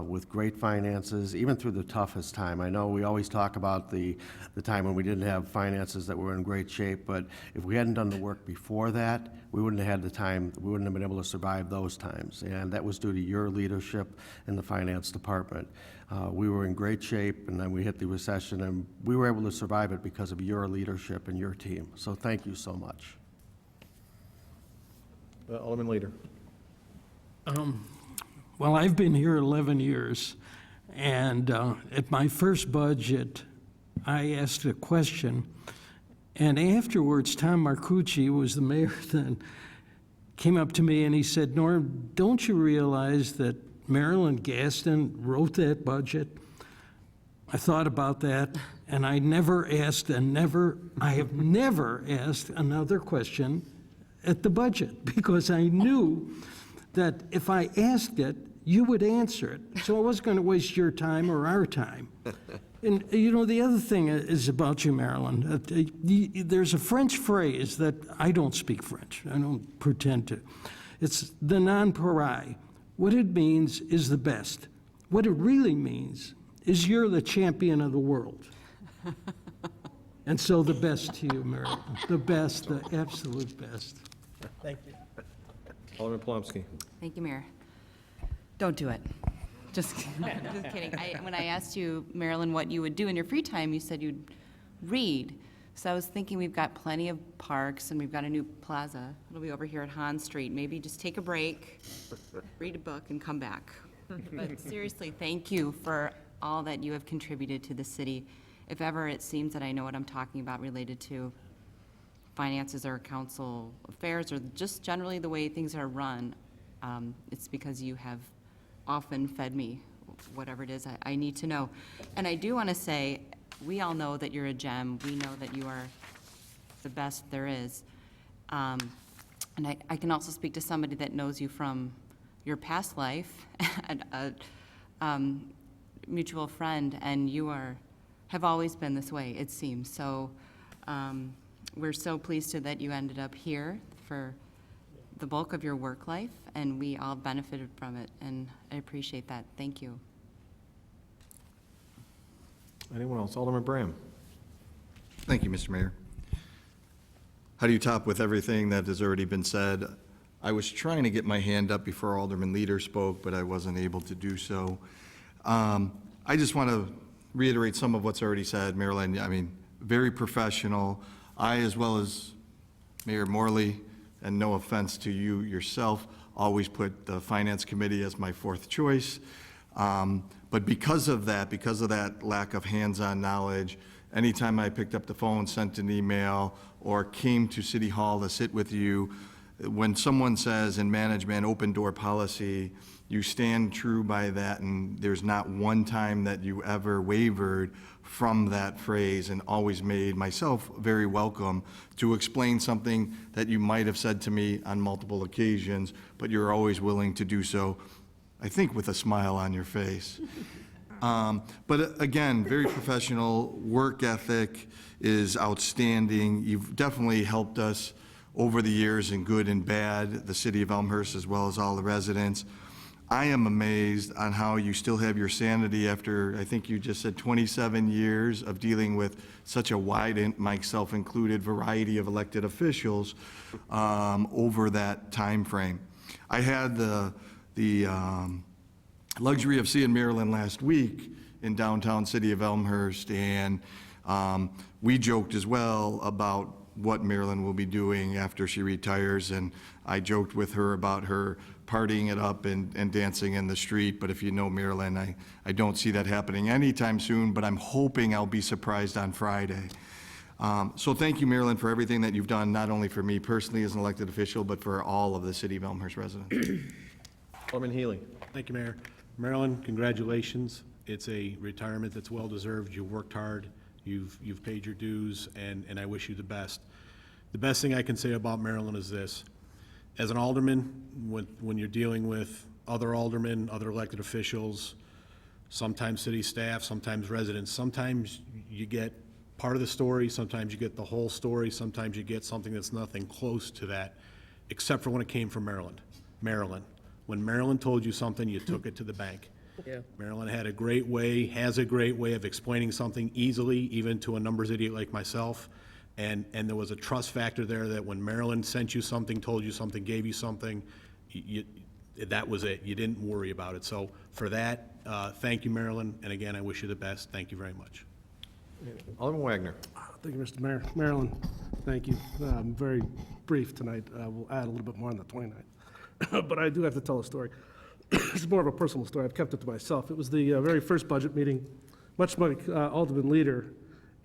with great finances, even through the toughest time. I know we always talk about the time when we didn't have finances that were in great shape, but if we hadn't done the work before that, we wouldn't have had the time, we wouldn't have been able to survive those times. And that was due to your leadership in the finance department. We were in great shape, and then we hit the recession, and we were able to survive it because of your leadership and your team. So thank you so much. Alderman Leader. Well, I've been here 11 years, and at my first budget, I asked a question, and afterwards, Tom Marcucci, who was the mayor then, came up to me and he said, "Norm, don't you realize that Marilyn Gaston wrote that budget?" I thought about that, and I have never asked another question at the budget, because I knew that if I asked it, you would answer it. So I wasn't going to waste your time or our time. And, the other thing is about you, Marilyn. There's a French phrase that I don't speak French. I don't pretend to. It's the non-pareil. What it means is the best. What it really means is you're the champion of the world. And so the best to you, Marilyn. The best, the absolute best. Thank you. Alderman Plomsky. Thank you, Mayor. Don't do it. Just kidding. When I asked you, Marilyn, what you would do in your free time, you said you'd read. So I was thinking we've got plenty of parks, and we've got a new plaza. It'll be over here at Hahn Street. Maybe just take a break, read a book, and come back. But seriously, thank you for all that you have contributed to the city. If ever it seems that I know what I'm talking about related to finances or council affairs, or just generally the way things are run, it's because you have often fed me whatever it is I need to know. And I do want to say, we all know that you're a gem. We know that you are the best there is. And I can also speak to somebody that knows you from your past life, and mutual friend, and have always been this way, it seems. So we're so pleased that you ended up here for the bulk of your work life, and we all benefited from it, and I appreciate that. Thank you. Anyone else? Alderman Bram. Thank you, Mr. Mayor. How do you top with everything that has already been said? I was trying to get my hand up before Alderman Leader spoke, but I wasn't able to do so. I just want to reiterate some of what's already said. Marilyn, I mean, very professional. I, as well as Mayor Morley, and no offense to you yourself, always put the Finance Committee as my fourth choice. But because of that lack of hands-on knowledge, anytime I picked up the phone, sent an email, or came to City Hall to sit with you, when someone says in management, open door policy, you stand true by that, and there's not one time that you ever wavered from that phrase, and always made myself very welcome to explain something that you might have said to me on multiple occasions, but you're always willing to do so, I think with a smile on your face. But again, very professional, work ethic is outstanding. You've definitely helped us over the years in good and bad, the city of Elmhurst as well as all the residents. I am amazed on how you still have your sanity after, I think you just said 27 years of dealing with such a wide, myself included, variety of elected officials over that time frame. I had the luxury of seeing Marilyn last week in downtown city of Elmhurst, and we joked as well about what Marilyn will be doing after she retires, and I joked with her about her partying it up and dancing in the street, but if you know Marilyn, I don't see that happening anytime soon, but I'm hoping I'll be surprised on Friday. So thank you, Marilyn, for everything that you've done, not only for me personally as an elected official, but for all of the city of Elmhurst residents. Alderman Healy. Thank you, Mayor. Marilyn, congratulations. It's a retirement that's well-deserved. You've worked hard. You've paid your dues, and I wish you the best. The best thing I can say about Marilyn is this. As an alderman, when you're dealing with other aldermen, other elected officials, sometimes city staff, sometimes residents, sometimes you get part of the story, sometimes you get the whole story, sometimes you get something that's nothing close to that, except for when it came from Marilyn. When Marilyn told you something, you took it to the bank. Yeah. Marilyn has a great way of explaining something easily, even to a numbers idiot like myself. And there was a trust factor there that when Marilyn sent you something, told you something, gave you something, that was it. You didn't worry about it. So for that, thank you, Marilyn. And again, I wish you the best. Thank you very much. Alderman Wagner. Thank you, Mr. Mayor. Marilyn, thank you. I'm very brief tonight. We'll add a little bit more on the 29th. But I do have to tell a story. It's more of a personal story. I've kept it to myself. It was the very first budget meeting, much like Alderman Leader.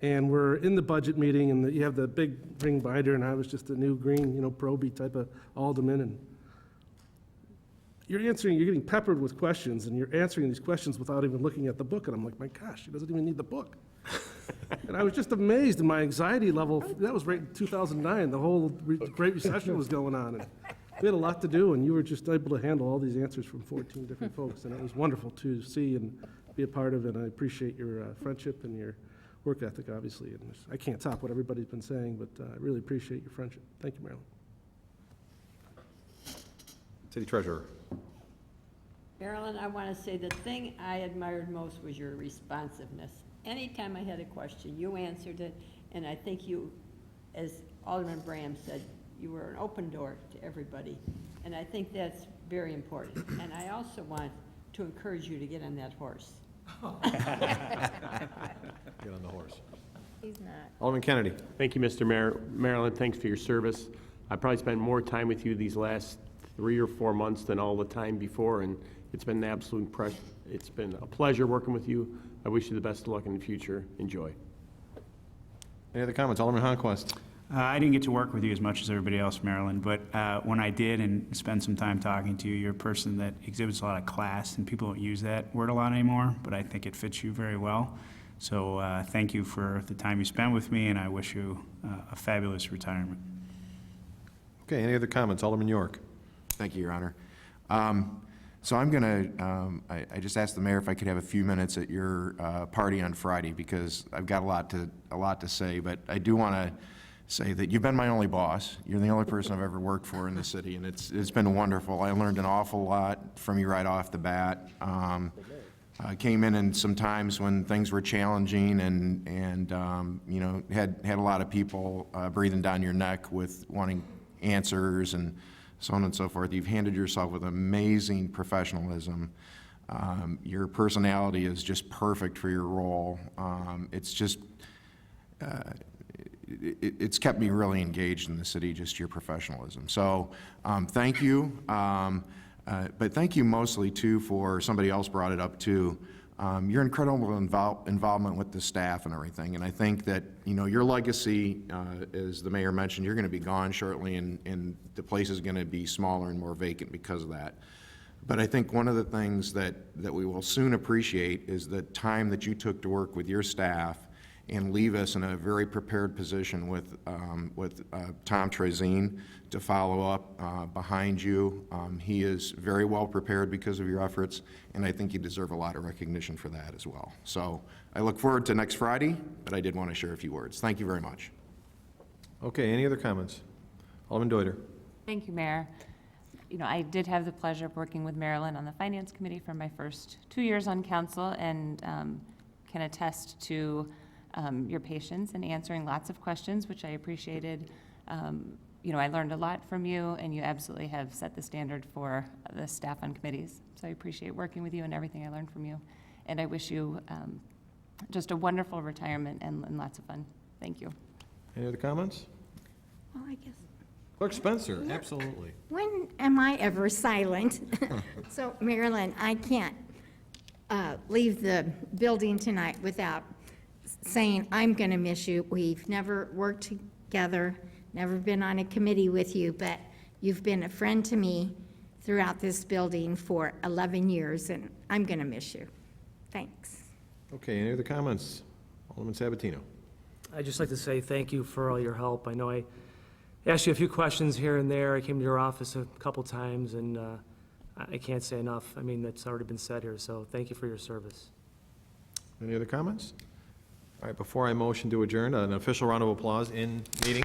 And we're in the budget meeting, and you have the big ring binder, and I was just a new green, proby type of alderman. And you're getting peppered with questions, and you're answering these questions without even looking at the book. And I'm like, my gosh, she doesn't even need the book. And I was just amazed in my anxiety level. That was right in 2009. The whole Great Recession was going on. And we had a lot to do, and you were just able to handle all these answers from 14 different folks. And it was wonderful to see and be a part of it. And I appreciate your friendship and your work ethic, obviously. And I can't top what everybody's been saying, but I really appreciate your friendship. Thank you, Marilyn. City Treasurer. Marilyn, I want to say the thing I admired most was your responsiveness. Anytime I had a question, you answered it, and I think you, as Alderman Bram said, you were an open door to everybody, and I think that's very important. And I also want to encourage you to get on that horse. Get on the horse. He's not. Alderman Kennedy. Thank you, Mr. Mayor. Marilyn, thanks for your service. I probably spent more time with you these last 3 or 4 months than all the time before, and it's been an absolute it's been a pleasure working with you. I wish you the best of luck in the future. Enjoy. Any other comments? Alderman Honquist. I didn't get to work with you as much as everybody else, Marilyn, but when I did and spend some time talking to you, you're a person that exhibits a lot of class, and people don't use that word a lot anymore, but I think it fits you very well. So thank you for the time you spent with me, and I wish you a fabulous retirement. Okay, any other comments? Alderman York. Thank you, Your Honor. So I'm going to, I just asked the mayor if I could have a few minutes at your party on Friday, because I've got a lot to say, but I do want to say that you've been my only boss. You're the only person I've ever worked for in the city, and it's been wonderful. I learned an awful lot from you right off the bat. I came in some times when things were challenging, and you know, had a lot of people breathing down your neck with wanting answers and so on and so forth. You've handled yourself with amazing professionalism. Your personality is just perfect for your role. It's just, it's kept me really engaged in the city, just your professionalism. So thank you. But thank you mostly, too, for, somebody else brought it up, too, your incredible involvement with the staff and everything. And I think that, you know, your legacy, as the mayor mentioned, you're going to be gone shortly, and the place is going to be smaller and more vacant because of that. But I think one of the things that we will soon appreciate is the time that you took to work with your staff and leave us in a very prepared position with Tom Trezine to follow up behind you. He is very well prepared because of your efforts, and I think you deserve a lot of recognition for that as well. So I look forward to next Friday, but I did want to share a few words. Thank you very much. Okay, any other comments? Alderman Deuter. Thank you, Mayor. You know, I did have the pleasure of working with Marilyn on the Finance Committee for my first 2 years on council, and can attest to your patience in answering lots of questions, which I appreciated. You know, I learned a lot from you, and you absolutely have set the standard for the staff on committees. So I appreciate working with you and everything I learned from you. And I wish you just a wonderful retirement and lots of fun. Thank you. Any other comments? Well, I guess, Clerk Spencer, absolutely. when am I ever silent? So, Marilyn, I can't leave the building tonight without saying I'm going to miss you. We've never worked together, never been on a committee with you, but you've been a friend to me throughout this building for 11 years, and I'm going to miss you. Thanks. Okay, any other comments? Alderman Sabatino. I'd just like to say thank you for all your help. I know I asked you a few questions here and there. I came to your office a couple times, and I can't say enough. I mean, that's already been said here, so thank you for your service. Any other comments? All right, before I motion to adjourn, an official round of applause in meeting.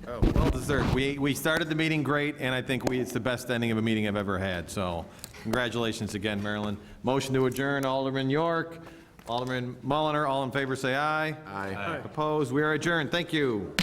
Oh, well deserved. We started the meeting great, and I think it's the best ending of a meeting I've ever had, so congratulations again, Marilyn. Motion to adjourn, Alderman York, Alderman Mulliner, all in favor say aye. Aye. Opposed? We are adjourned. Thank you.